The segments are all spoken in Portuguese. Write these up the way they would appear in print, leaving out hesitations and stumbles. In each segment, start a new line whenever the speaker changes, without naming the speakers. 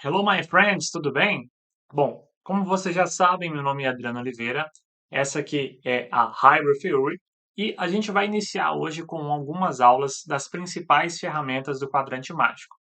Hello, my friends, tudo bem? Bom, como vocês já sabem, meu nome é Adriano Oliveira, essa aqui é a Hybrid Theory e a gente vai iniciar hoje com algumas aulas das principais ferramentas do quadrante mágico.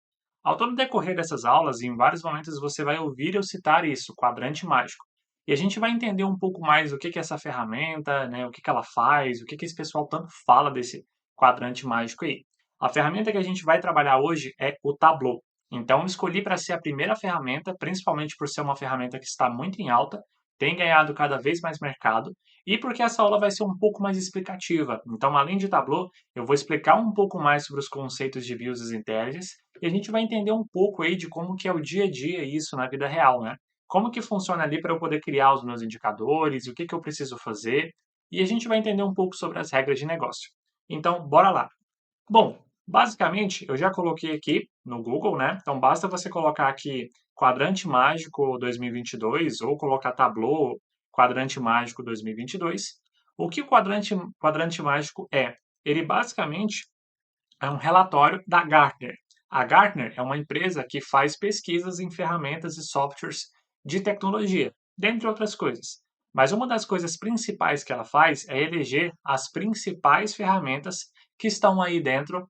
Ao todo decorrer dessas aulas, em vários momentos você vai ouvir eu citar isso, quadrante mágico. E a gente vai entender um pouco mais o que que é essa ferramenta, né, o que que ela faz, o que que esse pessoal tanto fala desse quadrante mágico aí. A ferramenta que a gente vai trabalhar hoje é o Tableau. Então, eu escolhi para ser a primeira ferramenta, principalmente por ser uma ferramenta que está muito em alta, tem ganhado cada vez mais mercado, e porque essa aula vai ser um pouco mais explicativa. Então, além de Tableau, eu vou explicar um pouco mais sobre os conceitos de Business Intelligence e a gente vai entender um pouco aí de como que é o dia a dia isso na vida real, né? Como que funciona ali para eu poder criar os meus indicadores, o que que eu preciso fazer, e a gente vai entender um pouco sobre as regras de negócio. Então, bora lá. Bom, basicamente, eu já coloquei aqui no Google, né? Então, basta você colocar aqui Quadrante Mágico 2022 ou colocar Tableau Quadrante Mágico 2022. O que o Quadrante Mágico é? Ele basicamente é um relatório da Gartner. A Gartner é uma empresa que faz pesquisas em ferramentas e softwares de tecnologia, dentre outras coisas. Mas uma das coisas principais que ela faz é eleger as principais ferramentas que estão aí dentro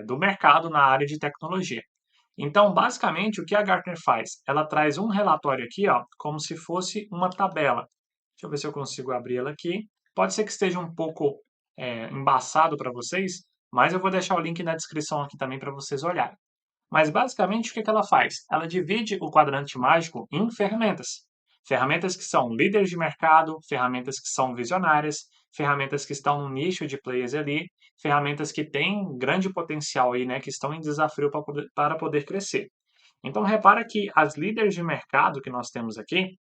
do mercado na área de tecnologia. Então, basicamente, o que a Gartner faz? Ela traz um relatório aqui, ó, como se fosse uma tabela. Deixa eu ver se eu consigo abrir ela aqui. Pode ser que esteja um pouco embaçado para vocês, mas eu vou deixar o link na descrição aqui também para vocês olharem. Mas basicamente o que ela faz? Ela divide o quadrante mágico em ferramentas. Ferramentas que são líderes de mercado, ferramentas que são visionárias, ferramentas que estão no nicho de players ali, ferramentas que têm grande potencial aí, né, que estão em desafio para poder crescer. Então repara que as líderes de mercado que nós temos aqui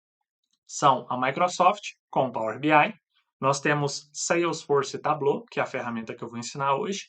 são a Microsoft com o Power BI, nós temos Salesforce e Tableau, que é a ferramenta que eu vou ensinar hoje.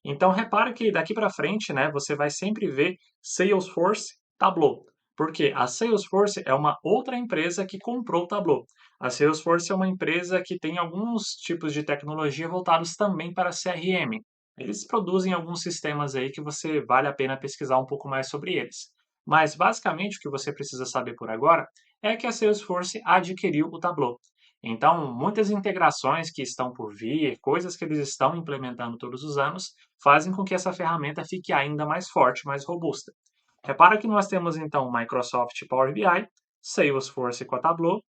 Então repara que daqui para frente, né, você vai sempre ver Salesforce, Tableau, porque a Salesforce é uma outra empresa que comprou o Tableau. A Salesforce é uma empresa que tem alguns tipos de tecnologia voltados também para CRM. Eles produzem alguns sistemas aí que você vale a pena pesquisar um pouco mais sobre eles. Mas basicamente o que você precisa saber por agora é que a Salesforce adquiriu o Tableau. Então, muitas integrações que estão por vir, coisas que eles estão implementando todos os anos, fazem com que essa ferramenta fique ainda mais forte, mais robusta. Repara que nós temos então Microsoft Power BI, Salesforce com a Tableau,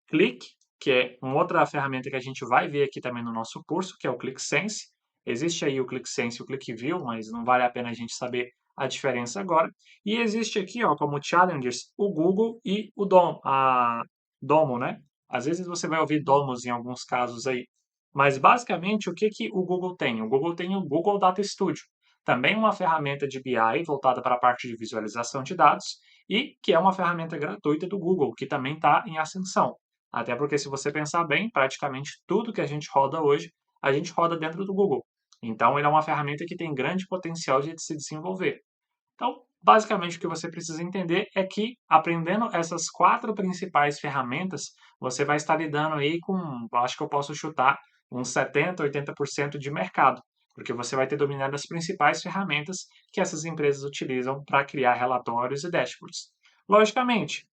Qlik, que é uma outra ferramenta que a gente vai ver aqui também no nosso curso, que é o ClickSense. Existe aí o ClickSense e o ClickView, mas não vale a pena a gente saber a diferença agora. E existe aqui, ó, como challengers, o Google e o Domo, né? Às vezes você vai ouvir Domos em alguns casos aí. Mas basicamente, o que que o Google tem? O Google tem o Google Data Studio, também uma ferramenta de BI voltada para a parte de visualização de dados e que é uma ferramenta gratuita do Google, que também está em ascensão. Até porque, se você pensar bem, praticamente tudo que a gente roda hoje, a gente roda dentro do Google. Então, ele é uma ferramenta que tem grande potencial de se desenvolver. Então, basicamente, o que você precisa entender é que, aprendendo essas quatro principais ferramentas, você vai estar lidando aí com, acho que eu posso chutar, uns 70, 80% de mercado, porque você vai ter dominado as principais ferramentas que essas empresas utilizam para criar relatórios e dashboards. Logicamente,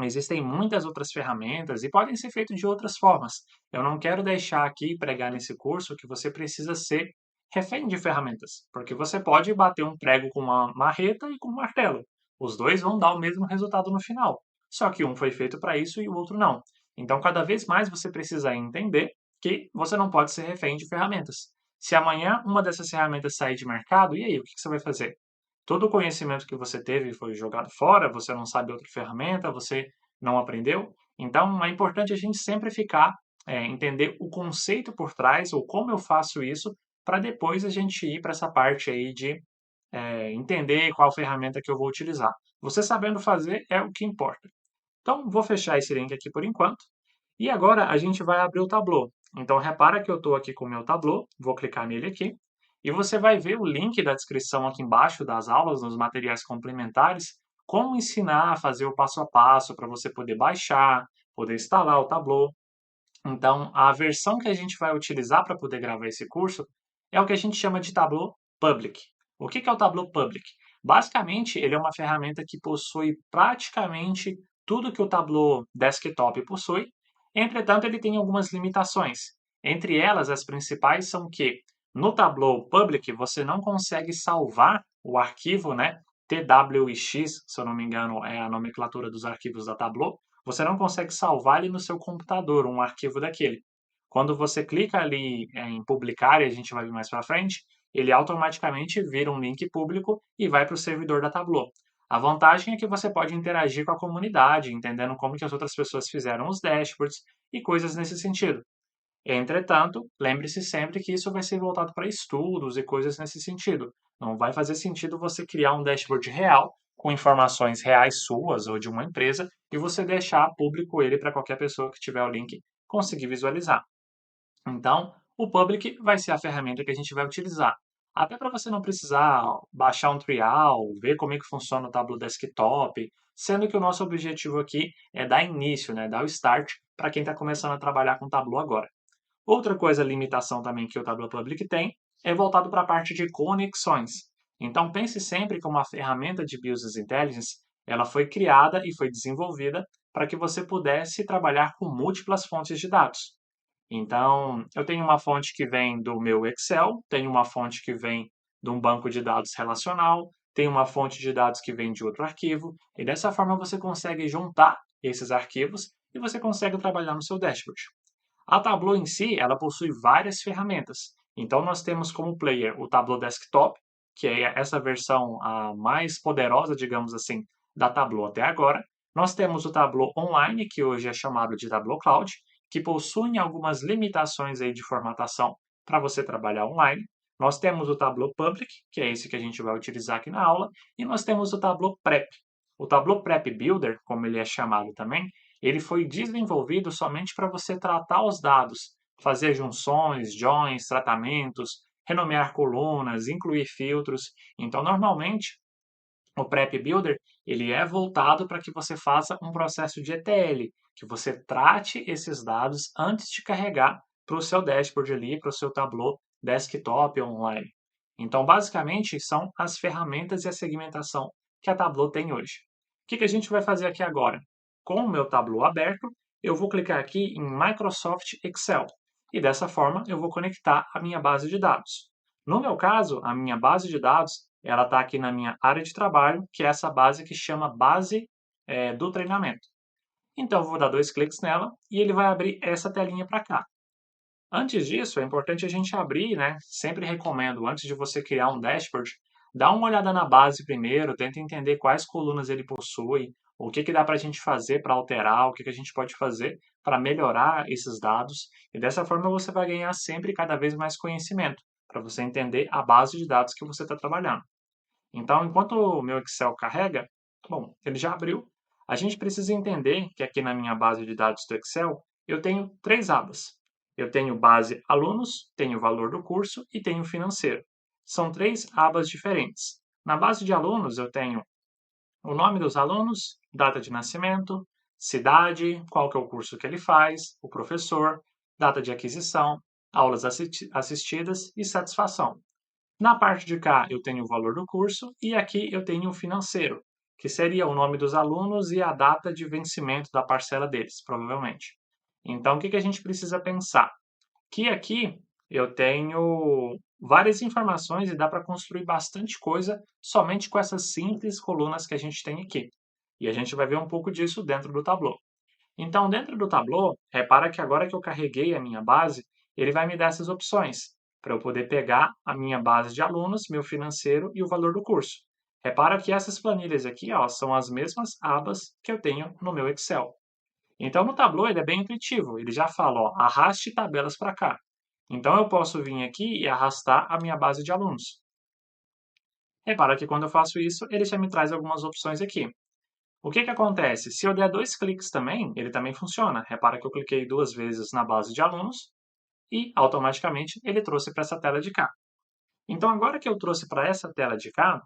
existem muitas outras ferramentas e podem ser feitas de outras formas. Eu não quero deixar aqui pregar nesse curso que você precisa ser refém de ferramentas, porque você pode bater um prego com uma marreta e com um martelo. Os dois vão dar o mesmo resultado no final. Só que um foi feito para isso e o outro não. Então, cada vez mais você precisa entender que você não pode ser refém de ferramentas. Se amanhã uma dessas ferramentas sair de mercado, e aí, o que você vai fazer? Todo o conhecimento que você teve foi jogado fora, você não sabe outra ferramenta, você não aprendeu. Então, é importante a gente sempre entender o conceito por trás, ou como eu faço isso, para depois a gente ir para essa parte aí de entender qual ferramenta que eu vou utilizar. Você sabendo fazer é o que importa. Então, vou fechar esse link aqui por enquanto. E agora a gente vai abrir o Tableau. Então, repara que eu estou aqui com o meu Tableau, vou clicar nele aqui, e você vai ver o link da descrição aqui embaixo das aulas, nos materiais complementares, como ensinar a fazer o passo a passo para você poder baixar, poder instalar o Tableau. Então, a versão que a gente vai utilizar para poder gravar esse curso é o que a gente chama de Tableau Public. O que é o Tableau Public? Basicamente, ele é uma ferramenta que possui praticamente tudo que o Tableau Desktop possui, entretanto, ele tem algumas limitações. Entre elas, as principais são que no Tableau Public você não consegue salvar o arquivo, né? TWIX, se eu não me engano, é a nomenclatura dos arquivos da Tableau. Você não consegue salvar ele no seu computador, um arquivo daquele. Quando você clica ali em publicar, e a gente vai ver mais para frente, ele automaticamente vira um link público e vai para o servidor da Tableau. A vantagem é que você pode interagir com a comunidade, entendendo como que as outras pessoas fizeram os dashboards e coisas nesse sentido. Entretanto, lembre-se sempre que isso vai ser voltado para estudos e coisas nesse sentido. Não vai fazer sentido você criar um dashboard real com informações reais suas ou de uma empresa e você deixar público ele para qualquer pessoa que tiver o link conseguir visualizar. Então, o Public vai ser a ferramenta que a gente vai utilizar. Até para você não precisar baixar um trial, ver como é que funciona o Tableau Desktop, sendo que o nosso objetivo aqui é dar início, né, dar o start para quem está começando a trabalhar com Tableau agora. Outra coisa, limitação também que o Tableau Public tem, é voltado para a parte de conexões. Então, pense sempre que uma ferramenta de Business Intelligence, ela foi criada e foi desenvolvida para que você pudesse trabalhar com múltiplas fontes de dados. Então, eu tenho uma fonte que vem do meu Excel, tenho uma fonte que vem de um banco de dados relacional, tenho uma fonte de dados que vem de outro arquivo, e dessa forma você consegue juntar esses arquivos e você consegue trabalhar no seu dashboard. A Tableau em si, ela possui várias ferramentas. Então, nós temos como player o Tableau Desktop, que é essa versão a mais poderosa, digamos assim, da Tableau até agora. Nós temos o Tableau Online, que hoje é chamado de Tableau Cloud, que possui algumas limitações aí de formatação para você trabalhar online. Nós temos o Tableau Public, que é esse que a gente vai utilizar aqui na aula, e nós temos o Tableau Prep. O Tableau Prep Builder, como ele é chamado também, ele foi desenvolvido somente para você tratar os dados, fazer junções, joins, tratamentos, renomear colunas, incluir filtros. Então, normalmente, o Prep Builder ele é voltado para que você faça um processo de ETL, que você trate esses dados antes de carregar para o seu dashboard ali, para o seu Tableau desktop online. Então, basicamente, são as ferramentas e a segmentação que a Tableau tem hoje. O que a gente vai fazer aqui agora? Com o meu Tableau aberto, eu vou clicar aqui em Microsoft Excel e dessa forma eu vou conectar a minha base de dados. No meu caso, a minha base de dados ela está aqui na minha área de trabalho, que é essa base que chama base do treinamento. Então, eu vou dar 2 cliques nela e ele vai abrir essa telinha para cá. Antes disso, é importante a gente abrir, né? Sempre recomendo, antes de você criar um dashboard, dá uma olhada na base primeiro, tenta entender quais colunas ele possui, o que dá para a gente fazer para alterar, o que a gente pode fazer para melhorar esses dados. E dessa forma você vai ganhar sempre cada vez mais conhecimento, para você entender a base de dados que você está trabalhando. Então, enquanto o meu Excel carrega, bom, ele já abriu. A gente precisa entender que aqui na minha base de dados do Excel, eu tenho 3 abas. Eu tenho base alunos, tenho valor do curso e tenho financeiro. São 3 abas diferentes. Na base de alunos, eu tenho o nome dos alunos, data de nascimento, cidade, qual que é o curso que ele faz, o professor, data de aquisição, aulas assistidas e satisfação. Na parte de cá eu tenho o valor do curso e aqui eu tenho o financeiro, que seria o nome dos alunos e a data de vencimento da parcela deles, provavelmente. Então, o que a gente precisa pensar? Que aqui eu tenho várias informações e dá para construir bastante coisa somente com essas simples colunas que a gente tem aqui. E a gente vai ver um pouco disso dentro do Tableau. Então, dentro do Tableau, repara que agora que eu carreguei a minha base, ele vai me dar essas opções, para eu poder pegar a minha base de alunos, meu financeiro e o valor do curso. Repara que essas planilhas aqui ó, são as mesmas abas que eu tenho no meu Excel. Então, no Tableau, ele é bem intuitivo. Ele já fala, ó, arraste tabelas para cá. Então, eu posso vir aqui e arrastar a minha base de alunos. Repara que quando eu faço isso, ele já me traz algumas opções aqui. O que acontece? Se eu der 2 cliques também, ele também funciona. Repara que eu cliquei 2 vezes na base de alunos e automaticamente ele trouxe para essa tela de cá. Então, agora que eu trouxe para essa tela de cá,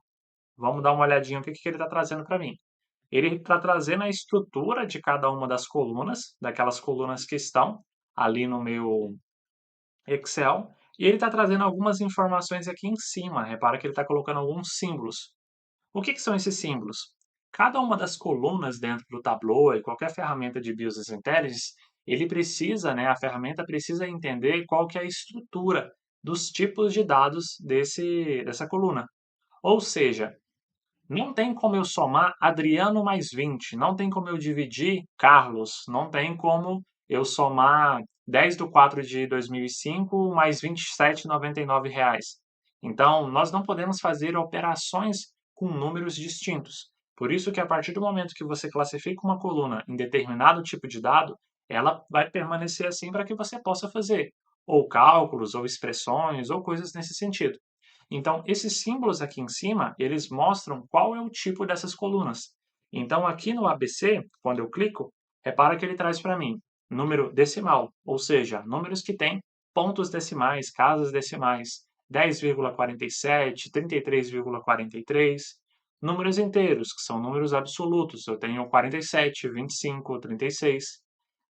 vamos dar uma olhadinha no que ele está trazendo para mim. Ele está trazendo a estrutura de cada uma das colunas, daquelas colunas que estão ali no meu Excel, e ele está trazendo algumas informações aqui em cima. Repara que ele está colocando alguns símbolos. O que são esses símbolos? Cada uma das colunas dentro do Tableau e qualquer ferramenta de Business Intelligence, ele precisa, né, a ferramenta precisa entender qual que é a estrutura dos tipos de dados dessa coluna. Ou seja, não tem como eu somar Adriano mais 20, não tem como eu dividir Carlos, não tem como eu somar 10 de 4 de 2005 mais 27,99 reais. Então, nós não podemos fazer operações com números distintos. Por isso que a partir do momento que você classifica uma coluna em determinado tipo de dado, ela vai permanecer assim para que você possa fazer ou cálculos, ou expressões, ou coisas nesse sentido. Então, esses símbolos aqui em cima, eles mostram qual é o tipo dessas colunas. Então, aqui no ABC, quando eu clico, repara que ele traz para mim número decimal, ou seja, números que têm pontos decimais, casas decimais, 10,47, 33,43, números inteiros, que são números absolutos, eu tenho 47, 25, 36,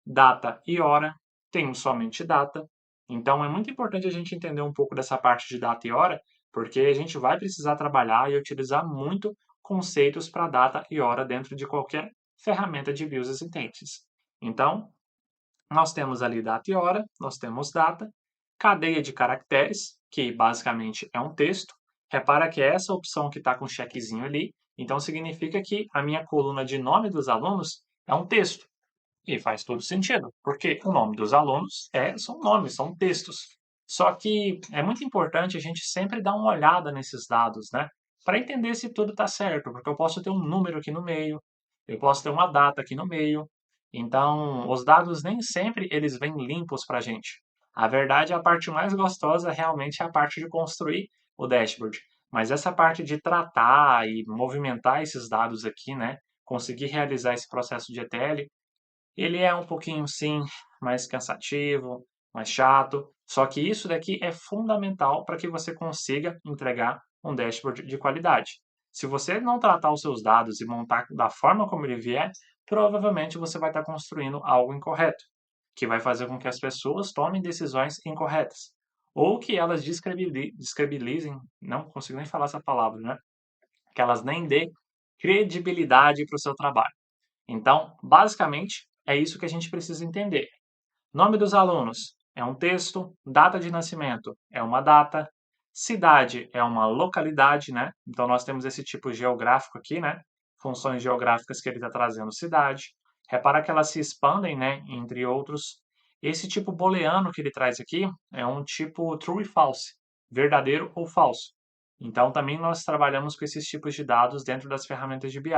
data e hora, tenho somente data. Então, é muito importante a gente entender um pouco dessa parte de data e hora, porque a gente vai precisar trabalhar e utilizar muito conceitos para data e hora dentro de qualquer ferramenta de Business Intelligence. Então, nós temos ali data e hora, nós temos data, cadeia de caracteres, que basicamente é um texto. Repara que é essa opção que está com o checkzinho ali, então significa que a minha coluna de nome dos alunos é um texto. E faz todo sentido, porque o nome dos alunos são nomes, são textos. Só que é muito importante a gente sempre dar uma olhada nesses dados, né? Para entender se tudo está certo, porque eu posso ter um número aqui no meio, eu posso ter uma data aqui no meio. Então, os dados nem sempre eles vêm limpos para a gente. A verdade, a parte mais gostosa realmente é a parte de construir o dashboard. Mas essa parte de tratar e movimentar esses dados aqui, né? Conseguir realizar esse processo de ETL, ele é um pouquinho, sim, mais cansativo, mais chato, só que isso daqui é fundamental para que você consiga entregar um dashboard de qualidade. Se você não tratar os seus dados e montar da forma como ele vier, provavelmente você vai estar construindo algo incorreto, que vai fazer com que as pessoas tomem decisões incorretas, ou que elas descredibilizem, não consigo nem falar essa palavra, né? Que elas nem dê credibilidade para o seu trabalho. Então, basicamente, é isso que a gente precisa entender. Nome dos alunos é um texto, data de nascimento é uma data, cidade é uma localidade, né? Então, nós temos esse tipo geográfico aqui, né? Funções geográficas que ele está trazendo cidade. Repara que elas se expandem, né? Entre outros. Esse tipo booleano que ele traz aqui é um tipo true e false, verdadeiro ou falso. Então, também nós trabalhamos com esses tipos de dados dentro das ferramentas de BI.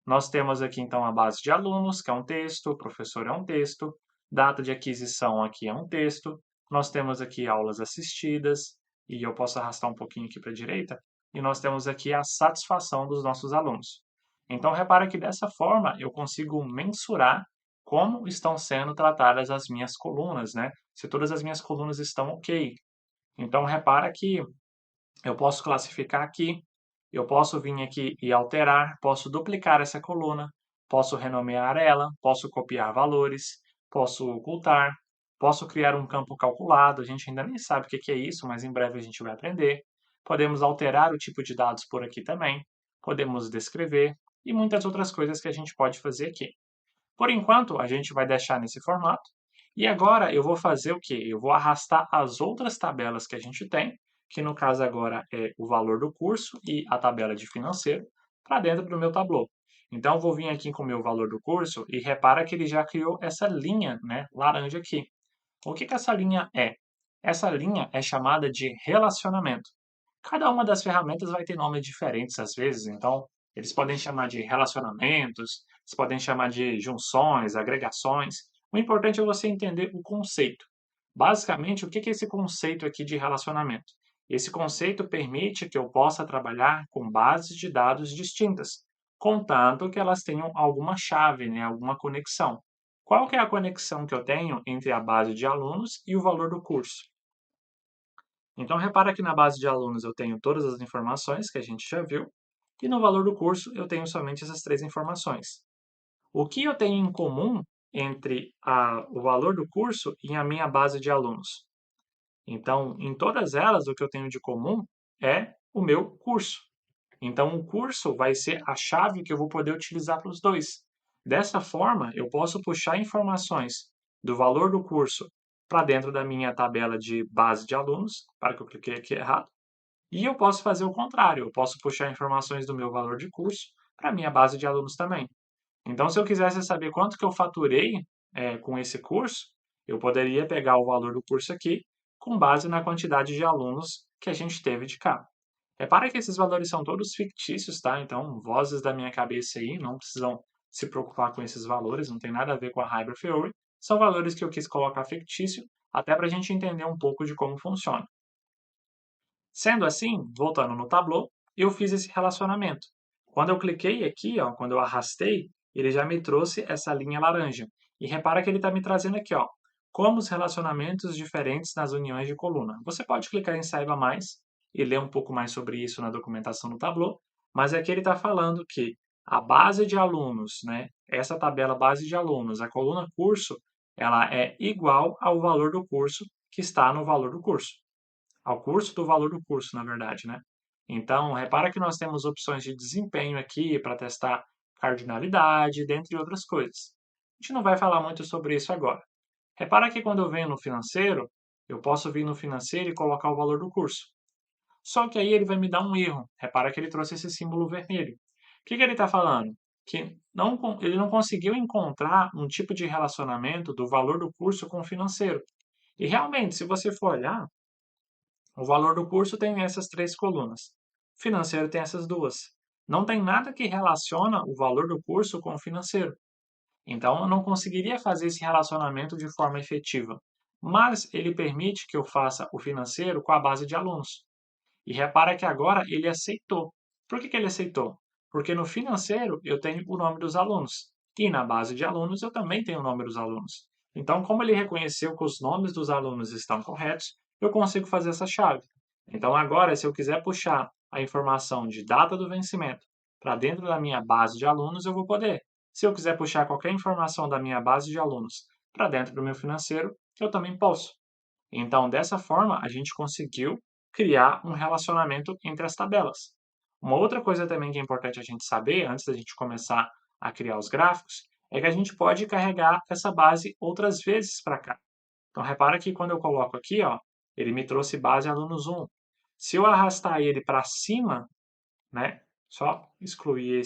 Nós temos aqui então a base de alunos, que é um texto, professor é um texto, data de aquisição aqui é um texto, nós temos aqui aulas assistidas, e eu posso arrastar um pouquinho aqui para a direita, e nós temos aqui a satisfação dos nossos alunos. Então, repara que dessa forma eu consigo mensurar como estão sendo tratadas as minhas colunas, né? Se todas as minhas colunas estão ok. Então, repara que eu posso classificar aqui, eu posso vir aqui e alterar, posso duplicar essa coluna, posso renomear ela, posso copiar valores, posso ocultar, posso criar um campo calculado, a gente ainda nem sabe o que é isso, mas em breve a gente vai aprender. Podemos alterar o tipo de dados por aqui também, podemos descrever e muitas outras coisas que a gente pode fazer aqui. Por enquanto, a gente vai deixar nesse formato. E agora eu vou fazer o quê? Eu vou arrastar as outras tabelas que a gente tem, que no caso agora é o valor do curso e a tabela de financeiro, para dentro do meu Tableau. Então, eu vou vir aqui com o meu valor do curso e repara que ele já criou essa linha, né, laranja aqui. O que essa linha é? Essa linha é chamada de relacionamento. Cada uma das ferramentas vai ter nomes diferentes às vezes, então eles podem chamar de relacionamentos, eles podem chamar de junções, agregações. O importante é você entender o conceito. Basicamente, o que é esse conceito aqui de relacionamento? Esse conceito permite que eu possa trabalhar com bases de dados distintas, contanto que elas tenham alguma chave, né, alguma conexão. Qual que é a conexão que eu tenho entre a base de alunos e o valor do curso? Então, repara que na base de alunos eu tenho todas as informações que a gente já viu, e no valor do curso eu tenho somente essas três informações. O que eu tenho em comum entre o valor do curso e a minha base de alunos? Então, em todas elas, o que eu tenho de comum é o meu curso. Então, o curso vai ser a chave que eu vou poder utilizar para os dois. Dessa forma, eu posso puxar informações do valor do curso para dentro da minha tabela de base de alunos, para que eu cliquei aqui errado, e eu posso fazer o contrário, eu posso puxar informações do meu valor de curso para a minha base de alunos também. Então, se eu quisesse saber quanto que eu faturei com esse curso, eu poderia pegar o valor do curso aqui com base na quantidade de alunos que a gente teve de cá. Repara que esses valores são todos fictícios, tá? Então, vozes da minha cabeça aí, não precisam se preocupar com esses valores, não tem nada a ver com a Hybrid Theory. São valores que eu quis colocar fictício, até para a gente entender um pouco de como funciona. Sendo assim, voltando no Tableau, eu fiz esse relacionamento. Quando eu cliquei aqui, ó, quando eu arrastei, ele já me trouxe essa linha laranja. E repara que ele está me trazendo aqui, ó, como os relacionamentos diferentes nas uniões de coluna. Você pode clicar em Saiba Mais e ler um pouco mais sobre isso na documentação do Tableau, mas aqui ele está falando que a base de alunos, né, essa tabela base de alunos, a coluna curso, ela é igual ao valor do curso que está no valor do curso ao curso do valor do curso, na verdade, né? Então, repara que nós temos opções de desempenho aqui para testar cardinalidade, dentre outras coisas. A gente não vai falar muito sobre isso agora. Repara que quando eu venho no financeiro, eu posso vir no financeiro e colocar o valor do curso. Só que aí ele vai me dar um erro. Repara que ele trouxe esse símbolo vermelho. O que ele está falando? Que ele não conseguiu encontrar um tipo de relacionamento do valor do curso com o financeiro. E realmente, se você for olhar, o valor do curso tem essas três colunas. O financeiro tem essas duas. Não tem nada que relaciona o valor do curso com o financeiro. Então, eu não conseguiria fazer esse relacionamento de forma efetiva. Mas ele permite que eu faça o financeiro com a base de alunos. E repara que agora ele aceitou. Por que ele aceitou? Porque no financeiro eu tenho o nome dos alunos. E na base de alunos eu também tenho o nome dos alunos. Então, como ele reconheceu que os nomes dos alunos estão corretos, eu consigo fazer essa chave. Então, agora, se eu quiser puxar a informação de data do vencimento para dentro da minha base de alunos, eu vou poder. Se eu quiser puxar qualquer informação da minha base de alunos para dentro do meu financeiro, eu também posso. Então, dessa forma, a gente conseguiu criar um relacionamento entre as tabelas. Uma outra coisa também que é importante a gente saber, antes da gente começar a criar os gráficos, é que a gente pode carregar essa base outras vezes para cá. Então, repara que quando eu coloco aqui, ó, ele me trouxe base alunos 1. Se eu arrastar ele para cima, né, só excluir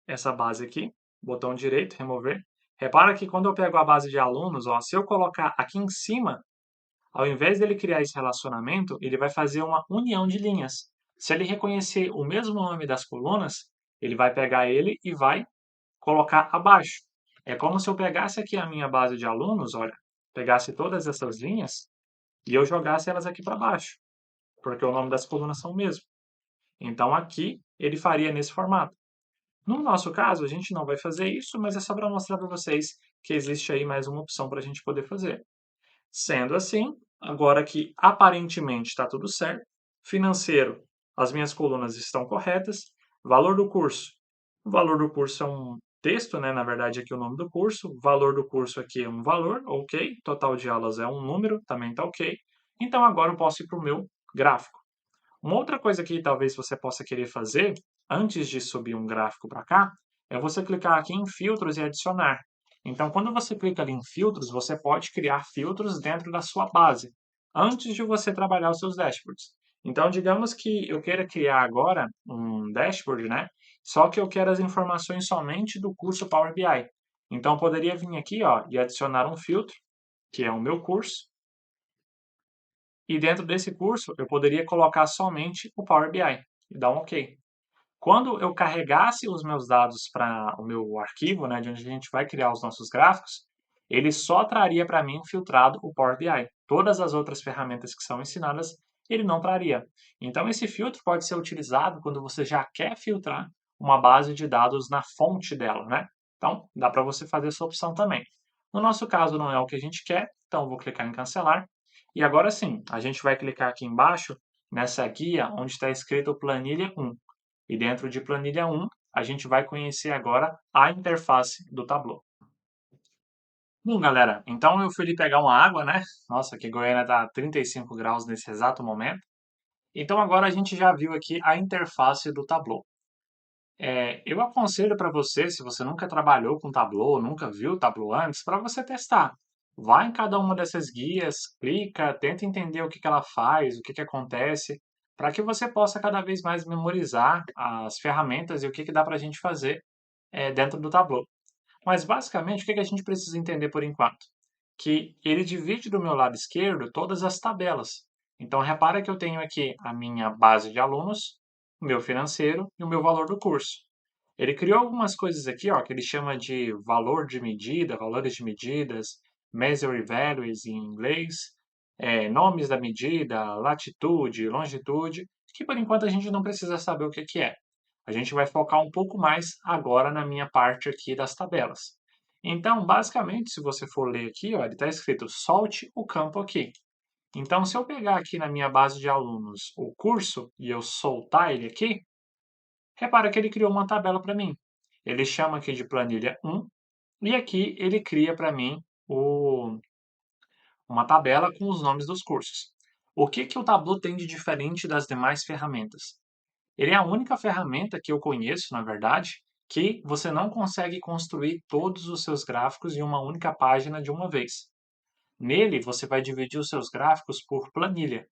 essa base aqui, botão direito, remover. Repara que quando eu pego a base de alunos, ó, se eu colocar aqui em cima, ao invés dele criar esse relacionamento, ele vai fazer uma união de linhas. Se ele reconhecer o mesmo nome das colunas, ele vai pegar ele e vai colocar abaixo. É como se eu pegasse aqui a minha base de alunos, olha, pegasse todas essas linhas e eu jogasse elas aqui para baixo, porque o nome das colunas são o mesmo. Então aqui ele faria nesse formato. No nosso caso, a gente não vai fazer isso, mas é só para mostrar para vocês que existe aí mais uma opção para a gente poder fazer. Sendo assim, agora que aparentemente está tudo certo, financeiro, as minhas colunas estão corretas, valor do curso. O valor do curso é um texto, né? Na verdade, aqui é o nome do curso. Valor do curso aqui é um valor, ok. Total de aulas é um número, também está ok. Então agora eu posso ir para o meu gráfico. Uma outra coisa que talvez você possa querer fazer, antes de subir um gráfico para cá, é você clicar aqui em filtros e adicionar. Então, quando você clica ali em filtros, você pode criar filtros dentro da sua base, antes de você trabalhar os seus dashboards. Então, digamos que eu queira criar agora um dashboard, né? Só que eu quero as informações somente do curso Power BI. Então, eu poderia vir aqui, ó, e adicionar um filtro, que é o meu curso, e dentro desse curso, eu poderia colocar somente o Power BI e dar um OK. Quando eu carregasse os meus dados para o meu arquivo, né, de onde a gente vai criar os nossos gráficos, ele só traria para mim filtrado o Power BI. Todas as outras ferramentas que são ensinadas, ele não traria. Então, esse filtro pode ser utilizado quando você já quer filtrar uma base de dados na fonte dela, né? Então, dá para você fazer essa opção também. No nosso caso, não é o que a gente quer, então eu vou clicar em cancelar. E agora sim, a gente vai clicar aqui embaixo, nessa guia, onde está escrito planilha 1. E dentro de planilha 1, a gente vai conhecer agora a interface do Tableau. Bom, galera, então eu fui ali pegar uma água, né? Nossa, aqui em Goiânia tá 35 graus nesse exato momento. Então agora a gente já viu aqui a interface do Tableau. Eu aconselho para você, se você nunca trabalhou com Tableau, nunca viu o Tableau antes, para você testar. Vai em cada uma dessas guias, clica, tenta entender o que que ela faz, o que que acontece, para que você possa cada vez mais memorizar as ferramentas e o que que dá para a gente fazer dentro do Tableau. Mas basicamente, o que que a gente precisa entender por enquanto? Que ele divide do meu lado esquerdo todas as tabelas. Então, repara que eu tenho aqui a minha base de alunos, o meu financeiro e o meu valor do curso. Ele criou algumas coisas aqui, ó, que ele chama de valor de medida, valores de medidas, measure values em inglês, nomes da medida, latitude, longitude, que por enquanto a gente não precisa saber o que que é. A gente vai focar um pouco mais agora na minha parte aqui das tabelas. Então, basicamente, se você for ler aqui, ó, ele está escrito solte o campo aqui. Então, se eu pegar aqui na minha base de alunos o curso e eu soltar ele aqui, repara que ele criou uma tabela para mim. Ele chama aqui de planilha 1 e aqui ele cria para mim uma tabela com os nomes dos cursos. O que que o Tableau tem de diferente das demais ferramentas? Ele é a única ferramenta que eu conheço, na verdade, que você não consegue construir todos os seus gráficos em uma única página de uma vez. Nele, você vai dividir os seus gráficos por planilha.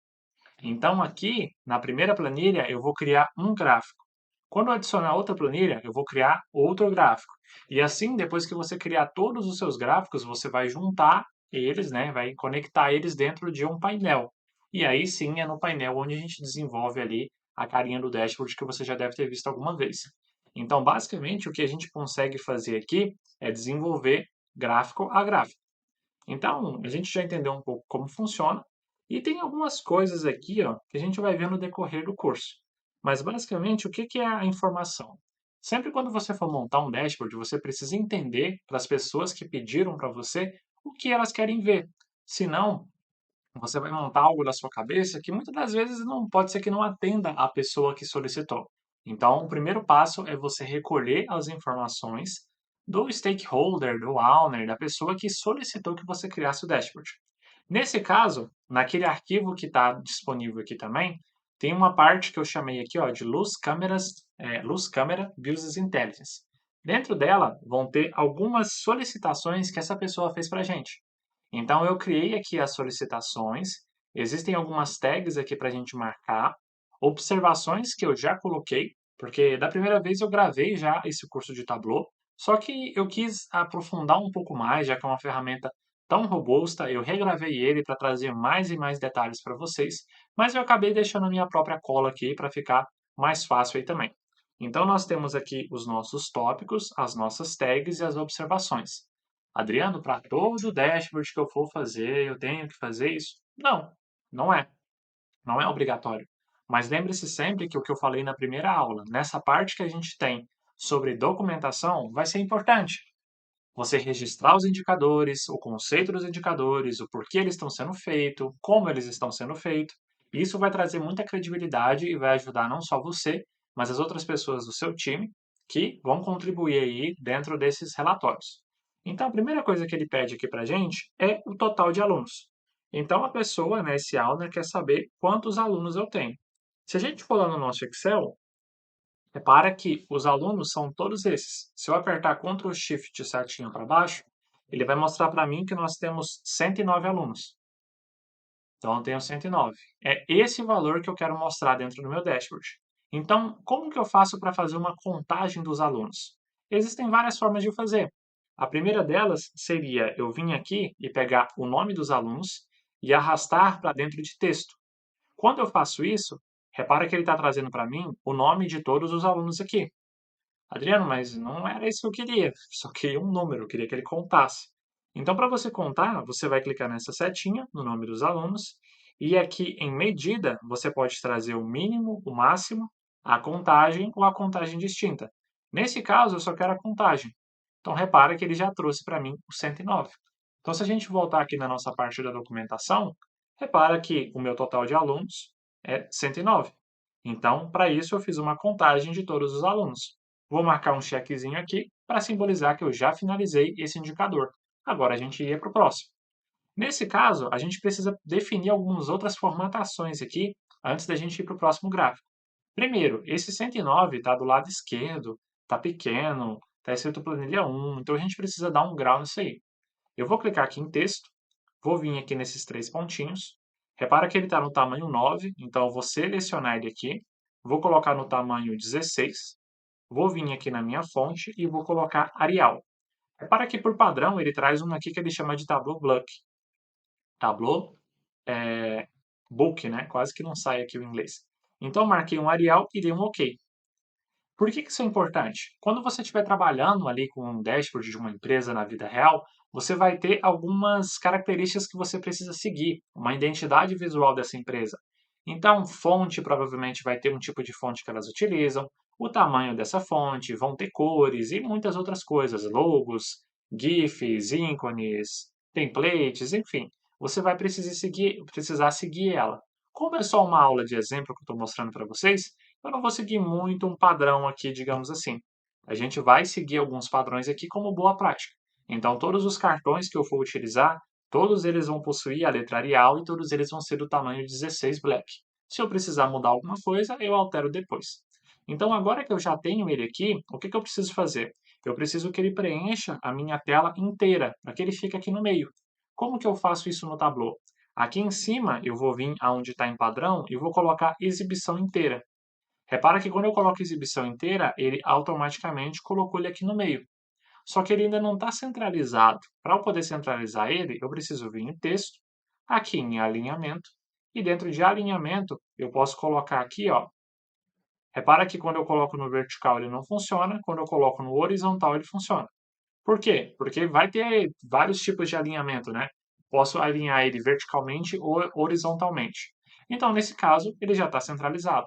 Então, aqui, na primeira planilha, eu vou criar um gráfico. Quando eu adicionar outra planilha, eu vou criar outro gráfico. E assim, depois que você criar todos os seus gráficos, você vai juntar eles, né? Vai conectar eles dentro de um painel. E aí sim é no painel onde a gente desenvolve ali a carinha do dashboard que você já deve ter visto alguma vez. Então, basicamente, o que a gente consegue fazer aqui é desenvolver gráfico a gráfico. Então, a gente já entendeu um pouco como funciona e tem algumas coisas aqui, ó, que a gente vai ver no decorrer do curso. Mas basicamente, o que que é a informação? Sempre quando você for montar um dashboard, você precisa entender para as pessoas que pediram para você o que elas querem ver. Senão, você vai montar algo da sua cabeça que muitas das vezes não pode ser que não atenda a pessoa que solicitou. Então, o primeiro passo é você recolher as informações do stakeholder, do owner, da pessoa que solicitou que você criasse o dashboard. Nesse caso, naquele arquivo que está disponível aqui também, tem uma parte que eu chamei aqui ó, de Luz Câmera Business Intelligence. Dentro dela vão ter algumas solicitações que essa pessoa fez para a gente. Então, eu criei aqui as solicitações, existem algumas tags aqui para a gente marcar, observações que eu já coloquei, porque da primeira vez eu gravei já esse curso de Tableau, só que eu quis aprofundar um pouco mais, já que é uma ferramenta tão robusta, eu regravei ele para trazer mais e mais detalhes para vocês, mas eu acabei deixando a minha própria cola aqui para ficar mais fácil aí também. Então, nós temos aqui os nossos tópicos, as nossas tags e as observações. Adriano, para todo dashboard que eu for fazer, eu tenho que fazer isso? Não, não é. Não é obrigatório. Mas lembre-se sempre que o que eu falei na primeira aula, nessa parte que a gente tem sobre documentação, vai ser importante. Você registrar os indicadores, o conceito dos indicadores, o porquê eles estão sendo feitos, como eles estão sendo feitos. Isso vai trazer muita credibilidade e vai ajudar não só você, mas as outras pessoas do seu time que vão contribuir aí dentro desses relatórios. Então, a primeira coisa que ele pede aqui para a gente é o total de alunos. Então, a pessoa, né, esse aluno, quer saber quantos alunos eu tenho. Se a gente for lá no nosso Excel, repara que os alunos são todos esses. Se eu apertar Ctrl Shift setinha para baixo, ele vai mostrar para mim que nós temos 109 alunos. Então, eu tenho 109. É esse valor que eu quero mostrar dentro do meu dashboard. Então, como que eu faço para fazer uma contagem dos alunos? Existem várias formas de fazer. A primeira delas seria eu vir aqui e pegar o nome dos alunos e arrastar para dentro de texto. Quando eu faço isso, repara que ele está trazendo para mim o nome de todos os alunos aqui. Adriano, mas não era isso que eu queria. Só queria um número, eu queria que ele contasse. Então, para você contar, você vai clicar nessa setinha no nome dos alunos e aqui em medida você pode trazer o mínimo, o máximo, a contagem ou a contagem distinta. Nesse caso, eu só quero a contagem. Então, repara que ele já trouxe para mim o 109. Então, se a gente voltar aqui na nossa parte da documentação, repara que o meu total de alunos é 109. Então, para isso, eu fiz uma contagem de todos os alunos. Vou marcar um checkzinho aqui para simbolizar que eu já finalizei esse indicador. Agora a gente ia para o próximo. Nesse caso, a gente precisa definir algumas outras formatações aqui antes da gente ir para o próximo gráfico. Primeiro, esse 109 está do lado esquerdo, está pequeno, está escrito planilha 1, então a gente precisa dar um grau nisso aí. Eu vou clicar aqui em texto, vou vir aqui nesses três pontinhos. Repara que ele está no tamanho 9, então eu vou selecionar ele aqui, vou colocar no tamanho 16, vou vir aqui na minha fonte e vou colocar Arial. Repara que por padrão ele traz uma aqui que ele chama de Tableau Book. Tableau Book, né? Quase que não sai aqui o inglês. Então eu marquei um Arial e dei um OK. Por que isso é importante? Quando você estiver trabalhando ali com um dashboard de uma empresa na vida real, você vai ter algumas características que você precisa seguir, uma identidade visual dessa empresa. Então, fonte provavelmente vai ter um tipo de fonte que elas utilizam, o tamanho dessa fonte, vão ter cores e muitas outras coisas, logos, GIFs, ícones, templates, enfim. Você vai precisar seguir ela. Como é só uma aula de exemplo que eu estou mostrando para vocês, eu não vou seguir muito um padrão aqui, digamos assim. A gente vai seguir alguns padrões aqui como boa prática. Então, todos os cartões que eu for utilizar, todos eles vão possuir a letra Arial e todos eles vão ser do tamanho 16 Black. Se eu precisar mudar alguma coisa, eu altero depois. Então, agora que eu já tenho ele aqui, o que eu preciso fazer? Eu preciso que ele preencha a minha tela inteira, para que ele fique aqui no meio. Como que eu faço isso no Tableau? Aqui em cima, eu vou vir aonde está em padrão e vou colocar exibição inteira. Repara que quando eu coloco exibição inteira, ele automaticamente colocou ele aqui no meio. Só que ele ainda não está centralizado. Para eu poder centralizar ele, eu preciso vir em texto, aqui em alinhamento, e dentro de alinhamento, eu posso colocar aqui, ó. Repara que quando eu coloco no vertical ele não funciona, quando eu coloco no horizontal ele funciona. Por quê? Porque vai ter vários tipos de alinhamento, né? Posso alinhar ele verticalmente ou horizontalmente. Então, nesse caso, ele já está centralizado.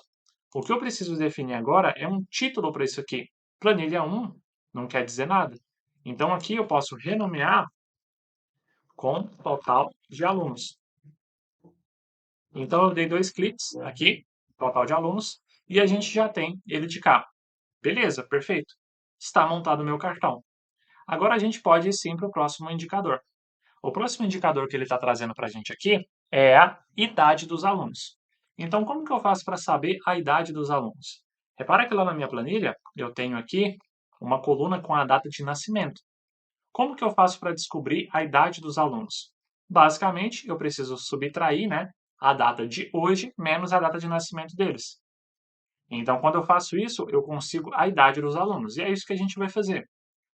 O que eu preciso definir agora é um título para isso aqui. Planilha 1 não quer dizer nada. Então, aqui eu posso renomear com total de alunos. Então, eu dei 2 cliques aqui, total de alunos, e a gente já tem ele de cá. Beleza, perfeito. Está montado o meu cartão. Agora a gente pode ir sim para o próximo indicador. O próximo indicador que ele está trazendo para a gente aqui é a idade dos alunos. Então, como que eu faço para saber a idade dos alunos? Repara que lá na minha planilha eu tenho aqui uma coluna com a data de nascimento. Como que eu faço para descobrir a idade dos alunos? Basicamente, eu preciso subtrair, né, a data de hoje menos a data de nascimento deles. Então, quando eu faço isso, eu consigo a idade dos alunos. E é isso que a gente vai fazer.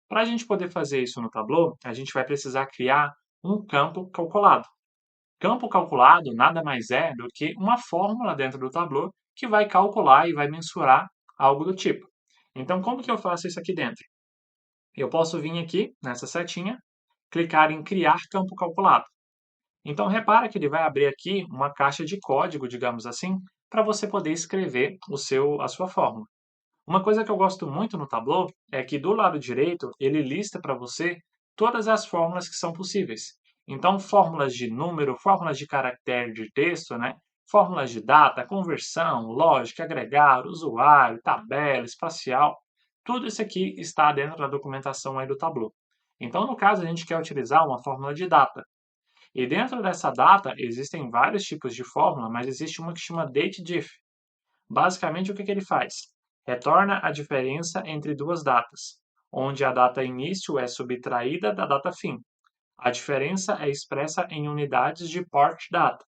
Para a gente poder fazer isso no Tableau, a gente vai precisar criar um campo calculado. Campo calculado nada mais é do que uma fórmula dentro do Tableau que vai calcular e vai mensurar algo do tipo. Então, como que eu faço isso aqui dentro? Eu posso vir aqui, nessa setinha, clicar em criar campo calculado. Então, repara que ele vai abrir aqui uma caixa de código, digamos assim, para você poder escrever a sua fórmula. Uma coisa que eu gosto muito no Tableau é que do lado direito ele lista para você todas as fórmulas que são possíveis. Então, fórmulas de número, fórmulas de caractere de texto, né? Fórmulas de data, conversão, lógica, agregar, usuário, tabela, espacial. Tudo isso aqui está dentro da documentação aí do Tableau. Então, no caso, a gente quer utilizar uma fórmula de data. E dentro dessa data existem vários tipos de fórmula, mas existe uma que chama DateDiff. Basicamente, o que ele faz? Retorna a diferença entre duas datas, onde a data início é subtraída da data fim. A diferença é expressa em unidades de port data.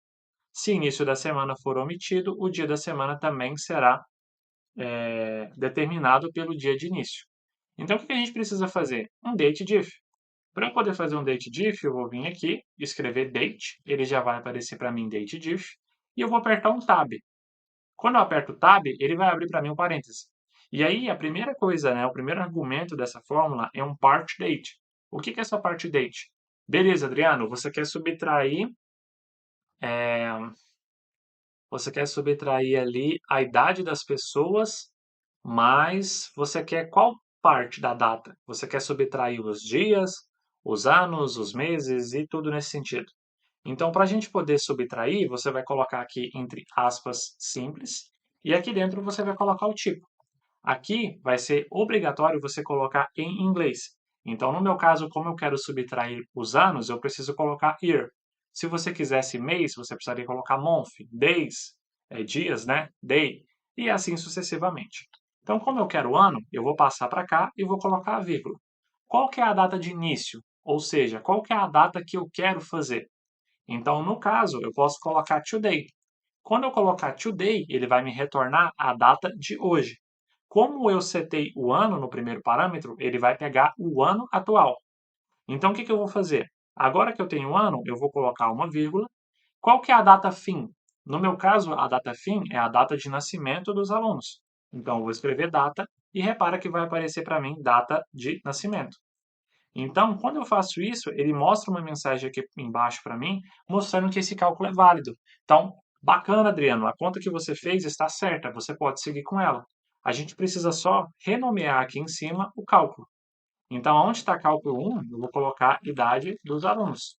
Se início da semana for omitido, o dia da semana também será determinado pelo dia de início. Então, o que a gente precisa fazer? Um date diff. Para eu poder fazer um date diff, eu vou vir aqui, escrever date, ele já vai aparecer para mim date diff, e eu vou apertar um tab. Quando eu aperto Tab, ele vai abrir para mim um parêntese. E aí, a primeira coisa, né, o primeiro argumento dessa fórmula é um part date. O que é essa part date? Beleza, Adriano, você quer subtrair ali a idade das pessoas, mas você quer qual parte da data? Você quer subtrair os dias, os anos, os meses e tudo nesse sentido. Então, para a gente poder subtrair, você vai colocar aqui entre aspas simples e aqui dentro você vai colocar o tipo. Aqui vai ser obrigatório você colocar em inglês. Então, no meu caso, como eu quero subtrair os anos, eu preciso colocar year. Se você quisesse mês, você precisaria colocar month, days, dias, né? Day, e assim sucessivamente. Então, como eu quero ano, eu vou passar para cá e vou colocar a vírgula. Qual que é a data de início? Ou seja, qual que é a data que eu quero fazer? Então, no caso, eu posso colocar today. Quando eu colocar today, ele vai me retornar a data de hoje. Como eu setei o ano no primeiro parâmetro, ele vai pegar o ano atual. Então, o que eu vou fazer? Agora que eu tenho o ano, eu vou colocar uma vírgula. Qual que é a data fim? No meu caso, a data fim é a data de nascimento dos alunos. Então, eu vou escrever data e repara que vai aparecer para mim data de nascimento. Então, quando eu faço isso, ele mostra uma mensagem aqui embaixo para mim, mostrando que esse cálculo é válido. Então, bacana, Adriano, a conta que você fez está certa, você pode seguir com ela. A gente precisa só renomear aqui em cima o cálculo. Então, onde está cálculo 1, eu vou colocar idade dos alunos,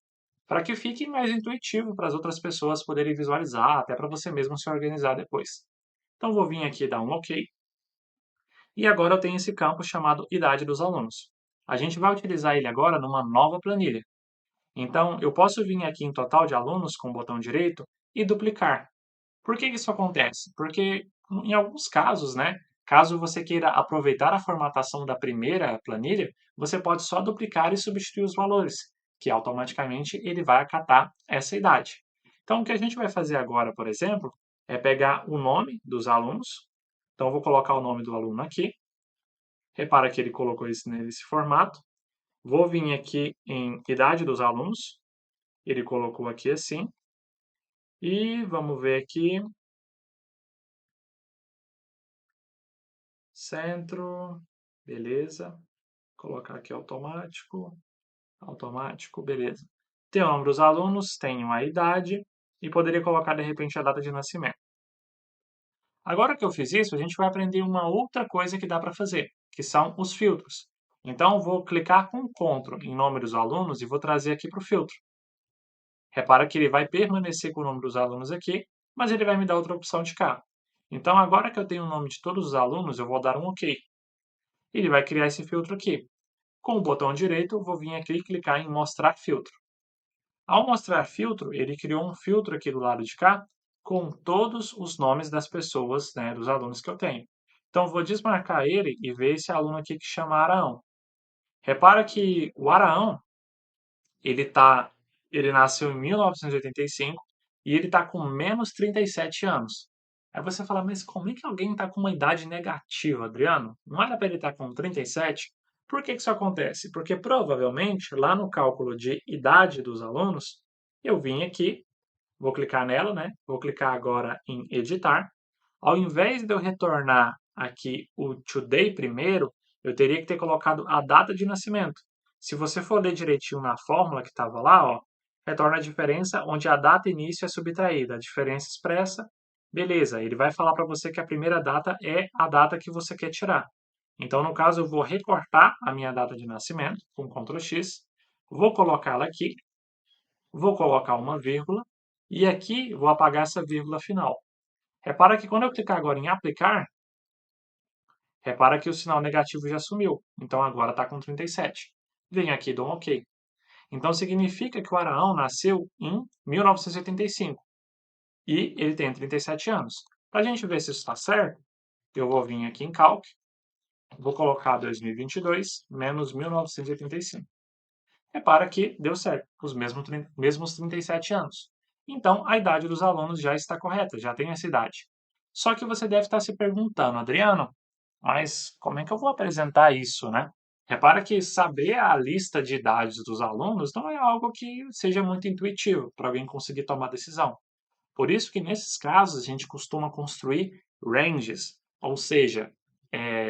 para que fique mais intuitivo para as outras pessoas poderem visualizar, até para você mesmo se organizar depois. Então, vou vir aqui dar um OK. E agora eu tenho esse campo chamado idade dos alunos. A gente vai utilizar ele agora numa nova planilha. Então, eu posso vir aqui em total de alunos com o botão direito e duplicar. Por que isso acontece? Porque em alguns casos, né, caso você queira aproveitar a formatação da primeira planilha, você pode só duplicar e substituir os valores, que automaticamente ele vai acatar essa idade. Então, o que a gente vai fazer agora, por exemplo, é pegar o nome dos alunos. Então, eu vou colocar o nome do aluno aqui. Repara que ele colocou isso nesse formato. Vou vir aqui em idade dos alunos. Ele colocou aqui assim. E vamos ver aqui. Centro. Beleza. Colocar aqui automático. Automático, beleza. Tem o nome dos alunos, tenho a idade e poderia colocar de repente a data de nascimento. Agora que eu fiz isso, a gente vai aprender uma outra coisa que dá para fazer, que são os filtros. Então, vou clicar com Ctrl em nome dos alunos e vou trazer aqui para o filtro. Repara que ele vai permanecer com o nome dos alunos aqui, mas ele vai me dar outra opção de cá. Então, agora que eu tenho o nome de todos os alunos, eu vou dar um OK. Ele vai criar esse filtro aqui. Com o botão direito, eu vou vir aqui e clicar em Mostrar Filtro. Ao mostrar filtro, ele criou um filtro aqui do lado de cá com todos os nomes das pessoas, né, dos alunos que eu tenho. Então, vou desmarcar ele e ver esse aluno aqui que chama Araão. Repara que o Araão, ele ele nasceu em 1985 e ele está com menos 37 anos. Aí você fala, mas como é que alguém está com uma idade negativa, Adriano? Não era para ele estar com 37? Por que isso acontece? Porque provavelmente lá no cálculo de idade dos alunos, eu vim aqui, vou clicar nela, né? Vou clicar agora em editar. Ao invés de eu retornar aqui o today primeiro, eu teria que ter colocado a data de nascimento. Se você for ler direitinho na fórmula que estava lá, ó, retorna a diferença onde a data início é subtraída, a diferença expressa, beleza, ele vai falar para você que a primeira data é a data que você quer tirar. Então, no caso, eu vou recortar a minha data de nascimento com Ctrl X, vou colocá-la aqui, vou colocar uma vírgula e aqui vou apagar essa vírgula final. Repara que quando eu clicar agora em aplicar, repara que o sinal negativo já sumiu. Então agora está com 37. Venho aqui e dou um OK. Então significa que o Araão nasceu em 1985 e ele tem 37 anos. Para a gente ver se isso está certo, eu vou vir aqui em Calc, vou colocar 2022 menos 1985. Repara que deu certo, os mesmos 37 anos. Então, a idade dos alunos já está correta, já tem essa idade. Só que você deve estar se perguntando, Adriano, mas como é que eu vou apresentar isso, né? Repara que saber a lista de idades dos alunos não é algo que seja muito intuitivo para alguém conseguir tomar decisão. Por isso que nesses casos a gente costuma construir ranges, ou seja,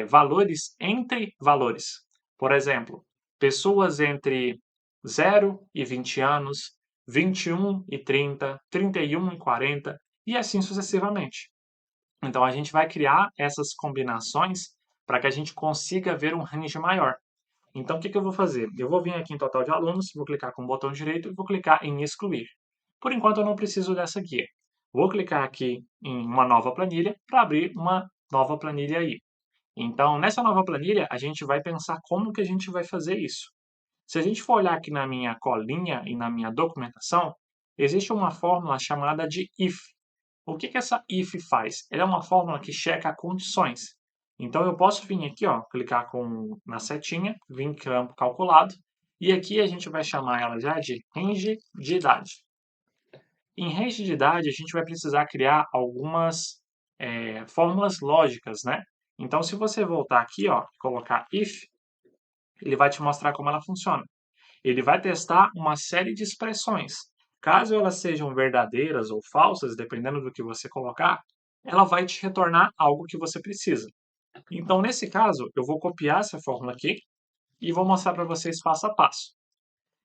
valores entre valores. Por exemplo, pessoas entre 0 e 20 anos, 21 e 30, 31 e 40 e assim sucessivamente. Então a gente vai criar essas combinações para que a gente consiga ver um range maior. Então o que eu vou fazer? Eu vou vir aqui em total de alunos, vou clicar com o botão direito e vou clicar em excluir. Por enquanto eu não preciso dessa guia. Vou clicar aqui em uma nova planilha para abrir uma nova planilha aí. Então, nessa nova planilha, a gente vai pensar como que a gente vai fazer isso. Se a gente for olhar aqui na minha colinha e na minha documentação, existe uma fórmula chamada de if. O que essa if faz? Ela é uma fórmula que checa condições. Então, eu posso vir aqui, ó, clicar na setinha, vir em campo calculado, e aqui a gente vai chamar ela já de range de idade. Em range de idade, a gente vai precisar criar algumas fórmulas lógicas, né? Então, se você voltar aqui, ó, e colocar if, ele vai te mostrar como ela funciona. Ele vai testar uma série de expressões. Caso elas sejam verdadeiras ou falsas, dependendo do que você colocar, ela vai te retornar algo que você precisa. Então, nesse caso, eu vou copiar essa fórmula aqui e vou mostrar para vocês passo a passo.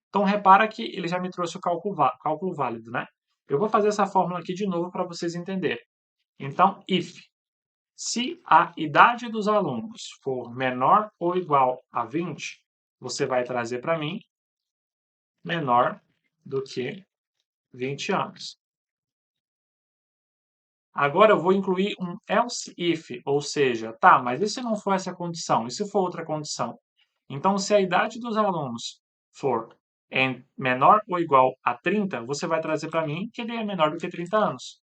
Então, repara que ele já me trouxe o cálculo válido, né? Eu vou fazer essa fórmula aqui de novo para vocês entenderem. Então, if, se a idade dos alunos for menor ou igual a 20, você vai trazer para mim menor do que 20 anos. Agora eu vou incluir um else if, ou seja, tá, mas e se não for essa condição? E se for outra condição? Então, se a idade dos alunos for menor ou igual a 30, você vai trazer para mim que ele é menor do que 30 anos.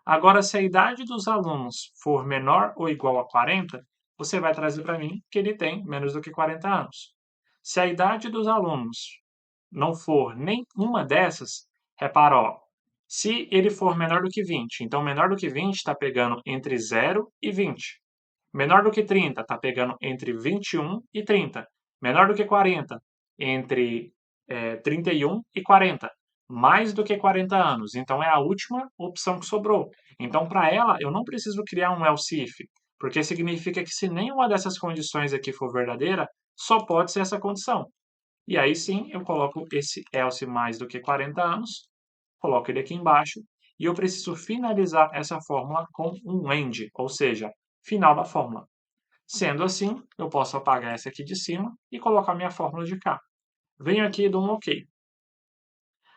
Agora, se a idade dos alunos for menor ou igual a 40, você vai trazer para mim que ele tem menos do que 40 anos. Se a idade dos alunos não for nenhuma dessas, repara, ó, se ele for menor do que 20, então menor do que 20 está pegando entre 0 e 20. Menor do que 30 está pegando entre 21 e 30. Menor do que 40, entre 31 e 40. Mais do que 40 anos. Então é a última opção que sobrou. Então, para ela, eu não preciso criar um else if, porque significa que se nenhuma dessas condições aqui for verdadeira, só pode ser essa condição. E aí sim, eu coloco esse else mais do que 40 anos, coloco ele aqui embaixo, e eu preciso finalizar essa fórmula com um end, ou seja, final da fórmula. Sendo assim, eu posso apagar essa aqui de cima e colocar minha fórmula de cá. Venho aqui e dou um OK.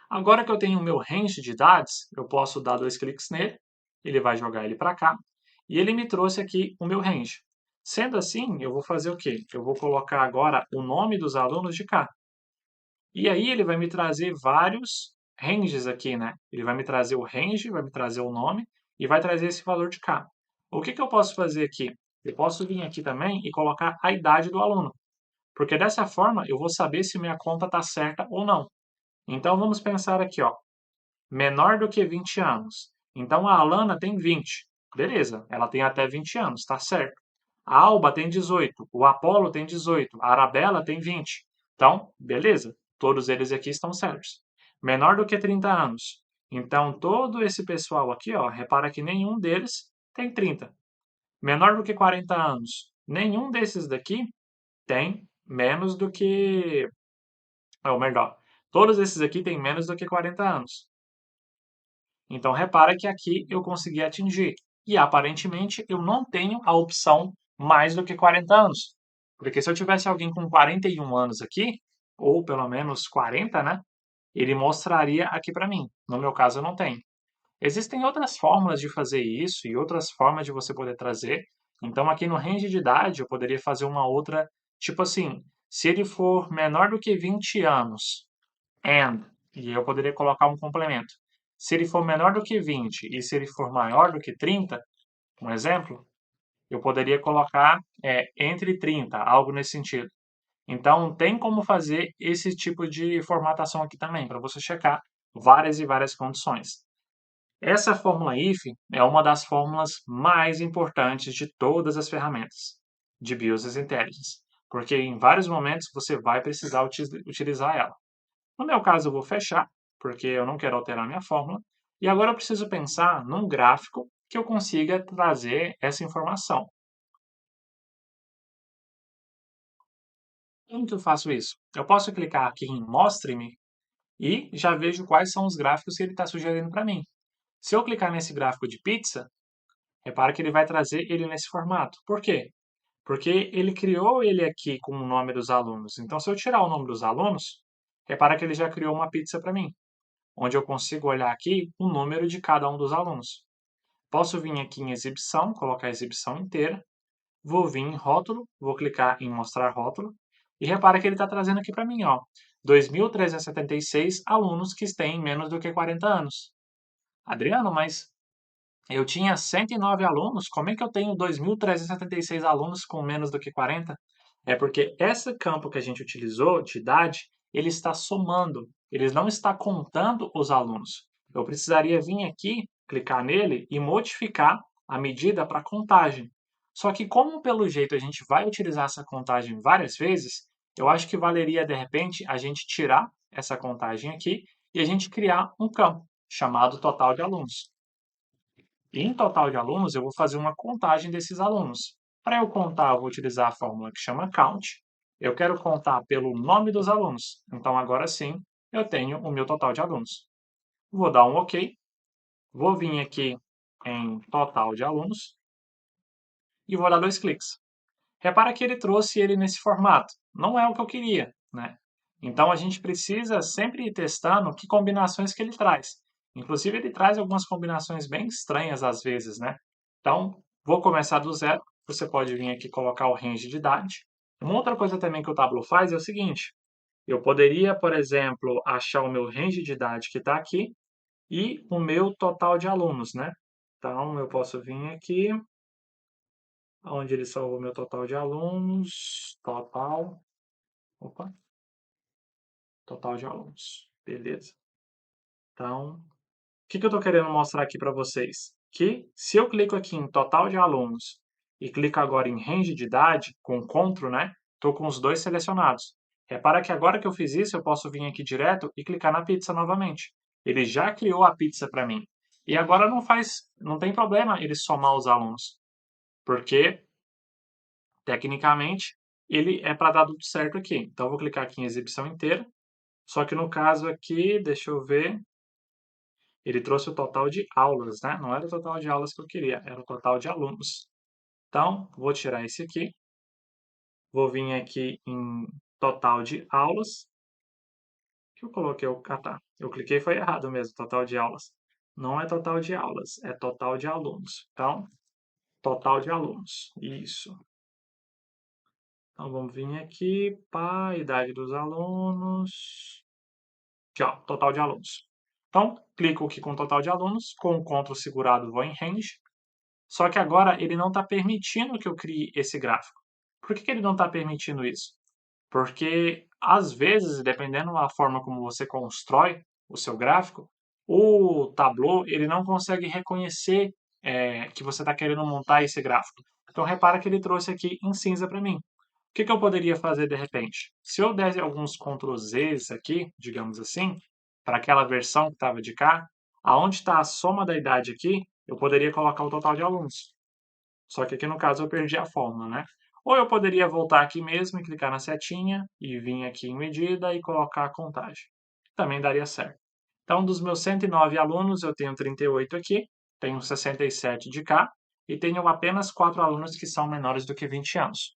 Agora que eu tenho o meu range de idades, eu posso dar 2 cliques nele, ele vai jogar ele para cá, e ele me trouxe aqui o meu range. Sendo assim, eu vou fazer o quê? Eu vou colocar agora o nome dos alunos de cá. E aí ele vai me trazer vários ranges aqui, né? Ele vai me trazer o range, vai me trazer o nome e vai trazer esse valor de cá. O que eu posso fazer aqui? Eu posso vir aqui também e colocar a idade do aluno, porque dessa forma eu vou saber se minha conta está certa ou não. Então vamos pensar aqui, ó, menor do que 20 anos. Então a Alana tem 20. Beleza, ela tem até 20 anos, tá certo. A Alba tem 18, o Apolo tem 18, a Arabella tem 20. Então, beleza, todos eles aqui estão certos. Menor do que 30 anos. Então, todo esse pessoal aqui, ó, repara que nenhum deles tem 30. Menor do que 40 anos. Nenhum desses daqui tem menos do que. Ou melhor, todos esses aqui têm menos do que 40 anos. Então, repara que aqui eu consegui atingir. E aparentemente eu não tenho a opção mais do que 40 anos. Porque se eu tivesse alguém com 41 anos aqui, ou pelo menos 40, né? Ele mostraria aqui para mim. No meu caso, eu não tenho. Existem outras formas de fazer isso e outras formas de você poder trazer. Então, aqui no range de idade, eu poderia fazer uma outra, tipo assim, se ele for menor do que 20 anos, e eu poderia colocar um complemento. Se ele for menor do que 20 e se ele for maior do que 30, um exemplo, eu poderia colocar entre 30, algo nesse sentido. Então, tem como fazer esse tipo de formatação aqui também, para você checar várias e várias condições. Essa fórmula if é uma das fórmulas mais importantes de todas as ferramentas de Business Intelligence, porque em vários momentos você vai precisar utilizar ela. No meu caso, eu vou fechar, porque eu não quero alterar minha fórmula, e agora eu preciso pensar num gráfico que eu consiga trazer essa informação. Como que eu faço isso? Eu posso clicar aqui em Mostre-me e já vejo quais são os gráficos que ele está sugerindo para mim. Se eu clicar nesse gráfico de pizza, repara que ele vai trazer ele nesse formato. Por quê? Porque ele criou ele aqui com o nome dos alunos. Então, se eu tirar o nome dos alunos, repara que ele já criou uma pizza para mim, onde eu consigo olhar aqui o número de cada um dos alunos. Posso vir aqui em exibição, colocar a exibição inteira, vou vir em rótulo, vou clicar em mostrar rótulo, e repara que ele está trazendo aqui para mim, ó, 2.376 alunos que têm menos do que 40 anos. Adriano, mas eu tinha 109 alunos, como é que eu tenho 2.376 alunos com menos do que 40? É porque esse campo que a gente utilizou, de idade, ele está somando, ele não está contando os alunos. Eu precisaria vir aqui, clicar nele e modificar a medida para contagem. Só que como pelo jeito a gente vai utilizar essa contagem várias vezes, eu acho que valeria de repente a gente tirar essa contagem aqui e a gente criar um campo chamado total de alunos. E em total de alunos, eu vou fazer uma contagem desses alunos. Para eu contar, eu vou utilizar a fórmula que chama count. Eu quero contar pelo nome dos alunos. Então, agora sim, eu tenho o meu total de alunos. Vou dar um OK. Vou vir aqui em total de alunos e vou dar 2 cliques. Repara que ele trouxe ele nesse formato. Não é o que eu queria, né? Então a gente precisa sempre ir testando que combinações que ele traz. Inclusive ele traz algumas combinações bem estranhas às vezes, né? Então vou começar do zero. Você pode vir aqui colocar o range de idade. Uma outra coisa também que o Tableau faz é o seguinte: eu poderia, por exemplo, achar o meu range de idade que está aqui e o meu total de alunos, né? Então eu posso vir aqui onde ele salvou meu total de alunos, opa, total de alunos, beleza. Então, o que eu estou querendo mostrar aqui para vocês? Que se eu clico aqui em total de alunos e clico agora em range de idade, com Ctrl, né? Estou com os dois selecionados. Repara que agora que eu fiz isso, eu posso vir aqui direto e clicar na pizza novamente. Ele já criou a pizza para mim. E agora não tem problema ele somar os alunos, porque tecnicamente, ele é para dar tudo certo aqui. Então, eu vou clicar aqui em exibição inteira. Só que no caso aqui, deixa eu ver, ele trouxe o total de aulas, né? Não era o total de aulas que eu queria, era o total de alunos. Então, vou tirar esse aqui. Vou vir aqui em total de aulas. Que eu coloquei o... Ah, tá. Eu cliquei e foi errado mesmo, total de aulas. Não é total de aulas, é total de alunos. Então, total de alunos. Isso. Então, vamos vir aqui para a idade dos alunos. Aqui, ó, total de alunos. Então, clico aqui com total de alunos, com o Ctrl segurado vou em Range. Só que agora ele não está permitindo que eu crie esse gráfico. Por que ele não está permitindo isso? Porque, às vezes, dependendo da forma como você constrói o seu gráfico, o Tableau ele não consegue reconhecer que você está querendo montar esse gráfico. Então, repara que ele trouxe aqui em cinza para mim. O que eu poderia fazer de repente? Se eu desse alguns Ctrl Zs aqui, digamos assim, para aquela versão que estava de cá, aonde está a soma da idade aqui, eu poderia colocar o total de alunos. Só que aqui no caso eu perdi a fórmula, né? Ou eu poderia voltar aqui mesmo e clicar na setinha e vir aqui em medida e colocar a contagem. Também daria certo. Então, dos meus 109 alunos, eu tenho 38 aqui, tenho 67 de cá e tenho apenas 4 alunos que são menores do que 20 anos.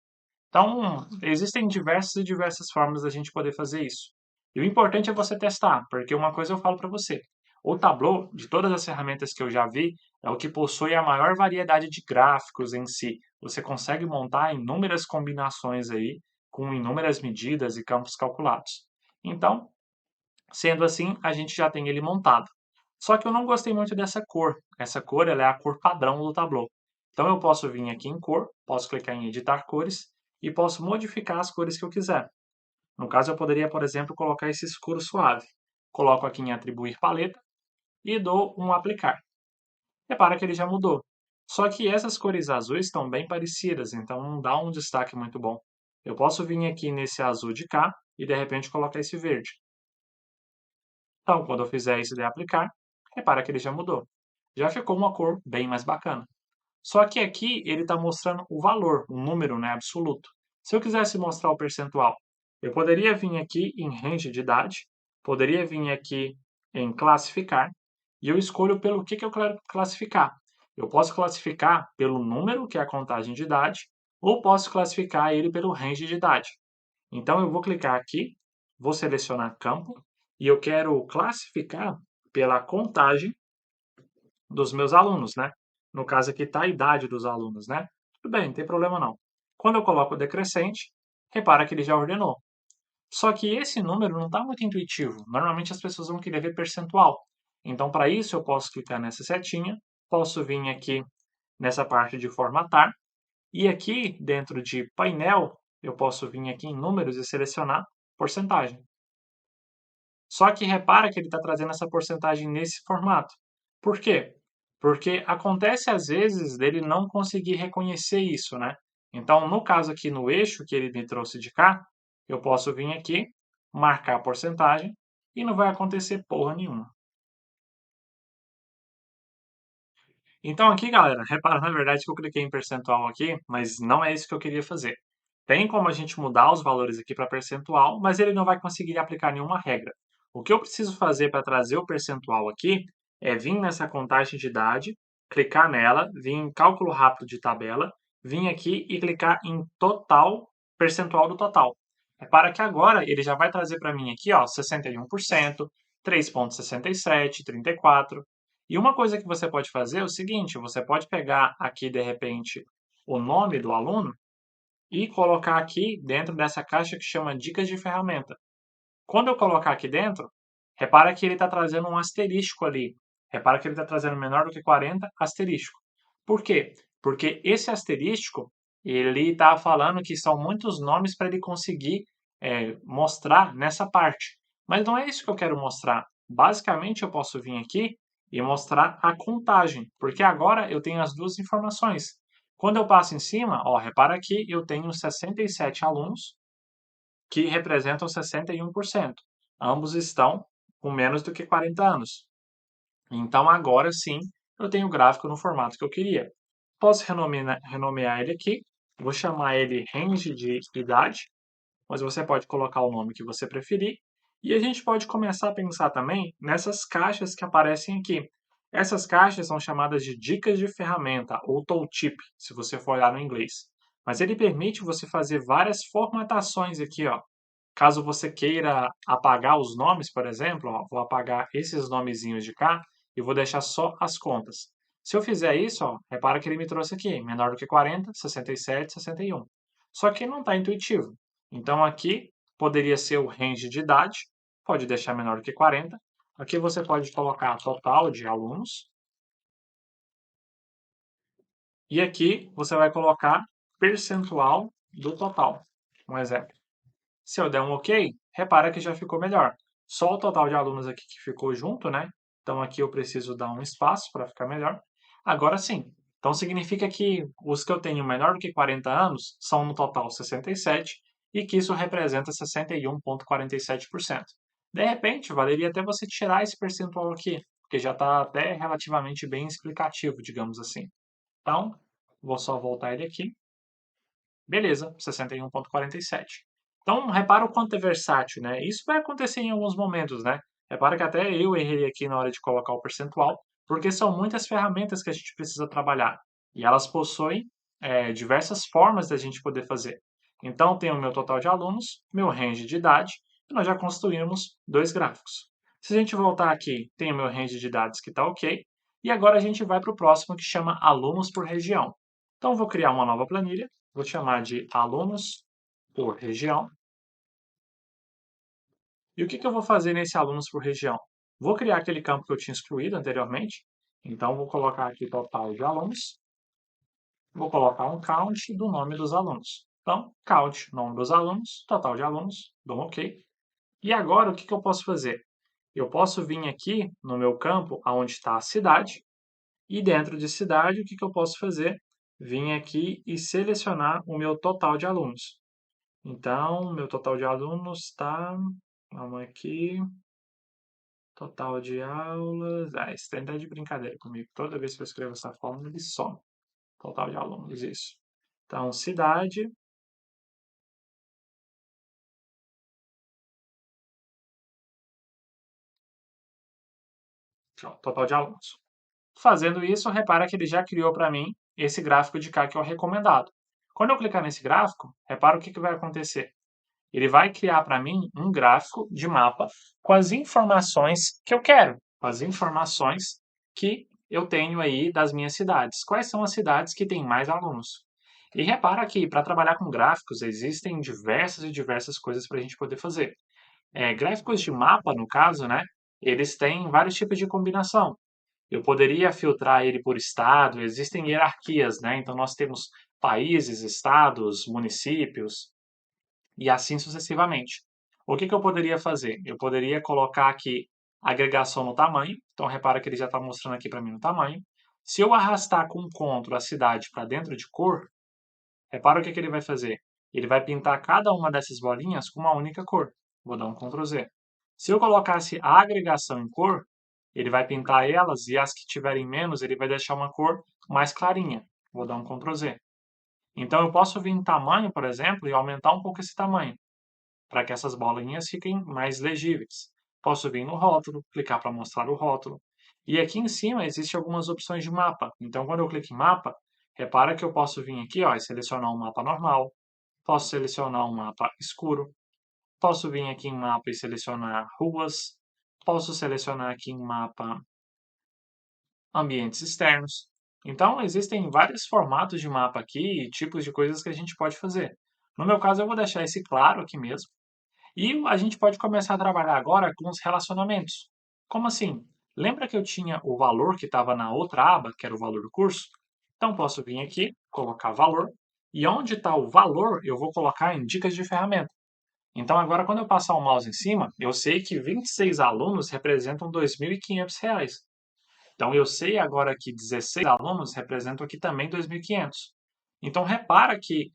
Então, existem diversas e diversas formas da gente poder fazer isso. E o importante é você testar, porque uma coisa eu falo para você: o Tableau, de todas as ferramentas que eu já vi, é o que possui a maior variedade de gráficos em si. Você consegue montar inúmeras combinações aí, com inúmeras medidas e campos calculados. Então, sendo assim, a gente já tem ele montado. Só que eu não gostei muito dessa cor. Essa cor ela é a cor padrão do Tableau. Então eu posso vir aqui em cor, posso clicar em editar cores e posso modificar as cores que eu quiser. No caso, eu poderia, por exemplo, colocar esse escuro suave. Coloco aqui em atribuir paleta e dou um aplicar. Repara que ele já mudou. Só que essas cores azuis estão bem parecidas, então não dá um destaque muito bom. Eu posso vir aqui nesse azul de cá e de repente colocar esse verde. Então, quando eu fizer isso de aplicar, repara que ele já mudou. Já ficou uma cor bem mais bacana. Só que aqui ele está mostrando o valor, um número, né, absoluto. Se eu quisesse mostrar o percentual, eu poderia vir aqui em range de idade, poderia vir aqui em classificar, e eu escolho pelo que eu quero classificar. Eu posso classificar pelo número, que é a contagem de idade, ou posso classificar ele pelo range de idade. Então eu vou clicar aqui, vou selecionar campo, e eu quero classificar pela contagem dos meus alunos, né? No caso aqui está a idade dos alunos, né? Tudo bem, não tem problema não. Quando eu coloco o decrescente, repara que ele já ordenou. Só que esse número não está muito intuitivo. Normalmente as pessoas vão querer ver percentual. Então, para isso, eu posso clicar nessa setinha, posso vir aqui nessa parte de formatar, e aqui dentro de painel, eu posso vir aqui em números e selecionar porcentagem. Só que repara que ele está trazendo essa porcentagem nesse formato. Por quê? Porque acontece às vezes dele não conseguir reconhecer isso, né? Então, no caso aqui no eixo que ele me trouxe de cá, eu posso vir aqui, marcar a porcentagem e não vai acontecer porra nenhuma. Então aqui, galera, repara na verdade que eu cliquei em percentual aqui, mas não é isso que eu queria fazer. Tem como a gente mudar os valores aqui para percentual, mas ele não vai conseguir aplicar nenhuma regra. O que eu preciso fazer para trazer o percentual aqui é vir nessa contagem de idade, clicar nela, vir em cálculo rápido de tabela, vir aqui e clicar em total, percentual do total. Repara que agora ele já vai trazer para mim aqui, ó, 61%, 3,67, 34%. E uma coisa que você pode fazer é o seguinte, você pode pegar aqui, de repente, o nome do aluno e colocar aqui dentro dessa caixa que chama Dicas de Ferramenta. Quando eu colocar aqui dentro, repara que ele está trazendo um asterisco ali. Repara que ele está trazendo menor do que 40, asterisco. Por quê? Porque esse asterisco, ele está falando que são muitos nomes para ele conseguir mostrar nessa parte. Mas não é isso que eu quero mostrar. Basicamente, eu posso vir aqui e mostrar a contagem, porque agora eu tenho as duas informações. Quando eu passo em cima, ó, repara aqui, eu tenho 67 alunos que representam 61%. Ambos estão com menos do que 40 anos. Então, agora sim, eu tenho o gráfico no formato que eu queria. Posso renomear ele aqui, vou chamar ele range de idade, mas você pode colocar o nome que você preferir. E a gente pode começar a pensar também nessas caixas que aparecem aqui. Essas caixas são chamadas de dicas de ferramenta, ou tooltip, se você for olhar no inglês. Mas ele permite você fazer várias formatações aqui, ó. Caso você queira apagar os nomes, por exemplo, ó, vou apagar esses nomezinhos de cá e vou deixar só as contas. Se eu fizer isso, ó, repara que ele me trouxe aqui, menor do que 40, 67, 61. Só que não está intuitivo. Então aqui poderia ser o range de idade, pode deixar menor do que 40. Aqui você pode colocar total de alunos. E aqui você vai colocar percentual do total. Um exemplo. Se eu der um OK, repara que já ficou melhor. Só o total de alunos aqui que ficou junto, né? Então aqui eu preciso dar um espaço para ficar melhor. Agora sim. Então significa que os que eu tenho menor do que 40 anos são no total 67 e que isso representa 61,47%. De repente, valeria até você tirar esse percentual aqui, porque já está até relativamente bem explicativo, digamos assim. Então, vou só voltar ele aqui. Beleza, 61,47. Então, repara o quanto é versátil, né? Isso vai acontecer em alguns momentos, né? Repara que até eu errei aqui na hora de colocar o percentual, porque são muitas ferramentas que a gente precisa trabalhar. E elas possuem diversas formas da gente poder fazer. Então, tenho o meu total de alunos, meu range de idade, e nós já construímos dois gráficos. Se a gente voltar aqui, tem o meu range de idades que está ok, e agora a gente vai para o próximo que chama alunos por região. Então, vou criar uma nova planilha, vou chamar de alunos por região. E o que eu vou fazer nesse alunos por região? Vou criar aquele campo que eu tinha excluído anteriormente. Então, vou colocar aqui total de alunos. Vou colocar um count do nome dos alunos. Então, count, nome dos alunos, total de alunos, dou um OK. E agora, o que eu posso fazer? Eu posso vir aqui no meu campo, onde está a cidade, e dentro de cidade, o que eu posso fazer? Vim aqui e selecionar o meu total de alunos. Então, meu total de alunos está, vamos aqui, total de aulas, esse trem tá de brincadeira comigo. Toda vez que eu escrevo essa fórmula, ele some. Total de alunos, isso. Então, cidade, total de alunos. Fazendo isso, repara que ele já criou para mim esse gráfico de cá que é o recomendado. Quando eu clicar nesse gráfico, repara o que vai acontecer. Ele vai criar para mim um gráfico de mapa com as informações que eu quero, com as informações que eu tenho aí das minhas cidades. Quais são as cidades que têm mais alunos? E repara que para trabalhar com gráficos existem diversas e diversas coisas para a gente poder fazer. Gráficos de mapa, no caso, né? Eles têm vários tipos de combinação. Eu poderia filtrar ele por estado, existem hierarquias, né? Então nós temos países, estados, municípios e assim sucessivamente. O que que eu poderia fazer? Eu poderia colocar aqui agregação no tamanho. Então repara que ele já está mostrando aqui para mim no tamanho. Se eu arrastar com um CTRL a cidade para dentro de cor, repara o que que ele vai fazer. Ele vai pintar cada uma dessas bolinhas com uma única cor. Vou dar um Ctrl Z. Se eu colocasse a agregação em cor, ele vai pintar elas e as que tiverem menos, ele vai deixar uma cor mais clarinha. Vou dar um Ctrl Z. Então eu posso vir em tamanho, por exemplo, e aumentar um pouco esse tamanho, para que essas bolinhas fiquem mais legíveis. Posso vir no rótulo, clicar para mostrar o rótulo. E aqui em cima existem algumas opções de mapa. Então quando eu clico em mapa, repara que eu posso vir aqui ó, e selecionar um mapa normal, posso selecionar um mapa escuro, posso vir aqui em mapa e selecionar ruas, posso selecionar aqui em mapa ambientes externos. Então, existem vários formatos de mapa aqui e tipos de coisas que a gente pode fazer. No meu caso, eu vou deixar esse claro aqui mesmo. E a gente pode começar a trabalhar agora com os relacionamentos. Como assim? Lembra que eu tinha o valor que estava na outra aba, que era o valor do curso? Então, posso vir aqui, colocar valor, e onde está o valor, eu vou colocar em dicas de ferramenta. Então, agora, quando eu passar o mouse em cima, eu sei que 26 alunos representam R$ 2.500. Então, eu sei agora que 16 alunos representam aqui também 2.500. Então, repara que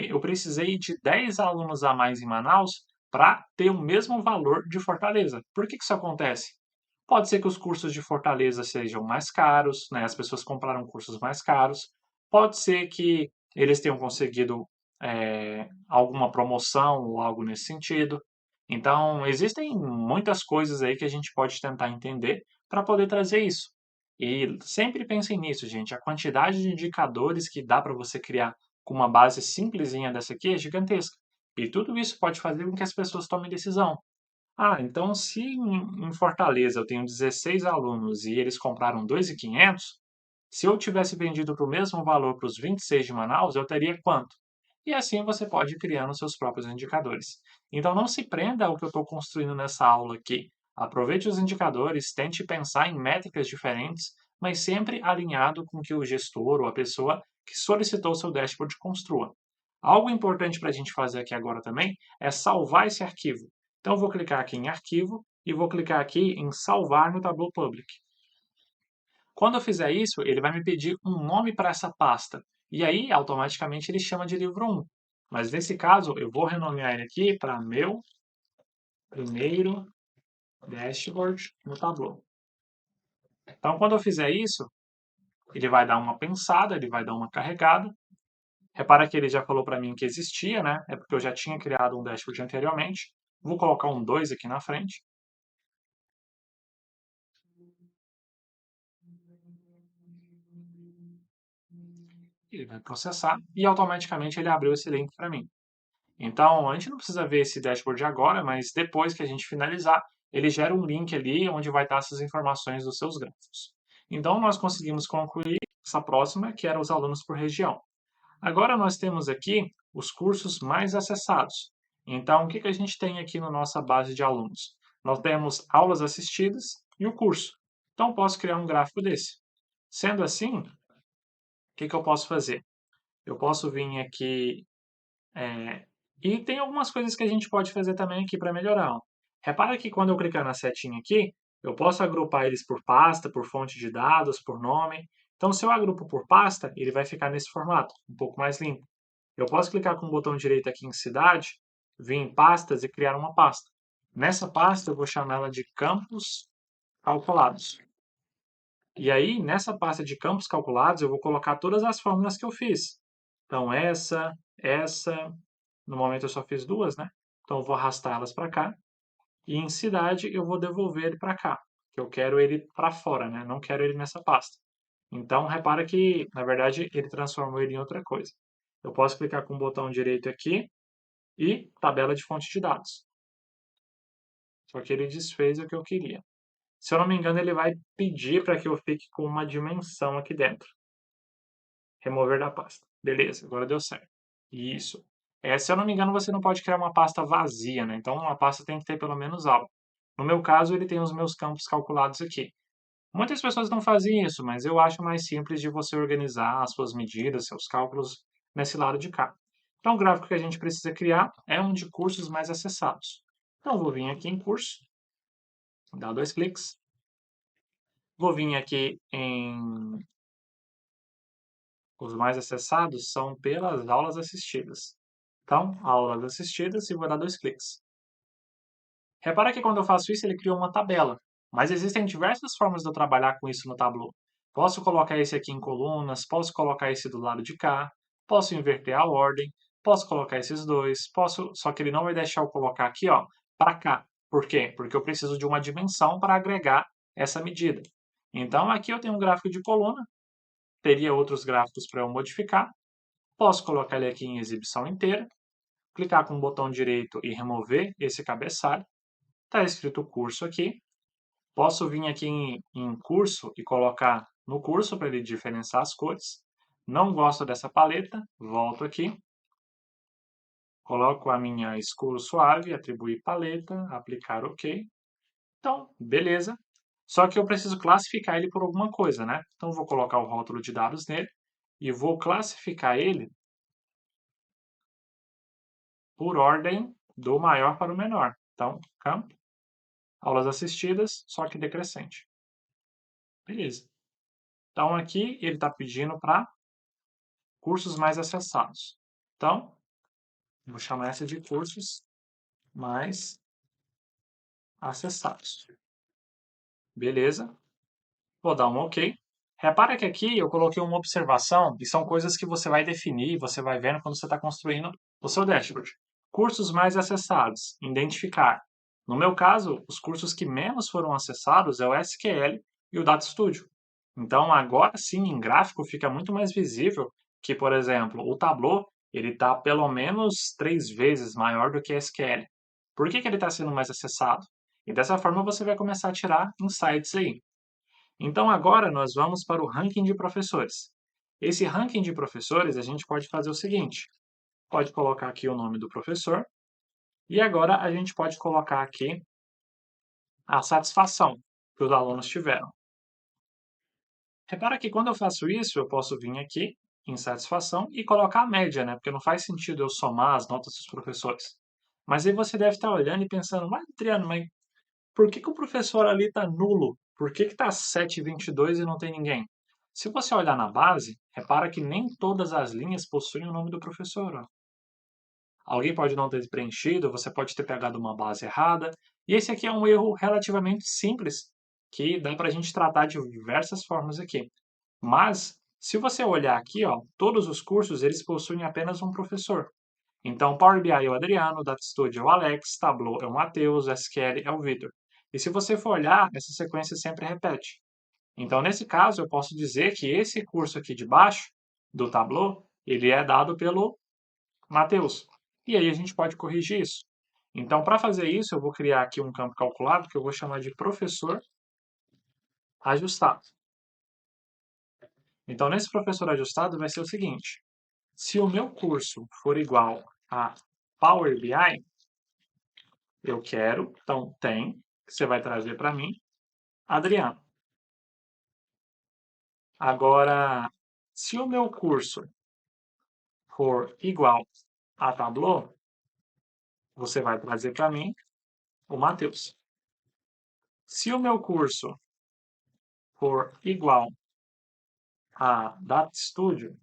eu precisei de 10 alunos a mais em Manaus para ter o mesmo valor de Fortaleza. Por que isso acontece? Pode ser que os cursos de Fortaleza sejam mais caros, né? As pessoas compraram cursos mais caros. Pode ser que eles tenham conseguido alguma promoção ou algo nesse sentido. Então, existem muitas coisas aí que a gente pode tentar entender para poder trazer isso. E sempre pensem nisso, gente. A quantidade de indicadores que dá para você criar com uma base simplesinha dessa aqui é gigantesca. E tudo isso pode fazer com que as pessoas tomem decisão. Ah, então se em Fortaleza eu tenho 16 alunos e eles compraram 2.500, se eu tivesse vendido para o mesmo valor para os 26 de Manaus, eu teria quanto? E assim você pode ir criando seus próprios indicadores. Então não se prenda ao que eu estou construindo nessa aula aqui. Aproveite os indicadores, tente pensar em métricas diferentes, mas sempre alinhado com o que o gestor ou a pessoa que solicitou o seu dashboard construa. Algo importante para a gente fazer aqui agora também é salvar esse arquivo. Então, eu vou clicar aqui em Arquivo e vou clicar aqui em Salvar no Tableau Public. Quando eu fizer isso, ele vai me pedir um nome para essa pasta. E aí, automaticamente, ele chama de livro 1. Mas nesse caso, eu vou renomear ele aqui para Meu Primeiro Dashboard no Tableau. Então, quando eu fizer isso, ele vai dar uma pensada, ele vai dar uma carregada. Repara que ele já falou para mim que existia, né? É porque eu já tinha criado um dashboard anteriormente. Vou colocar um 2 aqui na frente. Ele vai processar e automaticamente ele abriu esse link para mim. Então, a gente não precisa ver esse dashboard agora, mas depois que a gente finalizar, ele gera um link ali onde vai estar essas informações dos seus gráficos. Então, nós conseguimos concluir essa próxima, que era os alunos por região. Agora nós temos aqui os cursos mais acessados. Então, o que a gente tem aqui na nossa base de alunos? Nós temos aulas assistidas e o curso. Então, posso criar um gráfico desse. Sendo assim, o que eu posso fazer? Eu posso vir aqui e tem algumas coisas que a gente pode fazer também aqui para melhorar. Ó. Repara que quando eu clicar na setinha aqui, eu posso agrupar eles por pasta, por fonte de dados, por nome. Então, se eu agrupo por pasta, ele vai ficar nesse formato, um pouco mais limpo. Eu posso clicar com o botão direito aqui em cidade, vir em pastas e criar uma pasta. Nessa pasta, eu vou chamar ela de campos calculados. E aí, nessa pasta de campos calculados, eu vou colocar todas as fórmulas que eu fiz. Então, essa, no momento eu só fiz duas, né? Então eu vou arrastar elas para cá. E em cidade eu vou devolver ele para cá. Que eu quero ele para fora, né? Não quero ele nessa pasta. Então repara que, na verdade, ele transformou ele em outra coisa. Eu posso clicar com o botão direito aqui e tabela de fonte de dados. Só que ele desfez o que eu queria. Se eu não me engano, ele vai pedir para que eu fique com uma dimensão aqui dentro. Remover da pasta. Beleza, agora deu certo. Isso. Se eu não me engano, você não pode criar uma pasta vazia, né? Então, uma pasta tem que ter pelo menos algo. No meu caso, ele tem os meus campos calculados aqui. Muitas pessoas não fazem isso, mas eu acho mais simples de você organizar as suas medidas, seus cálculos nesse lado de cá. Então, o gráfico que a gente precisa criar é um de cursos mais acessados. Então, eu vou vir aqui em curso, dar 2 cliques, vou vir aqui em os mais acessados são pelas aulas assistidas. Então, aulas assistidas e vou dar 2 cliques. Repara que quando eu faço isso, ele criou uma tabela. Mas existem diversas formas de eu trabalhar com isso no Tableau. Posso colocar esse aqui em colunas, posso colocar esse do lado de cá, posso inverter a ordem, posso colocar esses dois, posso, só que ele não vai deixar eu colocar aqui, ó, para cá. Por quê? Porque eu preciso de uma dimensão para agregar essa medida. Então, aqui eu tenho um gráfico de coluna, teria outros gráficos para eu modificar. Posso colocar ele aqui em exibição inteira, clicar com o botão direito e remover esse cabeçalho. Está escrito curso aqui. Posso vir aqui em curso e colocar no curso para ele diferenciar as cores. Não gosto dessa paleta, volto aqui. Coloco a minha escuro suave, atribuir paleta, aplicar OK. Então, beleza. Só que eu preciso classificar ele por alguma coisa, né? Então, vou colocar o rótulo de dados nele e vou classificar ele por ordem do maior para o menor. Então, campo, aulas assistidas, só que decrescente. Beleza. Então, aqui ele está pedindo para cursos mais acessados. Então, vou chamar essa de cursos mais acessados. Beleza? Vou dar um OK. Repara que aqui eu coloquei uma observação e são coisas que você vai definir, você vai vendo quando você está construindo o seu dashboard. Cursos mais acessados, identificar. No meu caso, os cursos que menos foram acessados é o SQL e o Data Studio. Então, agora sim, em gráfico, fica muito mais visível que, por exemplo, o Tableau ele está pelo menos 3 vezes maior do que SQL. Por que ele está sendo mais acessado? E dessa forma você vai começar a tirar insights aí. Então, agora nós vamos para o ranking de professores. Esse ranking de professores, a gente pode fazer o seguinte: pode colocar aqui o nome do professor, e agora a gente pode colocar aqui a satisfação que os alunos tiveram. Repara que quando eu faço isso, eu posso vir aqui em satisfação e colocar a média, né? Porque não faz sentido eu somar as notas dos professores. Mas aí você deve estar olhando e pensando, mas Adriano, mas por que o professor ali está nulo? Por que está 7,22 e não tem ninguém? Se você olhar na base, repara que nem todas as linhas possuem o nome do professor. Ó. Alguém pode não ter preenchido, você pode ter pegado uma base errada. E esse aqui é um erro relativamente simples, que dá para a gente tratar de diversas formas aqui. Mas, se você olhar aqui, ó, todos os cursos eles possuem apenas um professor. Então, Power BI é o Adriano, Data Studio é o Alex, Tableau é o Matheus, SQL é o Vitor. E se você for olhar, essa sequência sempre repete. Então, nesse caso, eu posso dizer que esse curso aqui de baixo, do Tableau, ele é dado pelo Matheus. E aí a gente pode corrigir isso. Então, para fazer isso, eu vou criar aqui um campo calculado que eu vou chamar de professor ajustado. Então, nesse professor ajustado vai ser o seguinte: se o meu curso for igual a Power BI, eu quero, então tem, que você vai trazer para mim, Adriano. Agora, se o meu curso for igual a Tableau, você vai trazer para mim o Matheus. Se o meu curso for igual a Data Studio,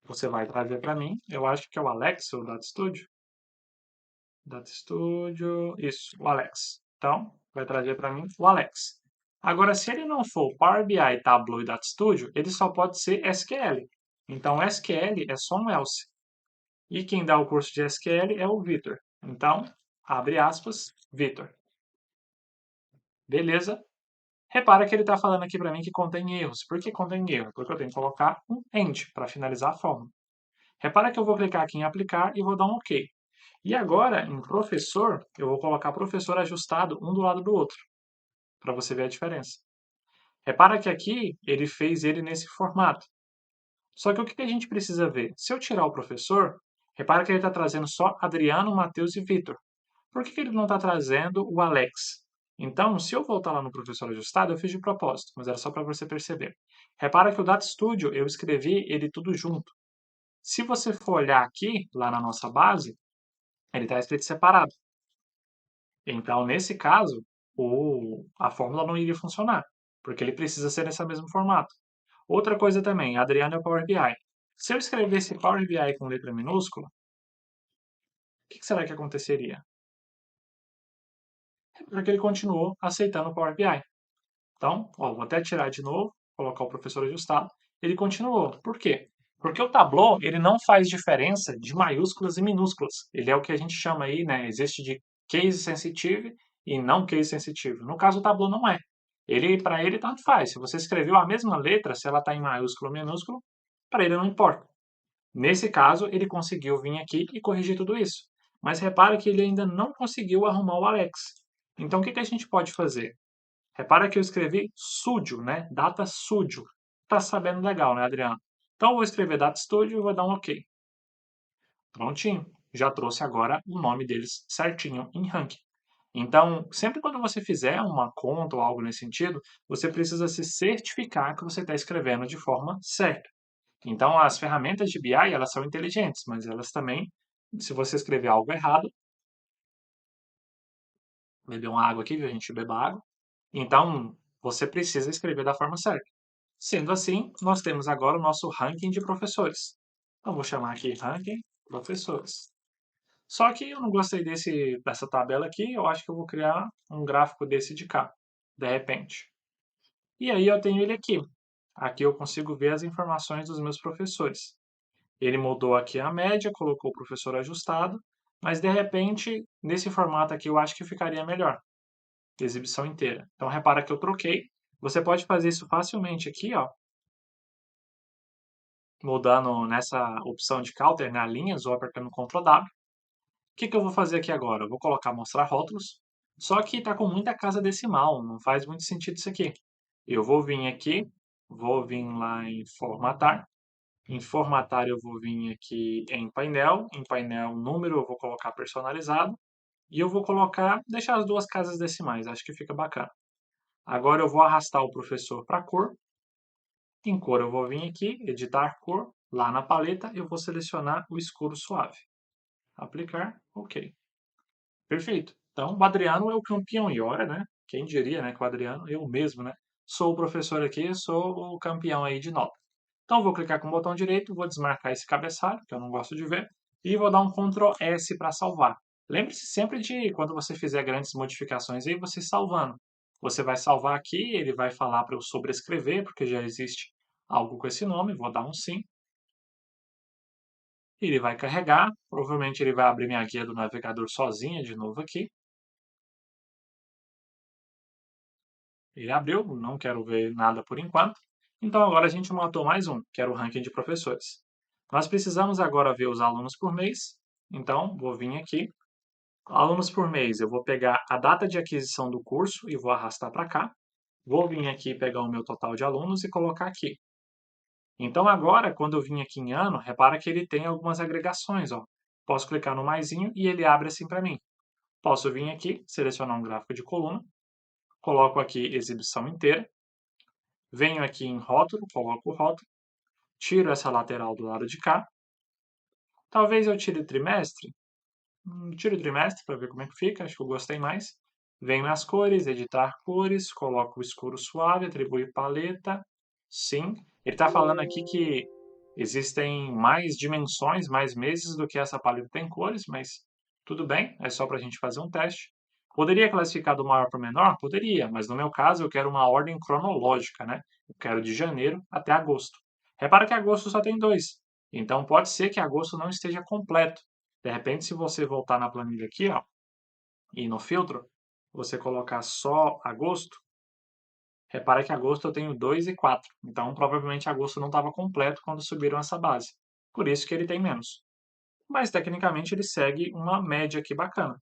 você vai trazer para mim, eu acho que é o Alex ou Data Studio. Data Studio, isso, o Alex. Então, vai trazer para mim o Alex. Agora, se ele não for Power BI, Tableau e Data Studio, ele só pode ser SQL. Então, SQL é só um else. E quem dá o curso de SQL é o Vitor. Então, abre aspas, Vitor. Beleza? Repara que ele está falando aqui para mim que contém erros. Por que contém erro? Porque eu tenho que colocar um end para finalizar a fórmula. Repara que eu vou clicar aqui em aplicar e vou dar um OK. E agora, em professor, eu vou colocar professor ajustado um do lado do outro, para você ver a diferença. Repara que aqui ele fez ele nesse formato. Só que o que a gente precisa ver? Se eu tirar o professor, repara que ele está trazendo só Adriano, Matheus e Vitor. Por que ele não está trazendo o Alex? Então, se eu voltar lá no professor ajustado, eu fiz de propósito, mas era só para você perceber. Repara que o Data Studio, eu escrevi ele tudo junto. Se você for olhar aqui, lá na nossa base, ele está escrito separado. Então, nesse caso, a fórmula não iria funcionar, porque ele precisa ser nesse mesmo formato. Outra coisa também, Adriano é o Power BI. Se eu escrevesse Power BI com letra minúscula, o que será que aconteceria? Porque ele continuou aceitando o Power BI. Então, ó, vou até tirar de novo, colocar o professor ajustado. Ele continuou. Por quê? Porque o Tableau, ele não faz diferença de maiúsculas e minúsculas. Ele é o que a gente chama aí, né? Existe de case sensitive e não case sensitive. No caso, o Tableau não é. Ele, para ele, tanto faz. Se você escreveu a mesma letra, se ela está em maiúsculo ou minúsculo, para ele não importa. Nesse caso, ele conseguiu vir aqui e corrigir tudo isso. Mas repara que ele ainda não conseguiu arrumar o Alex. Então, o que a gente pode fazer? Repara que eu escrevi Studio, né? Data Studio. Tá sabendo legal, né, Adriano? Então, eu vou escrever Data Studio e vou dar um OK. Prontinho. Já trouxe agora o nome deles certinho em ranking. Então, sempre quando você fizer uma conta ou algo nesse sentido, você precisa se certificar que você está escrevendo de forma certa. Então, as ferramentas de BI, elas são inteligentes, mas elas também, se você escrever algo errado, beber uma água aqui, viu? A gente beba água. Então, você precisa escrever da forma certa. Sendo assim, nós temos agora o nosso ranking de professores. Então, vou chamar aqui ranking professores. Só que eu não gostei dessa tabela aqui, eu acho que eu vou criar um gráfico desse de cá, de repente. E aí eu tenho ele aqui. Aqui eu consigo ver as informações dos meus professores. Ele mudou aqui a média, colocou o professor ajustado, mas de repente, nesse formato aqui, eu acho que ficaria melhor. Exibição inteira. Então, repara que eu troquei. Você pode fazer isso facilmente aqui, ó, mudando nessa opção de counter, né, linhas, ou apertando Ctrl W. O que eu vou fazer aqui agora? Eu vou colocar mostrar rótulos, só que está com muita casa decimal, não faz muito sentido isso aqui. Eu vou vir aqui, vou vir lá em formatar. Em formatar eu vou vir aqui em painel número eu vou colocar personalizado, e eu vou colocar, deixar as duas casas decimais, acho que fica bacana. Agora eu vou arrastar o professor para cor. Em cor eu vou vir aqui, editar cor, lá na paleta eu vou selecionar o escuro suave. Aplicar, ok. Perfeito. Então, o Adriano é o campeão e ora, né? Quem diria, né, que o Adriano, eu mesmo, né? Sou o professor aqui, sou o campeão aí de nota. Então, vou clicar com o botão direito, vou desmarcar esse cabeçalho, que eu não gosto de ver, e vou dar um Ctrl S para salvar. Lembre-se sempre de, quando você fizer grandes modificações aí, você salvando. Você vai salvar aqui, ele vai falar para eu sobrescrever, porque já existe algo com esse nome, vou dar um sim. Ele vai carregar, provavelmente ele vai abrir minha guia do navegador sozinha de novo aqui. Ele abriu, não quero ver nada por enquanto. Então agora a gente matou mais um, que era o ranking de professores. Nós precisamos agora ver os alunos por mês. Então, vou vir aqui. Alunos por mês, eu vou pegar a data de aquisição do curso e vou arrastar para cá. Vou vir aqui pegar o meu total de alunos e colocar aqui. Então agora, quando eu vim aqui em ano, repara que ele tem algumas agregações. Ó. Posso clicar no maisinho e ele abre assim para mim. Posso vir aqui, selecionar um gráfico de coluna, coloco aqui exibição inteira, venho aqui em rótulo, coloco o rótulo, tiro essa lateral do lado de cá. Talvez eu tire trimestre. Tiro o trimestre para ver como é que fica, acho que eu gostei mais. Venho nas cores, editar cores, coloco o escuro suave, atribuir paleta. Sim. Ele está falando aqui que existem mais dimensões, mais meses do que essa paleta tem cores, mas tudo bem, é só para a gente fazer um teste. Poderia classificar do maior para o menor? Poderia, mas no meu caso eu quero uma ordem cronológica, né? Eu quero de janeiro até agosto. Repara que agosto só tem 2, então pode ser que agosto não esteja completo. De repente, se você voltar na planilha aqui, ó, e no filtro, você colocar só agosto, repara que agosto eu tenho 2 e 4. Então, provavelmente agosto não estava completo quando subiram essa base. Por isso que ele tem menos. Mas, tecnicamente, ele segue uma média aqui bacana.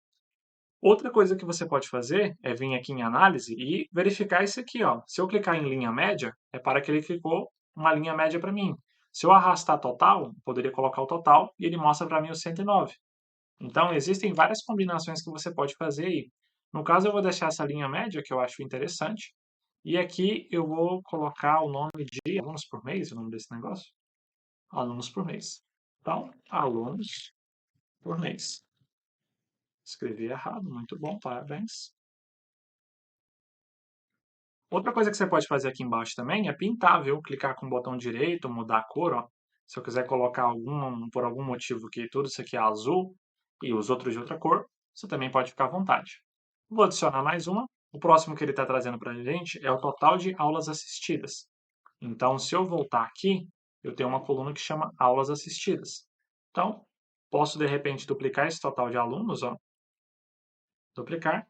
Outra coisa que você pode fazer é vir aqui em análise e verificar isso aqui, ó. Se eu clicar em linha média, repara que ele clicou uma linha média para mim. Se eu arrastar total, poderia colocar o total e ele mostra para mim o 109. Então, existem várias combinações que você pode fazer aí. No caso, eu vou deixar essa linha média, que eu acho interessante, e aqui eu vou colocar o nome de alunos por mês, o nome desse negócio? Alunos por mês. Então, alunos por mês. Escrevi errado, muito bom, parabéns. Outra coisa que você pode fazer aqui embaixo também é pintar, viu? Clicar com o botão direito, mudar a cor, ó. Se eu quiser colocar por algum motivo que tudo isso aqui é azul e os outros de outra cor, você também pode ficar à vontade. Vou adicionar mais uma. O próximo que ele está trazendo para a gente é o total de aulas assistidas. Então, se eu voltar aqui, eu tenho uma coluna que chama aulas assistidas. Então, posso de repente duplicar esse total de alunos, ó, duplicar,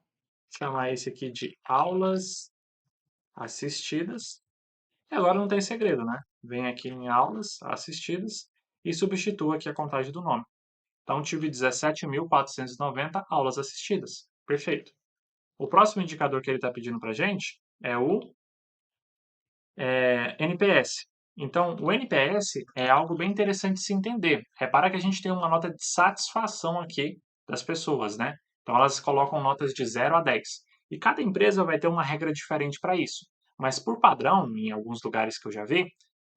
chamar esse aqui de aulas assistidas. E agora não tem segredo, né? Vem aqui em aulas assistidas e substitua aqui a contagem do nome. Então, tive 17.490 aulas assistidas. Perfeito. O próximo indicador que ele está pedindo para a gente é o NPS. Então, o NPS é algo bem interessante de se entender. Repara que a gente tem uma nota de satisfação aqui das pessoas, né? Então, elas colocam notas de 0 a 10. E cada empresa vai ter uma regra diferente para isso. Mas, por padrão, em alguns lugares que eu já vi,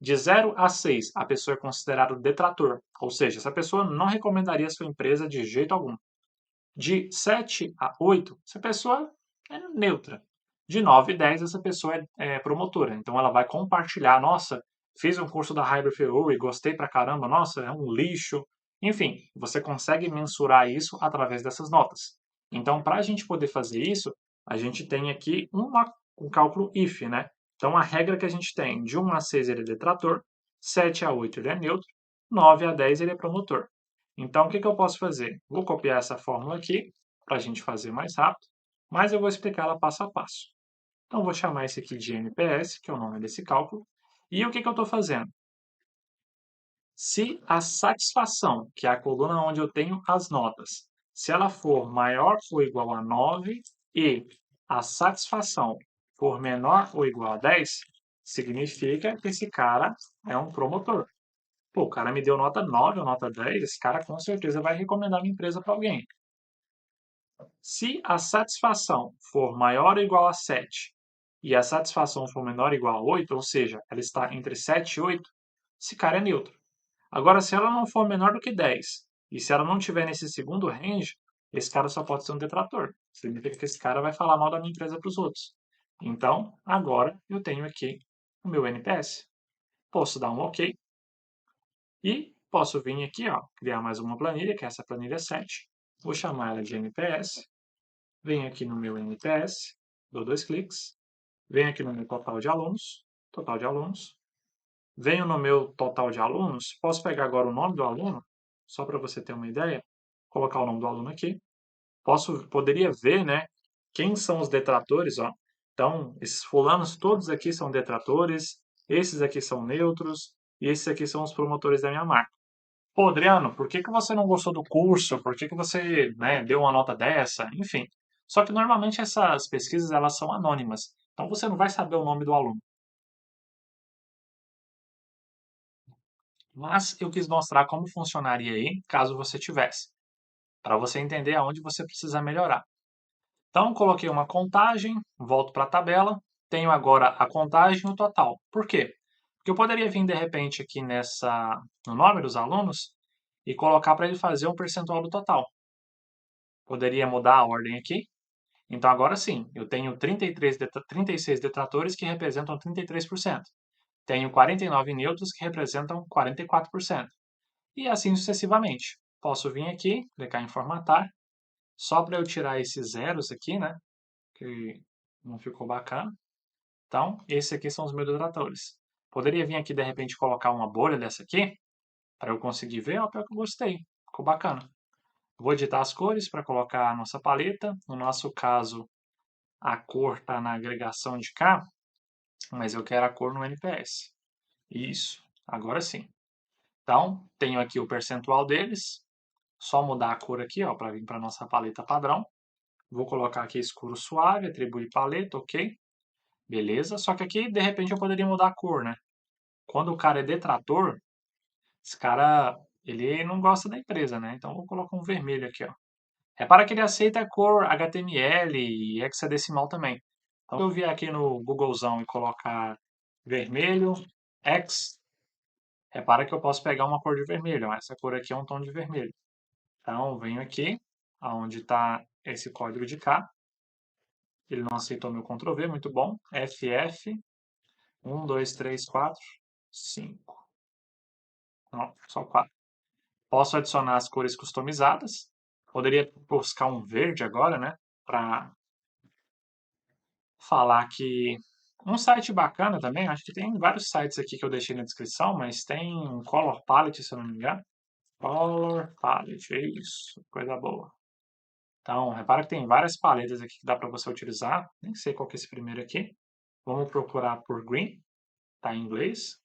de 0 a 6, a pessoa é considerada detrator. Ou seja, essa pessoa não recomendaria a sua empresa de jeito algum. De 7 a 8, essa pessoa é neutra. De 9 a 10, essa pessoa é promotora. Então ela vai compartilhar, nossa, fiz um curso da Hyper e gostei pra caramba, nossa, é um lixo. Enfim, você consegue mensurar isso através dessas notas. Então, para a gente poder fazer isso, a gente tem aqui um cálculo if, né? Então, a regra que a gente tem, de 1 a 6 ele é detrator, 7 a 8 ele é neutro, 9 a 10 ele é promotor. Então, o que eu posso fazer? Vou copiar essa fórmula aqui, para a gente fazer mais rápido, mas eu vou explicar ela passo a passo. Então, vou chamar esse aqui de NPS, que é o nome desse cálculo. E o que eu estou fazendo? Se a satisfação, que é a coluna onde eu tenho as notas, se ela for maior ou igual a 9 e a satisfação for menor ou igual a 10, significa que esse cara é um promotor. Pô, o cara me deu nota 9 ou nota 10, esse cara com certeza vai recomendar minha empresa para alguém. Se a satisfação for maior ou igual a 7 e a satisfação for menor ou igual a 8, ou seja, ela está entre 7 e 8, esse cara é neutro. Agora, se ela não for menor do que 10 e se ela não estiver nesse segundo range, esse cara só pode ser um detrator. Significa que esse cara vai falar mal da minha empresa para os outros. Então, agora eu tenho aqui o meu NPS. Posso dar um OK e posso vir aqui, ó, criar mais uma planilha, que é essa planilha 7. Vou chamar ela de NPS. Venho aqui no meu NPS, dou 2 cliques. Venho aqui no meu total de alunos. Venho no meu total de alunos. Posso pegar agora o nome do aluno, só para você ter uma ideia. Colocar o nome do aluno aqui. Poderia ver, né, quem são os detratores, ó. Então, esses fulanos todos aqui são detratores, esses aqui são neutros, e esses aqui são os promotores da minha marca. Pô, Adriano, por que que você não gostou do curso? Por que que você, né, deu uma nota dessa? Enfim. Só que normalmente essas pesquisas elas são anônimas. Então você não vai saber o nome do aluno. Mas eu quis mostrar como funcionaria aí, caso você tivesse, para você entender aonde você precisa melhorar. Então, coloquei uma contagem, volto para a tabela, tenho agora a contagem e o total. Por quê? Porque eu poderia vir de repente aqui no nome dos alunos e colocar para ele fazer um percentual do total. Poderia mudar a ordem aqui. Então, agora sim, eu tenho 36 detratores que representam 33%. Tenho 49 neutros que representam 44%. E assim sucessivamente. Posso vir aqui, clicar em formatar, só para eu tirar esses zeros aqui, né? Que não ficou bacana. Então, esses aqui são os meus detratores. Poderia vir aqui, de repente, colocar uma bolha dessa aqui, para eu conseguir ver. Ó, pior que eu gostei. Ficou bacana. Vou editar as cores para colocar a nossa paleta. No nosso caso, a cor está na agregação de cá, mas eu quero a cor no NPS. Isso, agora sim. Então, tenho aqui o percentual deles. Só mudar a cor aqui, ó, para vir para a nossa paleta padrão. Vou colocar aqui escuro suave, atribuir paleta, ok. Beleza, só que aqui, de repente, eu poderia mudar a cor, né? Quando o cara é detrator, esse cara ele não gosta da empresa, né? Então, eu vou colocar um vermelho aqui, ó. Repara que ele aceita a cor HTML e hexadecimal também. Então, se eu vier aqui no Googlezão e colocar vermelho, X, repara que eu posso pegar uma cor de vermelho. Ó. Essa cor aqui é um tom de vermelho. Então, venho aqui, onde está esse código de K. Ele não aceitou meu Ctrl V, muito bom. FF, 1, 2, 3, 4, 5. Não, só 4. Posso adicionar as cores customizadas. Poderia buscar um verde agora, né? Para falar que um site bacana também, acho que tem vários sites aqui que eu deixei na descrição, mas tem um Color Palette, se eu não me engano. Color Palette, é isso, coisa boa. Então, repara que tem várias paletas aqui que dá para você utilizar. Nem sei qual que é esse primeiro aqui. Vamos procurar por Green, tá em inglês.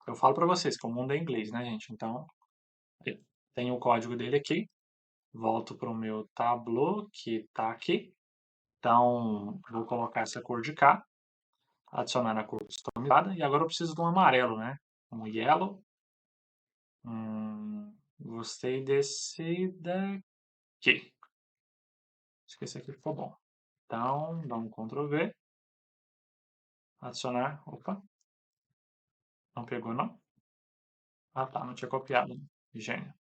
Eu falo para vocês que o mundo é inglês, né, gente? Então, tem o código dele aqui. Volto para o meu Tableau, que está aqui. Então, vou colocar essa cor de cá, adicionar na cor customizada. E agora eu preciso de um amarelo, né? Um yellow. Gostei desse daqui. Acho que esse aqui ficou bom. Então, dá um Ctrl V. Adicionar. Opa, não pegou não? Ah tá, não tinha copiado. Gênio.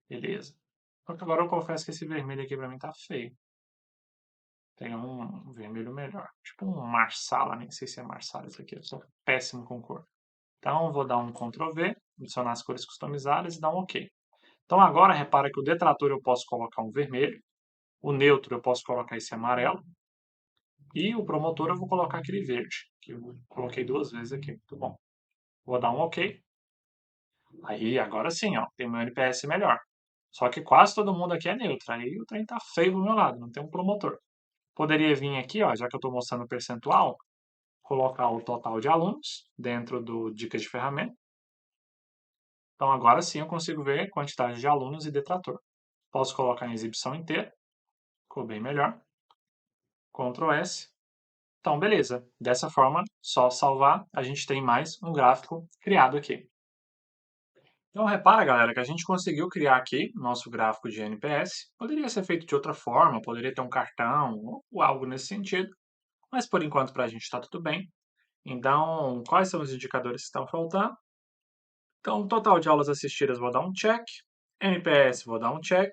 Beleza. Só que agora eu confesso que esse vermelho aqui pra mim tá feio. Tem um vermelho melhor. Tipo um marsala, nem sei se é marsala isso aqui. Eu sou péssimo com cor. Então, vou dar um Ctrl V, adicionar as cores customizadas e dar um OK. Então, agora, repara que o detrator eu posso colocar um vermelho, o neutro eu posso colocar esse amarelo, e o promotor eu vou colocar aquele verde, que eu coloquei duas vezes aqui. Muito bom. Vou dar um OK. Aí, agora sim, ó, tem meu NPS melhor. Só que quase todo mundo aqui é neutro. Aí o trem tá feio do meu lado, não tem um promotor. Poderia vir aqui, ó, já que eu estou mostrando o percentual, colocar o total de alunos dentro do Dicas de Ferramenta. Então, agora sim eu consigo ver quantidade de alunos e detrator. Posso colocar em exibição inteira. Ficou bem melhor. Ctrl S. Então, beleza. Dessa forma, só salvar, a gente tem mais um gráfico criado aqui. Então, repara, galera, que a gente conseguiu criar aqui nosso gráfico de NPS. Poderia ser feito de outra forma, poderia ter um cartão ou algo nesse sentido. Mas, por enquanto, para a gente está tudo bem. Então, quais são os indicadores que estão faltando? Então, total de aulas assistidas vou dar um check. NPS vou dar um check.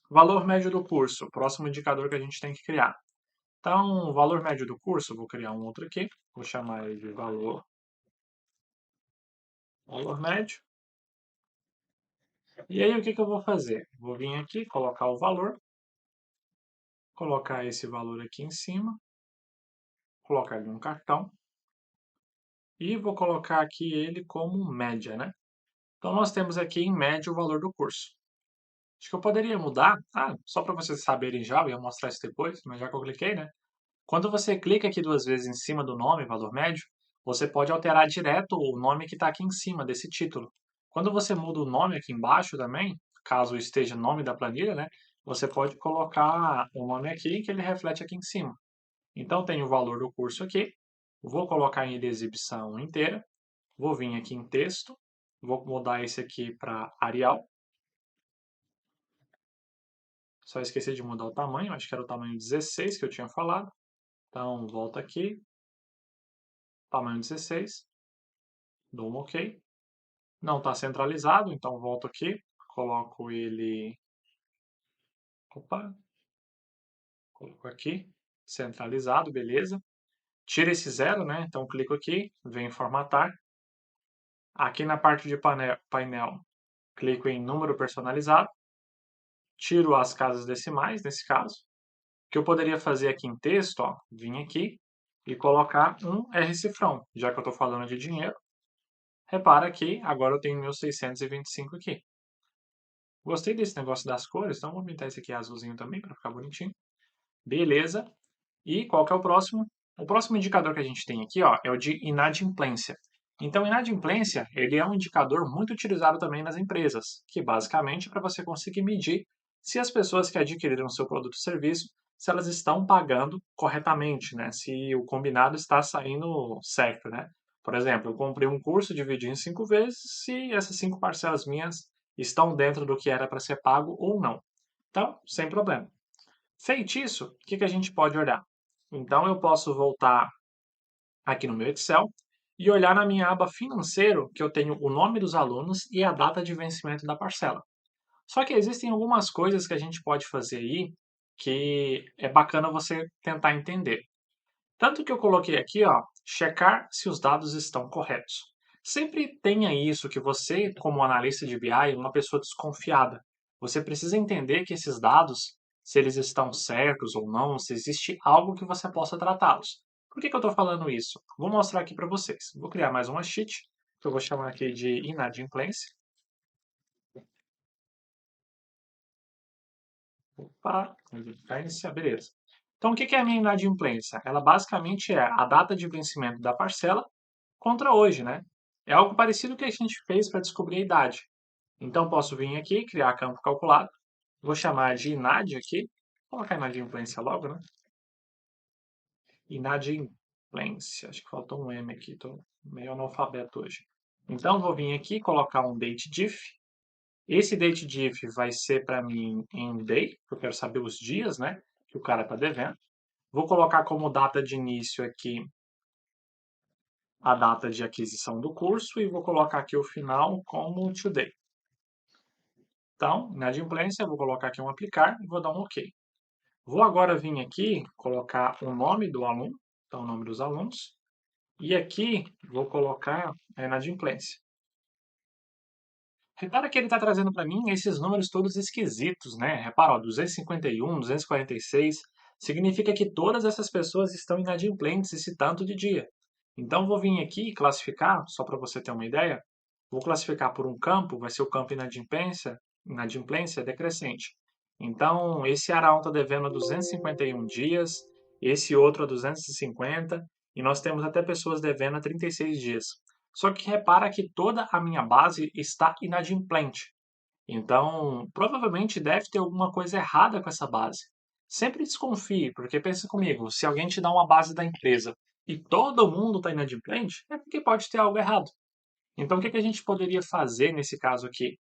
Valor médio do curso, próximo indicador que a gente tem que criar. Então, valor médio do curso, vou criar um outro aqui. Vou chamar ele de valor médio. E aí, o que eu vou fazer? Vou vir aqui, colocar o valor, colocar esse valor aqui em cima, colocar ele no cartão e vou colocar aqui ele como média, né? Então, nós temos aqui em média o valor do curso. Acho que eu poderia mudar, só para vocês saberem já, eu ia mostrar isso depois, mas já que eu cliquei, né? Quando você clica aqui duas vezes em cima do nome, valor médio, você pode alterar direto o nome que está aqui em cima desse título. Quando você muda o nome aqui embaixo também, caso esteja o nome da planilha, né? Você pode colocar o nome aqui que ele reflete aqui em cima. Então, tem o valor do curso aqui. Vou colocar em exibição inteira. Vou vir aqui em texto. Vou mudar esse aqui para Arial. Só esqueci de mudar o tamanho, acho que era o tamanho 16 que eu tinha falado. Então, volta aqui, tamanho 16, dou um OK. Não está centralizado, então volto aqui, coloco ele... Opa! Coloco aqui, centralizado, beleza. Tira esse zero, né? Então, clico aqui, venho formatar. Aqui na parte de painel, clico em número personalizado. Tiro as casas decimais, nesse caso. O que eu poderia fazer aqui em texto, ó, vim aqui e colocar um R cifrão, já que eu estou falando de dinheiro. Repara que agora eu tenho 1.625 aqui. Gostei desse negócio das cores, então vou pintar esse aqui azulzinho também para ficar bonitinho. Beleza. E qual que é o próximo? O próximo indicador que a gente tem aqui, ó, é o de inadimplência. Então, inadimplência, ele é um indicador muito utilizado também nas empresas, que basicamente é para você conseguir medir se as pessoas que adquiriram o seu produto ou serviço, se elas estão pagando corretamente, né? Se o combinado está saindo certo, né? Por exemplo, eu comprei um curso, dividi em 5 vezes, se essas 5 parcelas minhas estão dentro do que era para ser pago ou não. Então, sem problema. Feito isso, o que a gente pode olhar? Então, eu posso voltar aqui no meu Excel e olhar na minha aba financeiro, que eu tenho o nome dos alunos e a data de vencimento da parcela. Só que existem algumas coisas que a gente pode fazer aí que é bacana você tentar entender. Tanto que eu coloquei aqui, ó, checar se os dados estão corretos. Sempre tenha isso que você, como analista de BI, é uma pessoa desconfiada. Você precisa entender que esses dados, se eles estão certos ou não, se existe algo que você possa tratá-los. Por que eu estou falando isso? Vou mostrar aqui para vocês. Vou criar mais uma sheet, que eu vou chamar aqui de inadimplência. Opa, inadimplência, beleza. Então, o que é a minha inadimplência? Ela basicamente é a data de vencimento da parcela contra hoje, né? É algo parecido que a gente fez para descobrir a idade. Então, posso vir aqui, criar campo calculado, vou chamar de inad aqui, vou colocar inadimplência logo, né? Inadimplência, acho que faltou um M aqui, estou meio analfabeto hoje. Então, vou vir aqui colocar um dateDiff. Esse dateDiff vai ser para mim em day, porque eu quero saber os dias, né, que o cara está devendo. Vou colocar como data de início aqui a data de aquisição do curso e vou colocar aqui o final como today. Então, inadimplência, vou colocar aqui um aplicar e vou dar um OK. Vou agora vir aqui, colocar o nome do aluno, então o nome dos alunos, e aqui vou colocar a inadimplência. Repara que ele está trazendo para mim esses números todos esquisitos, né? Repara, ó, 251, 246, significa que todas essas pessoas estão inadimplentes esse tanto de dia. Então, vou vir aqui e classificar, só para você ter uma ideia, vou classificar por um campo, vai ser o campo inadimplência decrescente. Então, esse Araão está devendo a 251 dias, esse outro a 250, e nós temos até pessoas devendo a 36 dias. Só que repara que toda a minha base está inadimplente. Então, provavelmente deve ter alguma coisa errada com essa base. Sempre desconfie, porque pensa comigo, se alguém te dá uma base da empresa e todo mundo está inadimplente, é porque pode ter algo errado. Então, o que a gente poderia fazer nesse caso aqui?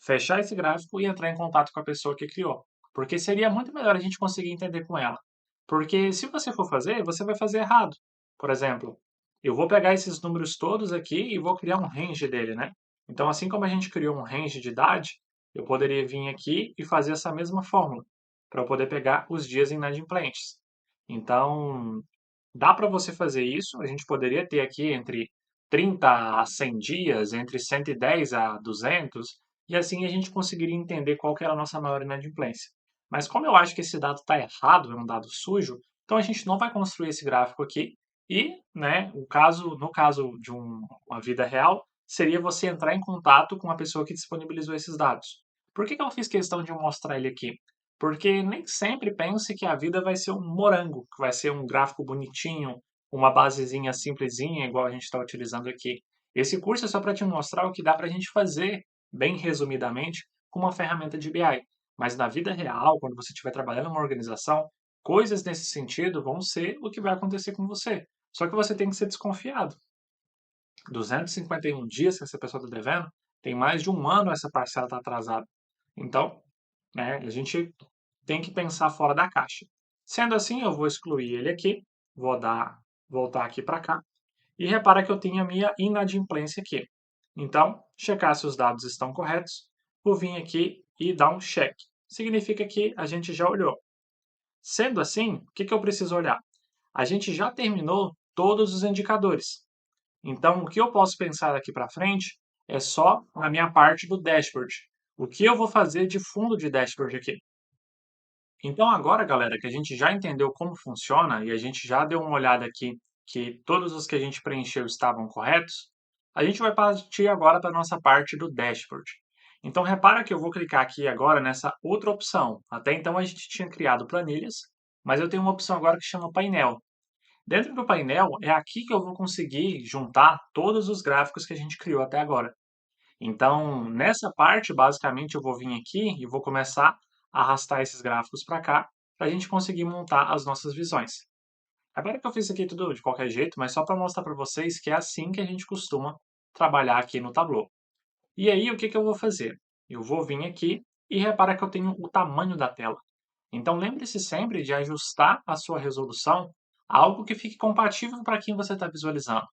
Fechar esse gráfico e entrar em contato com a pessoa que criou. Porque seria muito melhor a gente conseguir entender com ela. Porque se você for fazer, você vai fazer errado. Por exemplo, eu vou pegar esses números todos aqui e vou criar um range dele, né? Então, assim como a gente criou um range de idade, eu poderia vir aqui e fazer essa mesma fórmula para eu poder pegar os dias inadimplentes. Então, dá para você fazer isso. A gente poderia ter aqui entre 30 a 100 dias, entre 110 a 200, e assim a gente conseguiria entender qual que era a nossa maior inadimplência. Mas como eu acho que esse dado está errado, é um dado sujo, então a gente não vai construir esse gráfico aqui e, né, no caso de uma vida real, seria você entrar em contato com a pessoa que disponibilizou esses dados. Por que eu fiz questão de mostrar ele aqui? Porque nem sempre pense que a vida vai ser um morango, que vai ser um gráfico bonitinho, uma basezinha simplesinha, igual a gente está utilizando aqui. Esse curso é só para te mostrar o que dá para a gente fazer, bem resumidamente, com uma ferramenta de BI. Mas na vida real, quando você estiver trabalhando em uma organização, coisas nesse sentido vão ser o que vai acontecer com você. Só que você tem que ser desconfiado. 251 dias que essa pessoa está devendo, tem mais de um ano essa parcela está atrasada. Então, né, a gente tem que pensar fora da caixa. Sendo assim, eu vou excluir ele aqui, voltar aqui para cá, e repara que eu tenho a minha inadimplência aqui. Então, checar se os dados estão corretos, vou vir aqui e dar um check. Significa que a gente já olhou. Sendo assim, o que eu preciso olhar? A gente já terminou todos os indicadores. Então, o que eu posso pensar daqui para frente é só na minha parte do dashboard. O que eu vou fazer de fundo de dashboard aqui? Então, agora, galera, que a gente já entendeu como funciona e a gente já deu uma olhada aqui que todos os que a gente preencheu estavam corretos, a gente vai partir agora para a nossa parte do dashboard. Então, repara que eu vou clicar aqui agora nessa outra opção. Até então, a gente tinha criado planilhas, mas eu tenho uma opção agora que chama painel. Dentro do painel, é aqui que eu vou conseguir juntar todos os gráficos que a gente criou até agora. Então, nessa parte, basicamente, eu vou vir aqui e vou começar a arrastar esses gráficos para cá, para a gente conseguir montar as nossas visões. Agora que eu fiz isso aqui tudo de qualquer jeito, mas só para mostrar para vocês que é assim que a gente costuma trabalhar aqui no Tableau. E aí, o que que eu vou fazer? Eu vou vir aqui e repara que eu tenho o tamanho da tela. Então, lembre-se sempre de ajustar a sua resolução a algo que fique compatível para quem você está visualizando.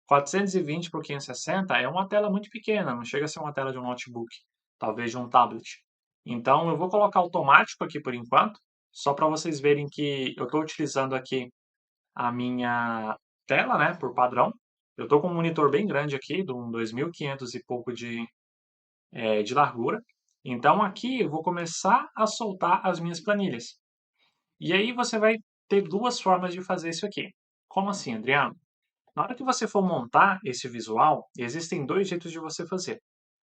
420 por 560 é uma tela muito pequena, não chega a ser uma tela de um notebook, talvez de um tablet. Então, eu vou colocar automático aqui por enquanto, só para vocês verem que eu estou utilizando aqui a minha tela, né, por padrão. Eu estou com um monitor bem grande aqui, de um 2500 e pouco de largura. Então, aqui eu vou começar a soltar as minhas planilhas. E aí você vai ter duas formas de fazer isso aqui. Como assim, Adriano? Na hora que você for montar esse visual, existem dois jeitos de você fazer.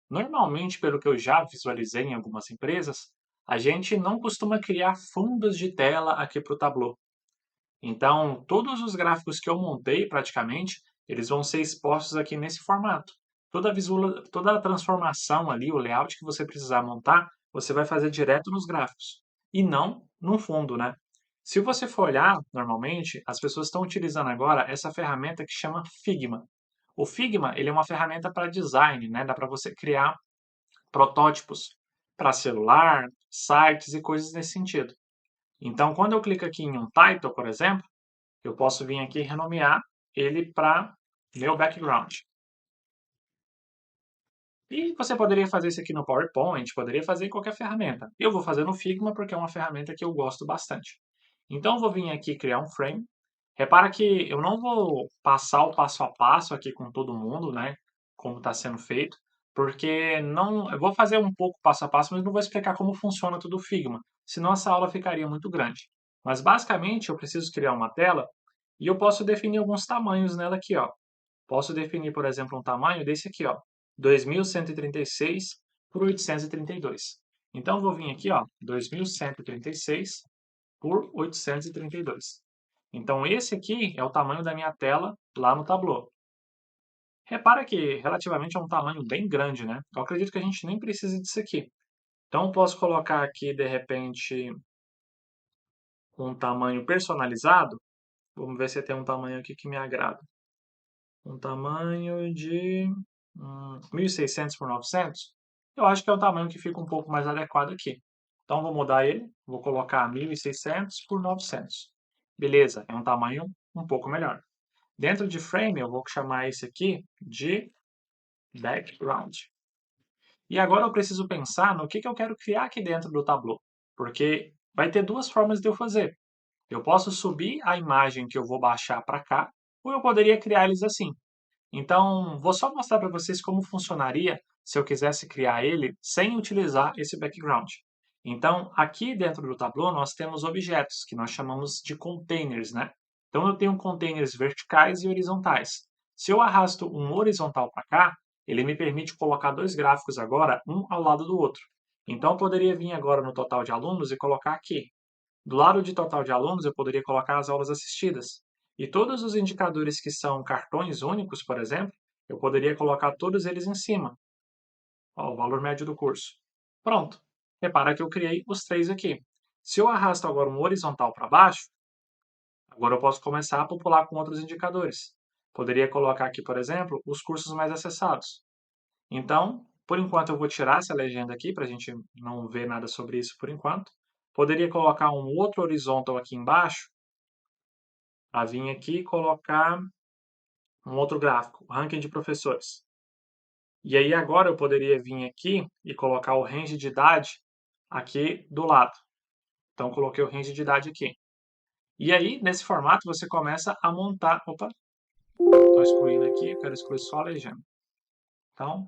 Normalmente, pelo que eu já visualizei em algumas empresas, a gente não costuma criar fundos de tela aqui para o Tableau. Então, todos os gráficos que eu montei, praticamente, eles vão ser expostos aqui nesse formato. Toda a transformação ali, o layout que você precisar montar, você vai fazer direto nos gráficos, e não no fundo, né? Se você for olhar, normalmente, as pessoas estão utilizando agora essa ferramenta que chama Figma. O Figma, ele é uma ferramenta para design, né? Dá para você criar protótipos para celular, sites e coisas nesse sentido. Então, quando eu clico aqui em um title, por exemplo, eu posso vir aqui e renomear ele para meu background. E você poderia fazer isso aqui no PowerPoint, poderia fazer em qualquer ferramenta. Eu vou fazer no Figma porque é uma ferramenta que eu gosto bastante. Então, eu vou vir aqui criar um frame. Repara que eu não vou passar o passo a passo aqui com todo mundo, né? Como está sendo feito, porque não, eu vou fazer um pouco passo a passo, mas não vou explicar como funciona tudo o Figma, senão essa aula ficaria muito grande. Mas basicamente eu preciso criar uma tela e eu posso definir alguns tamanhos nela aqui, ó. Posso definir, por exemplo, um tamanho desse aqui, ó, 2136 por 832. Então, eu vou vir aqui, ó, 2136 por 832. Então, esse aqui é o tamanho da minha tela lá no Tableau. Repara que relativamente é um tamanho bem grande, né? Eu acredito que a gente nem precisa disso aqui. Então, eu posso colocar aqui, de repente, um tamanho personalizado. Vamos ver se tem um tamanho aqui que me agrada. Um tamanho de 1600 por 900. Eu acho que é o tamanho que fica um pouco mais adequado aqui. Então, vou mudar ele. Vou colocar 1600 por 900. Beleza, é um tamanho um pouco melhor. Dentro de frame, eu vou chamar esse aqui de background. E agora eu preciso pensar no que eu quero criar aqui dentro do Tableau. Porque vai ter duas formas de eu fazer. Eu posso subir a imagem que eu vou baixar para cá, ou eu poderia criar eles assim. Então, vou só mostrar para vocês como funcionaria se eu quisesse criar ele sem utilizar esse background. Então, aqui dentro do Tableau, nós temos objetos, que nós chamamos de containers, né? Então, eu tenho containers verticais e horizontais. Se eu arrasto um horizontal para cá, ele me permite colocar dois gráficos agora, um ao lado do outro. Então, eu poderia vir agora no total de alunos e colocar aqui. Do lado de total de alunos, eu poderia colocar as aulas assistidas. E todos os indicadores que são cartões únicos, por exemplo, eu poderia colocar todos eles em cima. Ó, o valor médio do curso. Pronto. Repara que eu criei os três aqui. Se eu arrasto agora um horizontal para baixo, agora eu posso começar a popular com outros indicadores. Poderia colocar aqui, por exemplo, os cursos mais acessados. Então, por enquanto eu vou tirar essa legenda aqui para a gente não ver nada sobre isso por enquanto. Poderia colocar um outro horizontal aqui embaixo, a vir aqui e colocar um outro gráfico, ranking de professores. E aí agora eu poderia vir aqui e colocar o range de idade aqui do lado. Então coloquei o range de idade aqui. E aí, nesse formato, você começa a montar. Opa, estou excluindo aqui, eu quero excluir só a legenda. Então,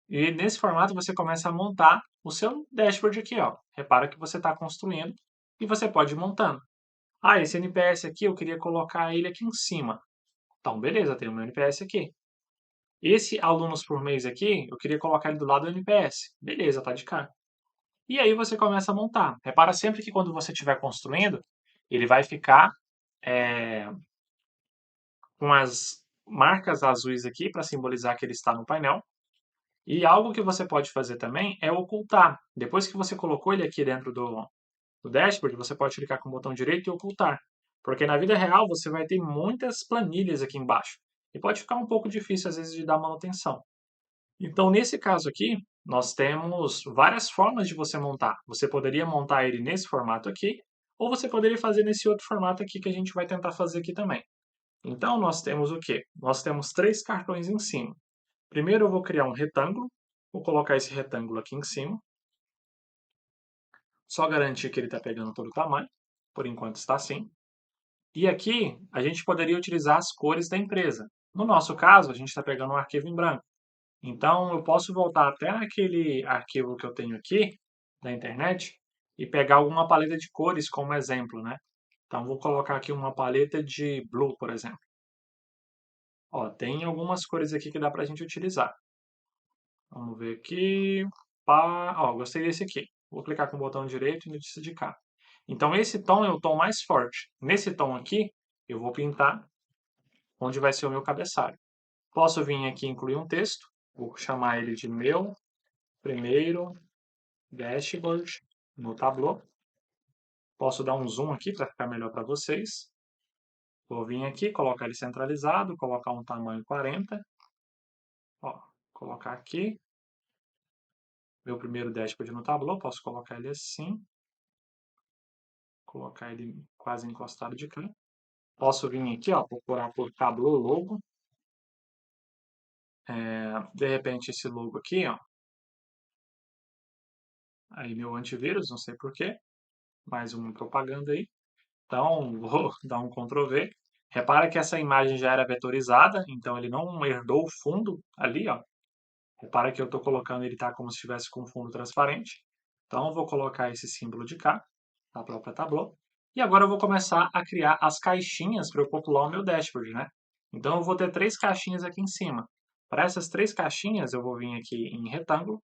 e nesse formato você começa a montar o seu dashboard aqui, ó. Repara que você está construindo e você pode ir montando. Ah, esse NPS aqui eu queria colocar ele aqui em cima. Então, beleza, tem o meu NPS aqui. Esse alunos por mês aqui, eu queria colocar ele do lado do NPS. Beleza, tá de cá. E aí você começa a montar. Repara sempre que quando você estiver construindo, ele vai ficar com as marcas azuis aqui para simbolizar que ele está no painel. E algo que você pode fazer também é ocultar. Depois que você colocou ele aqui dentro do dashboard, você pode clicar com o botão direito e ocultar. Porque na vida real você vai ter muitas planilhas aqui embaixo. E pode ficar um pouco difícil às vezes de dar manutenção. Então, nesse caso aqui, nós temos várias formas de você montar. Você poderia montar ele nesse formato aqui, ou você poderia fazer nesse outro formato aqui que a gente vai tentar fazer aqui também. Então, nós temos o quê? Nós temos 3 cartões em cima. Primeiro eu vou criar um retângulo, vou colocar esse retângulo aqui em cima, só garantir que ele está pegando todo o tamanho, por enquanto está assim. E aqui a gente poderia utilizar as cores da empresa. No nosso caso, a gente está pegando um arquivo em branco. Então, eu posso voltar até naquele arquivo que eu tenho aqui, da internet, e pegar alguma paleta de cores como exemplo, né? Então, vou colocar aqui uma paleta de blue, por exemplo. Ó, tem algumas cores aqui que dá para a gente utilizar. Vamos ver aqui. Ó, gostei desse aqui. Vou clicar com o botão direito e notícia de cá. Então, esse tom é o tom mais forte. Nesse tom aqui, eu vou pintar onde vai ser o meu cabeçalho. Posso vir aqui e incluir um texto. Vou chamar ele de meu primeiro dashboard no Tableau. Posso dar um zoom aqui para ficar melhor para vocês. Vou vir aqui, colocar ele centralizado, colocar um tamanho 40. Ó, colocar aqui. Meu primeiro dashboard no Tableau, posso colocar ele assim. Colocar ele quase encostado de cá. Posso vir aqui, ó, procurar por Tableau logo. De repente esse logo aqui, ó. Aí meu antivírus, não sei porquê. Mais uma propaganda aí. Então, vou dar um Ctrl V. Repara que essa imagem já era vetorizada, então ele não herdou o fundo ali, ó. Repara que eu estou colocando ele tá como se estivesse com fundo transparente. Então, eu vou colocar esse símbolo de cá, da própria Tableau. E agora eu vou começar a criar as caixinhas para eu popular o meu dashboard, né? Então, eu vou ter 3 caixinhas aqui em cima. Para essas 3 caixinhas, eu vou vir aqui em retângulo.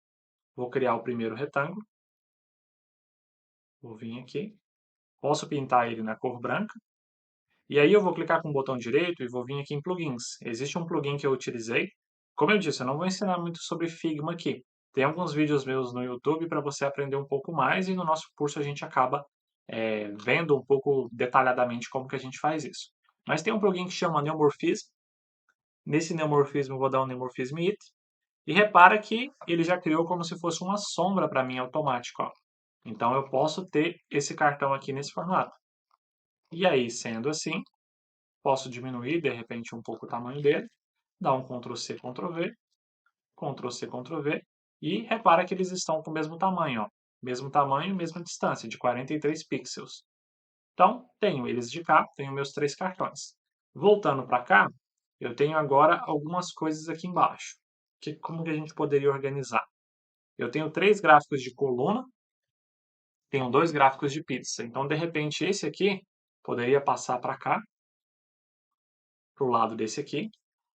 Vou criar o primeiro retângulo. Vou vir aqui. Posso pintar ele na cor branca. E aí eu vou clicar com o botão direito e vou vir aqui em plugins. Existe um plugin que eu utilizei. Como eu disse, eu não vou ensinar muito sobre Figma aqui. Tem alguns vídeos meus no YouTube para você aprender um pouco mais e no nosso curso a gente acaba vendo um pouco detalhadamente como que a gente faz isso. Mas tem um plugin que chama Neumorphism. Nesse Neumorphism eu vou dar um Neumorphism It. E repara que ele já criou como se fosse uma sombra para mim automático. Ó. Então eu posso ter esse cartão aqui nesse formato. E aí, sendo assim, posso diminuir, de repente, um pouco o tamanho dele, dar um Ctrl+C, Ctrl+V, Ctrl+C, Ctrl+V, e repara que eles estão com o mesmo tamanho, ó. Mesmo tamanho, mesma distância, de 43 pixels. Então, tenho eles de cá, tenho meus 3 cartões. Voltando para cá, eu tenho agora algumas coisas aqui embaixo. Como que a gente poderia organizar? Eu tenho 3 gráficos de coluna, tenho 2 gráficos de pizza. Então, de repente, esse aqui poderia passar para cá, para o lado desse aqui.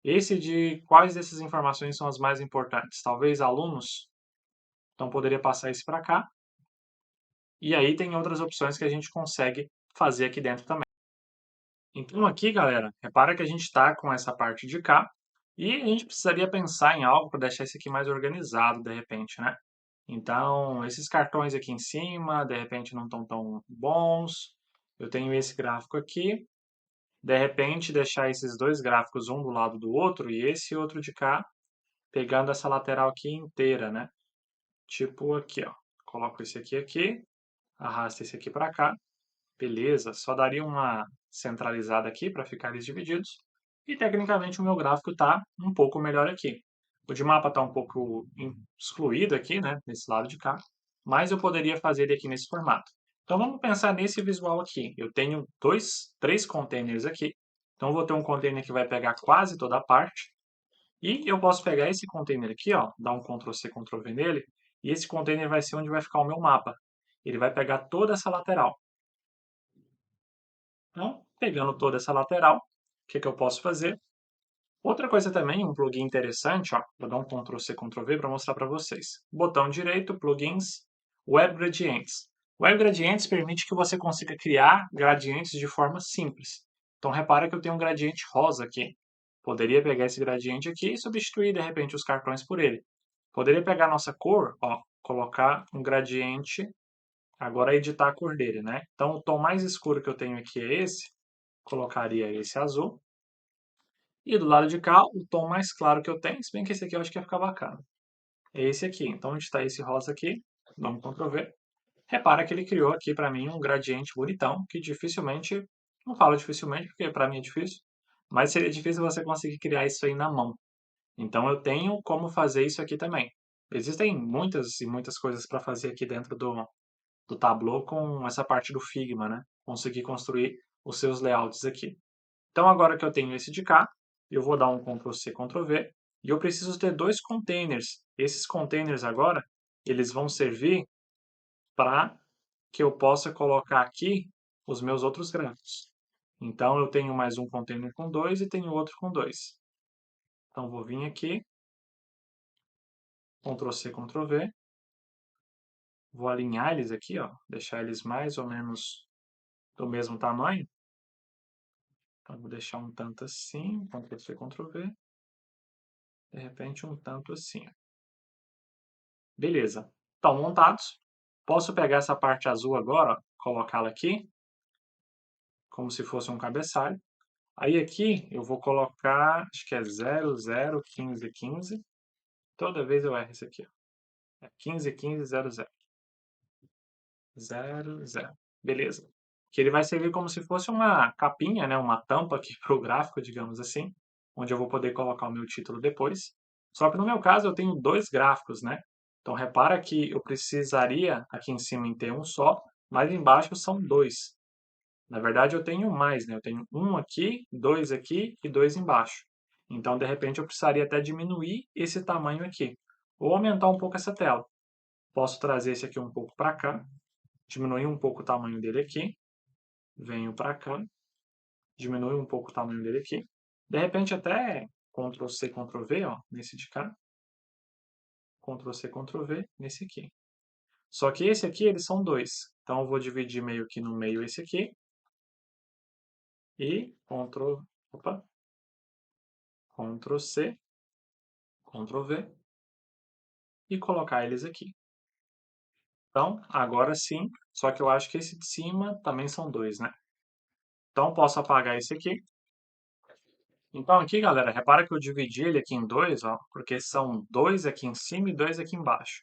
Esse de quais dessas informações são as mais importantes? Talvez alunos. Então, poderia passar esse para cá. E aí tem outras opções que a gente consegue fazer aqui dentro também. Então, aqui, galera, repara que a gente está com essa parte de cá. E a gente precisaria pensar em algo para deixar isso aqui mais organizado, de repente, né? Então, esses cartões aqui em cima, de repente, não estão tão bons. Eu tenho esse gráfico aqui. De repente, deixar esses 2 gráficos um do lado do outro e esse outro de cá pegando essa lateral aqui inteira, né? Tipo aqui, ó. Coloco esse aqui, arrasto esse aqui para cá. Beleza, só daria uma centralizada aqui para ficar eles divididos. E tecnicamente o meu gráfico está um pouco melhor aqui. O de mapa está um pouco excluído aqui, né? Nesse lado de cá. Mas eu poderia fazer ele aqui nesse formato. Então vamos pensar nesse visual aqui. Eu tenho 3 containers aqui. Então eu vou ter um container que vai pegar quase toda a parte. E eu posso pegar esse container aqui, ó, dar um Ctrl+C, Ctrl+V nele, e esse container vai ser onde vai ficar o meu mapa. Ele vai pegar toda essa lateral. Então, pegando toda essa lateral, o que eu posso fazer? Outra coisa também, um plugin interessante, ó, vou dar um Ctrl+C, Ctrl+V para mostrar para vocês. Botão direito, plugins, Web Gradients. Web Gradients permite que você consiga criar gradientes de forma simples. Então, repara que eu tenho um gradiente rosa aqui. Poderia pegar esse gradiente aqui e substituir, de repente, os cartões por ele. Poderia pegar a nossa cor, ó, colocar um gradiente, agora editar a cor dele, né? Então, o tom mais escuro que eu tenho aqui é esse. colocaria esse azul. E do lado de cá, o tom mais claro que eu tenho, se bem que esse aqui eu acho que ia ficar bacana. É esse aqui. Então, onde está esse rosa aqui? Vamos Ctrl V. Repara que ele criou aqui para mim um gradiente bonitão, que dificilmente, não falo dificilmente porque para mim é difícil, mas seria difícil você conseguir criar isso aí na mão. Então eu tenho como fazer isso aqui também. Existem muitas e muitas coisas para fazer aqui dentro do Tableau com essa parte do Figma, né? Conseguir construir os seus layouts aqui. Então agora que eu tenho esse de cá, eu vou dar um Ctrl C, Ctrl V, e eu preciso ter dois containers. Esses containers agora, eles vão servir para que eu possa colocar aqui os meus outros gráficos. Então eu tenho mais um container com 2 e tenho outro com 2. Então vou vir aqui, Ctrl C, Ctrl V, vou alinhar eles aqui, ó, deixar eles mais ou menos do mesmo tamanho. Então vou deixar um tanto assim, Ctrl C, Ctrl V, de repente um tanto assim. Beleza, estão montados. Posso pegar essa parte azul agora, colocá-la aqui, como se fosse um cabeçalho. Aí aqui eu vou colocar, acho que é 001515. Toda vez eu erro isso aqui, ó. É 151500. 00. Beleza. Que ele vai servir como se fosse uma capinha, né, uma tampa aqui para o gráfico, digamos assim, onde eu vou poder colocar o meu título depois. Só que no meu caso eu tenho dois gráficos, né? Então repara que eu precisaria aqui em cima em ter um só, mas embaixo são dois. Na verdade eu tenho mais, né? Eu tenho um aqui, dois aqui e dois embaixo. Então de repente eu precisaria até diminuir esse tamanho aqui, ou aumentar um pouco essa tela. Posso trazer esse aqui um pouco para cá, diminuir um pouco o tamanho dele aqui, venho para cá, diminuo um pouco o tamanho dele aqui. De repente até Ctrl C, Ctrl V, ó, nesse de cá. Ctrl C, Ctrl V, nesse aqui. Só que esse aqui, eles são dois. Então eu vou dividir meio que no meio esse aqui. E Ctrl C, Ctrl V. E colocar eles aqui. Então, agora sim. Só que eu acho que esse de cima também são dois, né? Então posso apagar esse aqui. Então aqui, galera, repara que eu dividi ele aqui em dois, ó, porque são dois aqui em cima e dois aqui embaixo.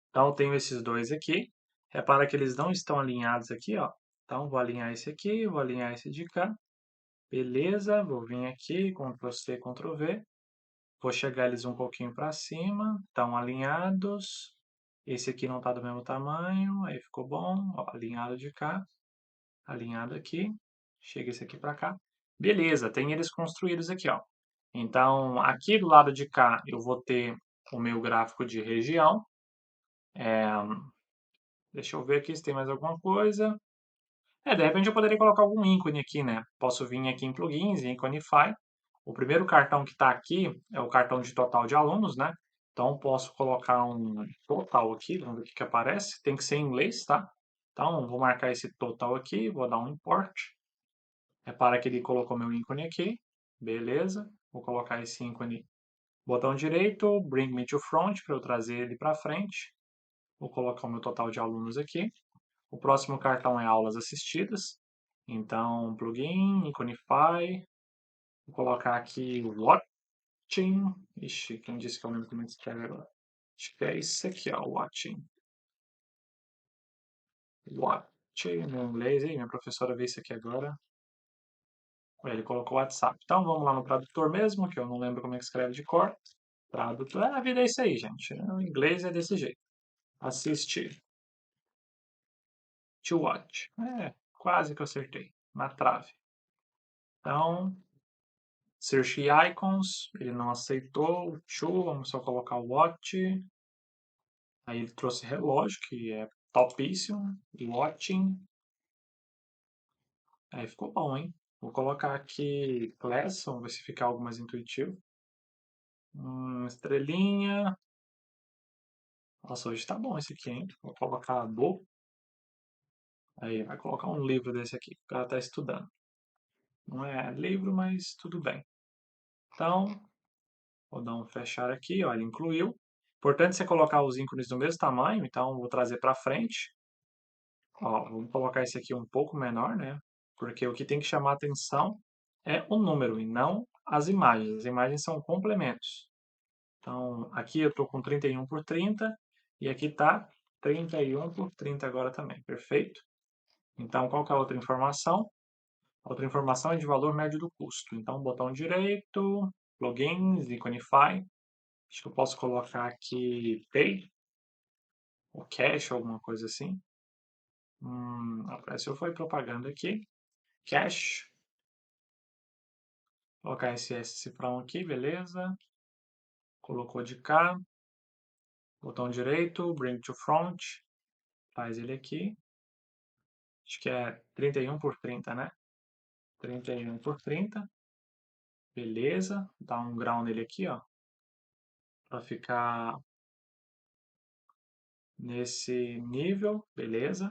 Então eu tenho esses dois aqui. Repara que eles não estão alinhados aqui, ó. Então vou alinhar esse aqui, vou alinhar esse de cá. Beleza, vou vir aqui, Ctrl C, Ctrl V. Vou chegar eles um pouquinho para cima, estão alinhados. Esse aqui não está do mesmo tamanho, aí ficou bom. Ó, alinhado de cá, alinhado aqui. Chega esse aqui para cá. Beleza, tem eles construídos aqui, ó. Então, aqui do lado de cá, eu vou ter o meu gráfico de região. Deixa eu ver aqui se tem mais alguma coisa. De repente eu poderia colocar algum ícone aqui, né? Posso vir aqui em plugins, em Iconify. O primeiro cartão que está aqui é o cartão de total de alunos, né? Então posso colocar um total aqui, vamos ver o que que aparece. Tem que ser em inglês, tá? Então vou marcar esse total aqui, vou dar um import. Repara que ele colocou meu ícone aqui. Beleza. Vou colocar esse ícone. Botão direito, Bring Me to Front, para eu trazer ele para frente. Vou colocar o meu total de alunos aqui. O próximo cartão é aulas assistidas. Então, plugin, Iconify. Vou colocar aqui Watching. Ixi, quem disse que eu lembro como é que escreve agora? Acho que é isso aqui, ó, Watching. Watching, no inglês. Ih, minha professora vê isso aqui agora. Ele colocou WhatsApp. Então, vamos lá no tradutor mesmo, que eu não lembro como é que escreve de cor. Tradutor. A vida é isso aí, gente. O inglês é desse jeito. Assistir. To watch. Quase que eu acertei. Na trave. Então, search icons. Ele não aceitou. To, vamos só colocar o watch. Aí ele trouxe relógio, que é topíssimo. Watching. Aí ficou bom, hein? Vou colocar aqui class, vamos ver se fica algo mais intuitivo. Estrelinha. Nossa, hoje tá bom esse aqui, hein? Vou colocar book. Aí, vai colocar um livro desse aqui, o cara tá estudando. Não é livro, mas tudo bem. Então, vou dar um fechar aqui, ó, ele incluiu. Importante você colocar os ícones do mesmo tamanho, então vou trazer para frente. Ó, vamos colocar esse aqui um pouco menor, né? porque o que tem que chamar a atenção é o número e não as imagens. As imagens são complementos. Então, aqui eu estou com 31 por 30 e aqui está 31 por 30 agora também, perfeito? Então, qual que é a outra informação? A outra informação é de valor médio do custo. Então, botão direito, plugins, Iconify. Acho que eu posso colocar aqui Pay, ou Cash, alguma coisa assim. Apareceu, foi propaganda aqui. Cash. Colocar esse cifrão aqui, beleza. Colocou de cá. Botão direito, Bring to Front. Faz ele aqui. Acho que é 31 por 30, né? 31 por 30. Beleza. Dá um grau nele aqui, ó. Para ficar nesse nível. Beleza.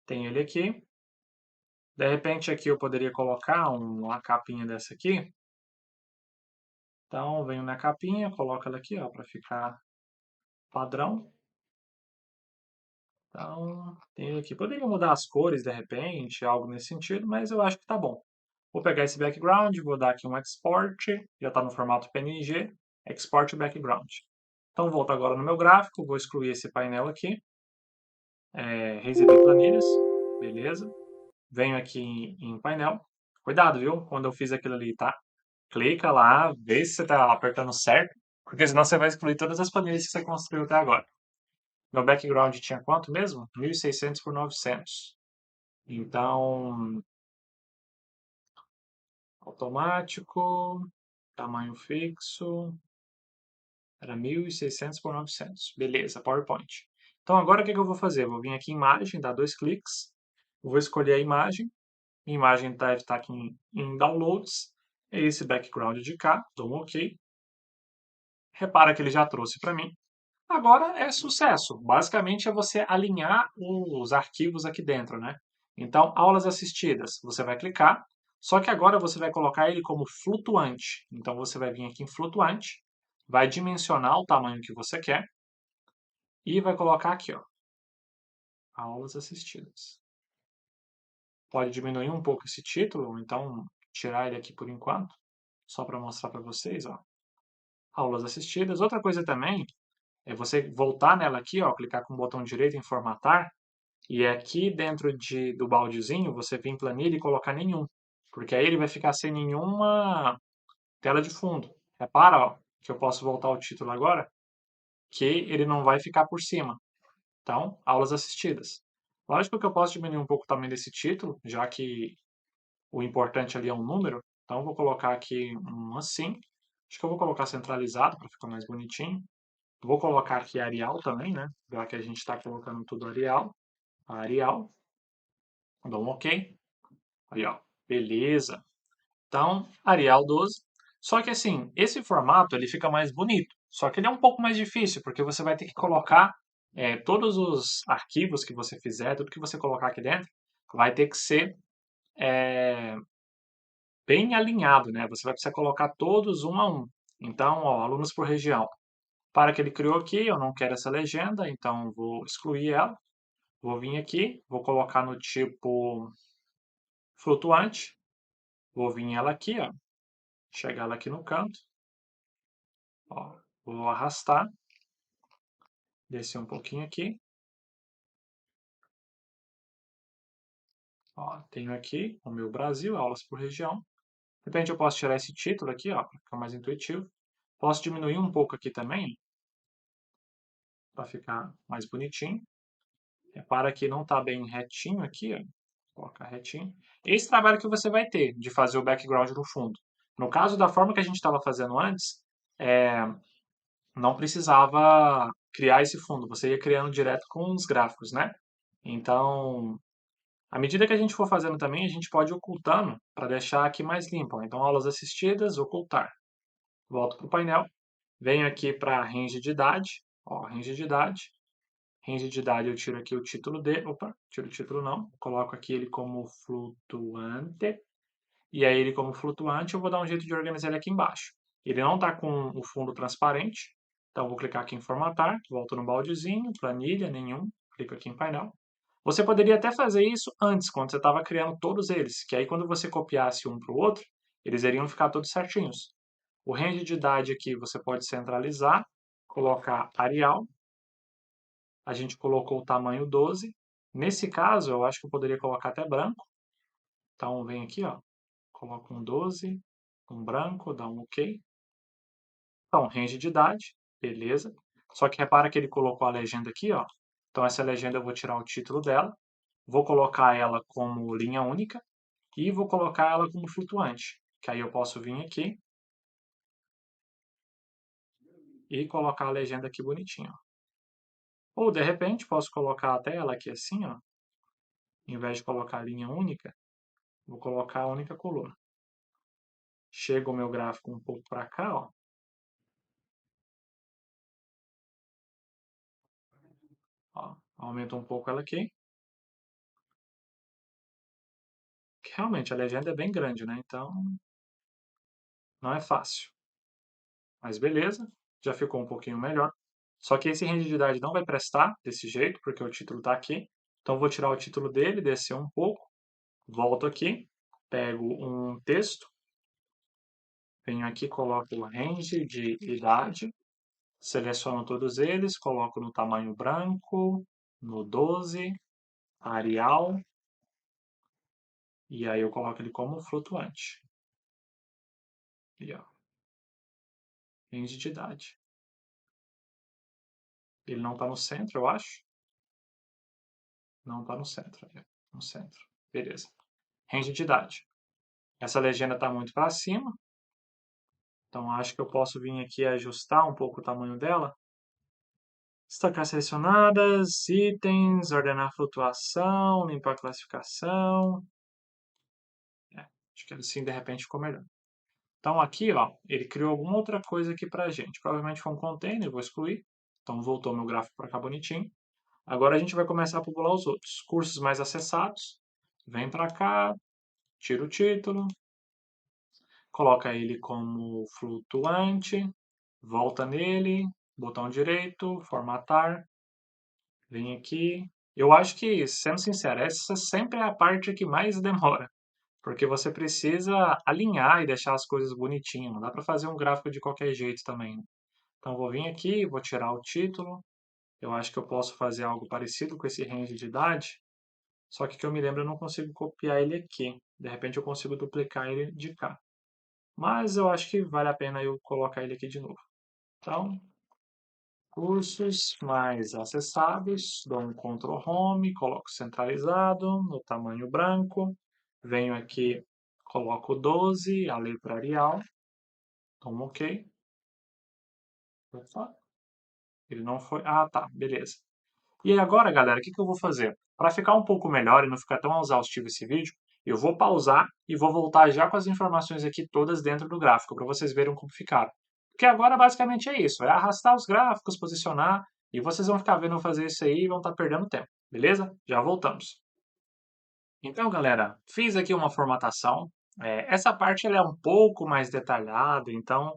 Tem ele aqui. De repente aqui eu poderia colocar uma capinha dessa aqui. Então, venho na capinha, coloco ela aqui, ó, para ficar padrão. Então, tem aqui. Poderia mudar as cores de repente, algo nesse sentido, mas eu acho que tá bom. Vou pegar esse background, vou dar aqui um export, já está no formato PNG, export background. Então, volto agora no meu gráfico, vou excluir esse painel aqui, exibir planilhas, beleza. Venho aqui em painel. Cuidado, viu? Quando eu fiz aquilo ali, tá? Clica lá, vê se você está apertando certo, porque senão você vai excluir todas as planilhas que você construiu até agora. Meu background tinha quanto mesmo? 1.600 por 900. Então, automático, tamanho fixo, era 1.600 por 900. Beleza, PowerPoint. Então, agora o que eu vou fazer? Eu vou vir aqui em imagem, dar 2 cliques, vou escolher a imagem deve estar aqui em Downloads, é esse background de cá, dou um OK. Repara que ele já trouxe para mim. Agora é sucesso. Basicamente é você alinhar os arquivos aqui dentro, né? Então, aulas assistidas, você vai clicar, só que agora você vai colocar ele como flutuante. Então, você vai vir aqui em flutuante, vai dimensionar o tamanho que você quer e vai colocar aqui, ó, aulas assistidas. Pode diminuir um pouco esse título, ou então tirar ele aqui por enquanto, só para mostrar para vocês, ó. Aulas assistidas. Outra coisa também é você voltar nela aqui, ó, clicar com o botão direito em formatar, e aqui dentro do baldezinho você vir em planilha e colocar nenhum, porque aí ele vai ficar sem nenhuma tela de fundo. Repara, ó, que eu posso voltar ao título agora, que ele não vai ficar por cima. Então, aulas assistidas. Lógico que eu posso diminuir um pouco o tamanho desse título, já que o importante ali é um número. Então, eu vou colocar aqui um assim. Acho que eu vou colocar centralizado para ficar mais bonitinho. Vou colocar aqui Arial também, né? Já que a gente está colocando tudo Arial. Arial. Dou um OK. Aí, ó. Beleza. Então, Arial 12. Só que assim, esse formato ele fica mais bonito. Só que ele é um pouco mais difícil, porque você vai ter que colocar todos os arquivos que você fizer, tudo que você colocar aqui dentro, vai ter que ser bem alinhado, né? Você vai precisar colocar todos um a um. Então, ó, alunos por região. Para que ele criou aqui, eu não quero essa legenda, então vou excluir ela. Vou vir aqui, vou colocar no tipo flutuante. Vou vir ela aqui, ó. Chegar ela aqui no canto. Ó, vou arrastar. Descer um pouquinho aqui. Ó, tenho aqui o meu Brasil, aulas por região. De repente eu posso tirar esse título aqui, ó, para ficar mais intuitivo. Posso diminuir um pouco aqui também, para ficar mais bonitinho. Repara que não está bem retinho aqui, ó. Colocar retinho. Esse trabalho que você vai ter de fazer o background no fundo. No caso da forma que a gente estava fazendo antes, não precisava criar esse fundo. Você ia criando direto com os gráficos, né? Então, à medida que a gente for fazendo também, a gente pode ir ocultando para deixar aqui mais limpo. Então, aulas assistidas, ocultar. Volto para o painel. Venho aqui para range de idade. Ó, range de idade. Range de idade eu tiro aqui o título dele. Opa, tiro o título não. Coloco aqui ele como flutuante. E aí ele como flutuante eu vou dar um jeito de organizar ele aqui embaixo. Ele não está com o fundo transparente. Então vou clicar aqui em formatar. Volto no baldezinho. Planilha, nenhum. Clico aqui em painel. Você poderia até fazer isso antes, quando você estava criando todos eles, que aí quando você copiasse um para o outro, eles iriam ficar todos certinhos. O range de idade aqui você pode centralizar, colocar Arial, a gente colocou o tamanho 12. Nesse caso, eu acho que eu poderia colocar até branco. Então, vem aqui, ó, coloca um 12, um branco, dá um OK. Então, range de idade, beleza. Só que repara que ele colocou a legenda aqui, ó. Então, essa legenda eu vou tirar o título dela, vou colocar ela como linha única e vou colocar ela como flutuante. Que aí eu posso vir aqui e colocar a legenda aqui bonitinho. Ou, de repente, posso colocar até ela aqui assim, ó. Em vez de colocar a linha única, vou colocar a única coluna. Chega o meu gráfico um pouco para cá, ó. Ó, aumenta um pouco ela aqui. Que realmente a legenda é bem grande, né? Então não é fácil. Mas beleza, já ficou um pouquinho melhor. Só que esse range de idade não vai prestar desse jeito, porque o título está aqui. Então vou tirar o título dele, descer um pouco, volto aqui, pego um texto, venho aqui, coloco o range de idade, seleciono todos eles, coloco no tamanho branco, no 12, Arial, e aí eu coloco ele como flutuante. E ó, range de idade. Ele não está no centro, eu acho. Não está no centro. No centro. Beleza. Range de idade. Essa legenda está muito para cima. Então acho que eu posso vir aqui e ajustar um pouco o tamanho dela. Destacar selecionadas, itens, ordenar flutuação, limpar a classificação. Acho que assim de repente ficou melhor. Então aqui, ó, ele criou alguma outra coisa aqui pra gente. Provavelmente foi um container, vou excluir. Então voltou meu gráfico para cá bonitinho. Agora a gente vai começar a popular os outros. Cursos mais acessados. Vem para cá, tira o título, coloca ele como flutuante, volta nele, botão direito, formatar, vem aqui. Eu acho que, sendo sincero, essa sempre é a parte que mais demora, porque você precisa alinhar e deixar as coisas bonitinhas, não dá para fazer um gráfico de qualquer jeito também, né? Então vou vir aqui, vou tirar o título, eu acho que eu posso fazer algo parecido com esse range de idade, só que eu me lembro eu não consigo copiar ele aqui, de repente eu consigo duplicar ele de cá. Mas eu acho que vale a pena eu colocar ele aqui de novo. Então, cursos mais acessados, dou um Ctrl Home, coloco centralizado, no tamanho branco, venho aqui, coloco 12, a letra Arial, tomo OK. Opa, ele não foi... Ah, tá, beleza. E agora, galera, o que eu vou fazer? Para ficar um pouco melhor e não ficar tão exaustivo esse vídeo, eu vou pausar e vou voltar já com as informações aqui todas dentro do gráfico, para vocês verem como ficaram. Porque agora basicamente é isso, é arrastar os gráficos, posicionar, e vocês vão ficar vendo eu fazer isso aí e vão estar perdendo tempo, beleza? Já voltamos. Então, galera, fiz aqui uma formatação. Essa parte ela é um pouco mais detalhada, então,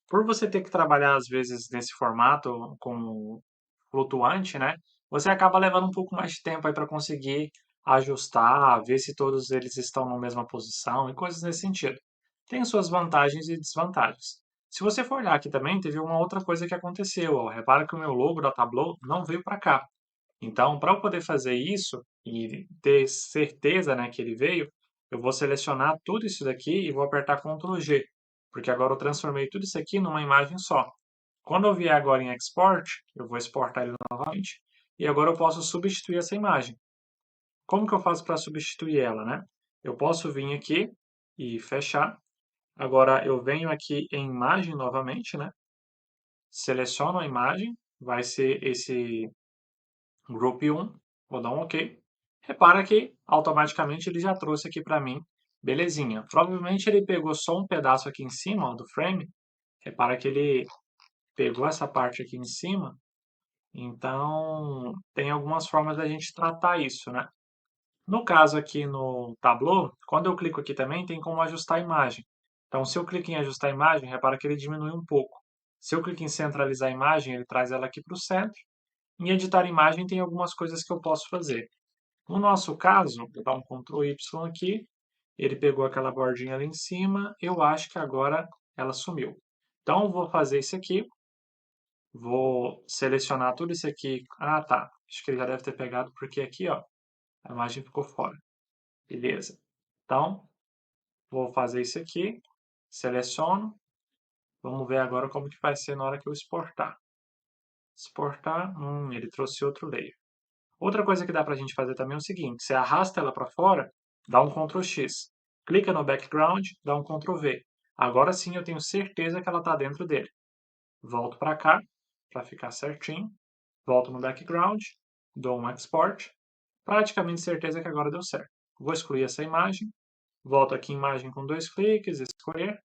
por você ter que trabalhar às vezes nesse formato com flutuante, né? Você acaba levando um pouco mais de tempo aí para conseguir ajustar, ver se todos eles estão na mesma posição e coisas nesse sentido. Tem suas vantagens e desvantagens. Se você for olhar aqui também, teve uma outra coisa que aconteceu. Ó. Repara que o meu logo da Tableau não veio para cá. Então, para eu poder fazer isso e ter certeza, né, que ele veio, eu vou selecionar tudo isso daqui e vou apertar Ctrl G, porque agora eu transformei tudo isso aqui numa imagem só. Quando eu vier agora em Export, eu vou exportar ele novamente, e agora eu posso substituir essa imagem. Como que eu faço para substituir ela, né? Eu posso vir aqui e fechar. Agora eu venho aqui em imagem novamente, né? Seleciono a imagem, vai ser esse Group 1, vou dar um OK. Repara que automaticamente ele já trouxe aqui para mim, belezinha. Provavelmente ele pegou só um pedaço aqui em cima, ó, do frame. Repara que ele pegou essa parte aqui em cima. Então, tem algumas formas da gente tratar isso, né? No caso aqui no Tableau, quando eu clico aqui também, tem como ajustar a imagem. Então, se eu clico em ajustar a imagem, repara que ele diminui um pouco. Se eu clico em centralizar a imagem, ele traz ela aqui para o centro. Em editar imagem tem algumas coisas que eu posso fazer. No nosso caso, vou dar um Ctrl Y aqui, ele pegou aquela bordinha ali em cima, eu acho que agora ela sumiu. Então, vou fazer isso aqui, vou selecionar tudo isso aqui. Ah, tá, acho que ele já deve ter pegado, porque aqui, ó, a imagem ficou fora. Beleza. Então, vou fazer isso aqui, seleciono, vamos ver agora como que vai ser na hora que eu exportar. Exportar, ele trouxe outro layer. Outra coisa que dá para a gente fazer também é o seguinte, você arrasta ela para fora, dá um Ctrl X, clica no background, dá um Ctrl V. Agora sim eu tenho certeza que ela está dentro dele. Volto para cá, para ficar certinho, volto no background, dou um export, praticamente certeza que agora deu certo. Vou excluir essa imagem, volto aqui em imagem com 2 cliques, escolher,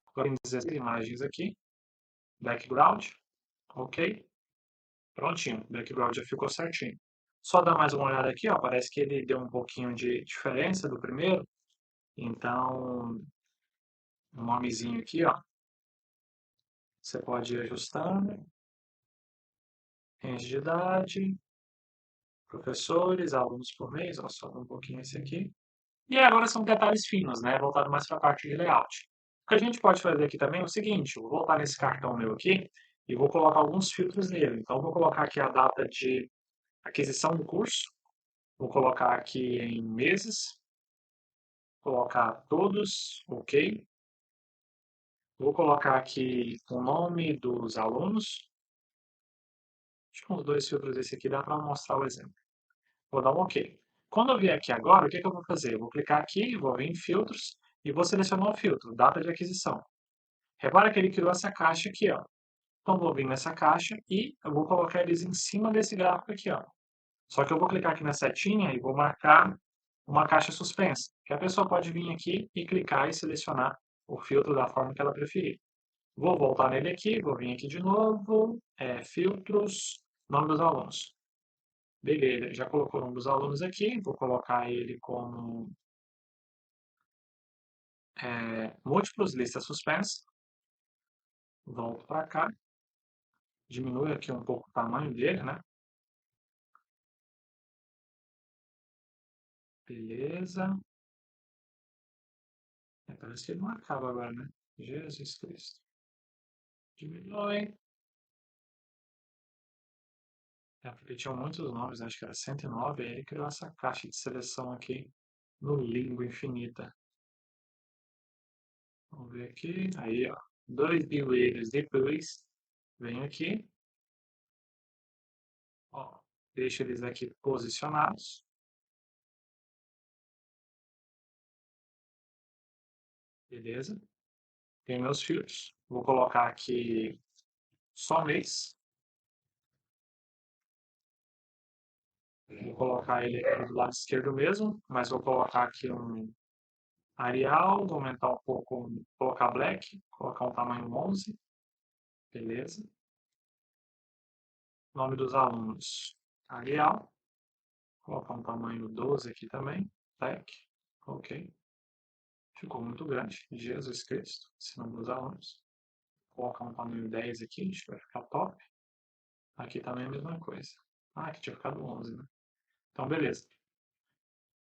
agora em 16 imagens aqui, background, ok, prontinho, o background já ficou certinho. Só dar mais uma olhada aqui, ó, parece que ele deu um pouquinho de diferença do primeiro. Então, um nomezinho aqui, ó, você pode ir ajustando. Range de idade, professores, alunos por mês, ó, só um pouquinho esse aqui. E agora são detalhes finos, né, voltado mais para a parte de layout. O que a gente pode fazer aqui também é o seguinte, eu vou voltar nesse cartão meu aqui e vou colocar alguns filtros nele. Então, eu vou colocar aqui a data de aquisição do curso, vou colocar aqui em meses, colocar todos, ok. Vou colocar aqui o nome dos alunos. Acho que uns 2 filtros desse aqui dá para mostrar o exemplo. Vou dar um OK. Quando eu vier aqui agora, o que eu vou fazer? Eu vou clicar aqui, vou vir em filtros e vou selecionar o filtro, data de aquisição. Repara que ele criou essa caixa aqui, ó. Então, vou vir nessa caixa e eu vou colocar eles em cima desse gráfico aqui, ó. Só que eu vou clicar aqui na setinha e vou marcar uma caixa suspensa, que a pessoa pode vir aqui e clicar e selecionar o filtro da forma que ela preferir. Vou voltar nele aqui, vou vir aqui de novo, filtros, nome dos alunos. Beleza, já colocou o nome dos alunos aqui, vou colocar ele como múltiplos, lista suspensa. Volto para cá, diminui aqui um pouco o tamanho dele, né? Beleza. Parece que ele não acaba agora, né? Jesus Cristo. Diminui. Porque tinham muitos nomes, acho que era 109, aí ele criou essa caixa de seleção aqui no limbo infinita. Vamos ver aqui. Aí, ó. 2.000 erros depois. Venho aqui. Ó, deixo eles aqui posicionados. Beleza. Tem meus filtros. Vou colocar aqui só mês. Vou colocar ele aqui do lado esquerdo mesmo, mas vou colocar aqui um Arial, vou aumentar um pouco, colocar Black, colocar um tamanho 11. Beleza. Nome dos alunos, Arial. Colocar um tamanho 12 aqui também, Black. Ok. Ficou muito grande, Jesus Cristo, esse nome dos alunos. Vou colocar um tamanho 10 aqui, acho que vai ficar top. Aqui também é a mesma coisa. Ah, aqui tinha ficado 11, né? Então, beleza.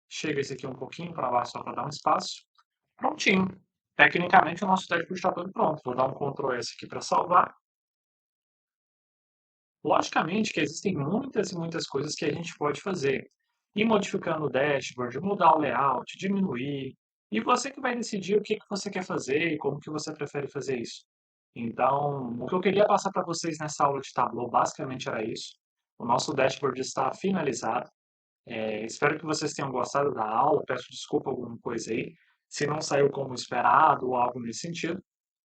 Chega esse aqui um pouquinho para baixo só para dar um espaço. Prontinho. Tecnicamente, o nosso dashboard está todo pronto. Vou dar um Ctrl S aqui para salvar. Logicamente que existem muitas e muitas coisas que a gente pode fazer. Ir modificando o dashboard, mudar o layout, diminuir. E você que vai decidir o que você quer fazer e como que você prefere fazer isso. Então, o que eu queria passar para vocês nessa aula de Tableau basicamente era isso. O nosso dashboard está finalizado. Espero que vocês tenham gostado da aula. Peço desculpa alguma coisa aí, se não saiu como esperado ou algo nesse sentido.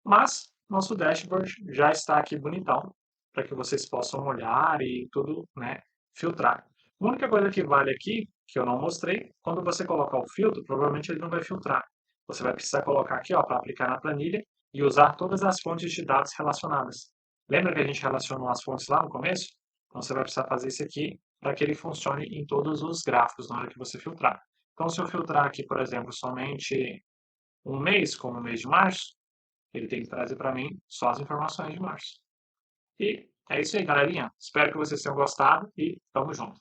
Mas nosso dashboard já está aqui bonitão, para que vocês possam olhar e tudo, né, filtrar. A única coisa que vale aqui, que eu não mostrei, quando você colocar o filtro, provavelmente ele não vai filtrar. Você vai precisar colocar aqui, ó, para aplicar na planilha e usar todas as fontes de dados relacionadas. Lembra que a gente relacionou as fontes lá no começo? Então você vai precisar fazer isso aqui para que ele funcione em todos os gráficos na hora que você filtrar. Então, se eu filtrar aqui, por exemplo, somente um mês, como o mês de março, ele tem que trazer para mim só as informações de março. E é isso aí, galerinha. Espero que vocês tenham gostado e tamo junto.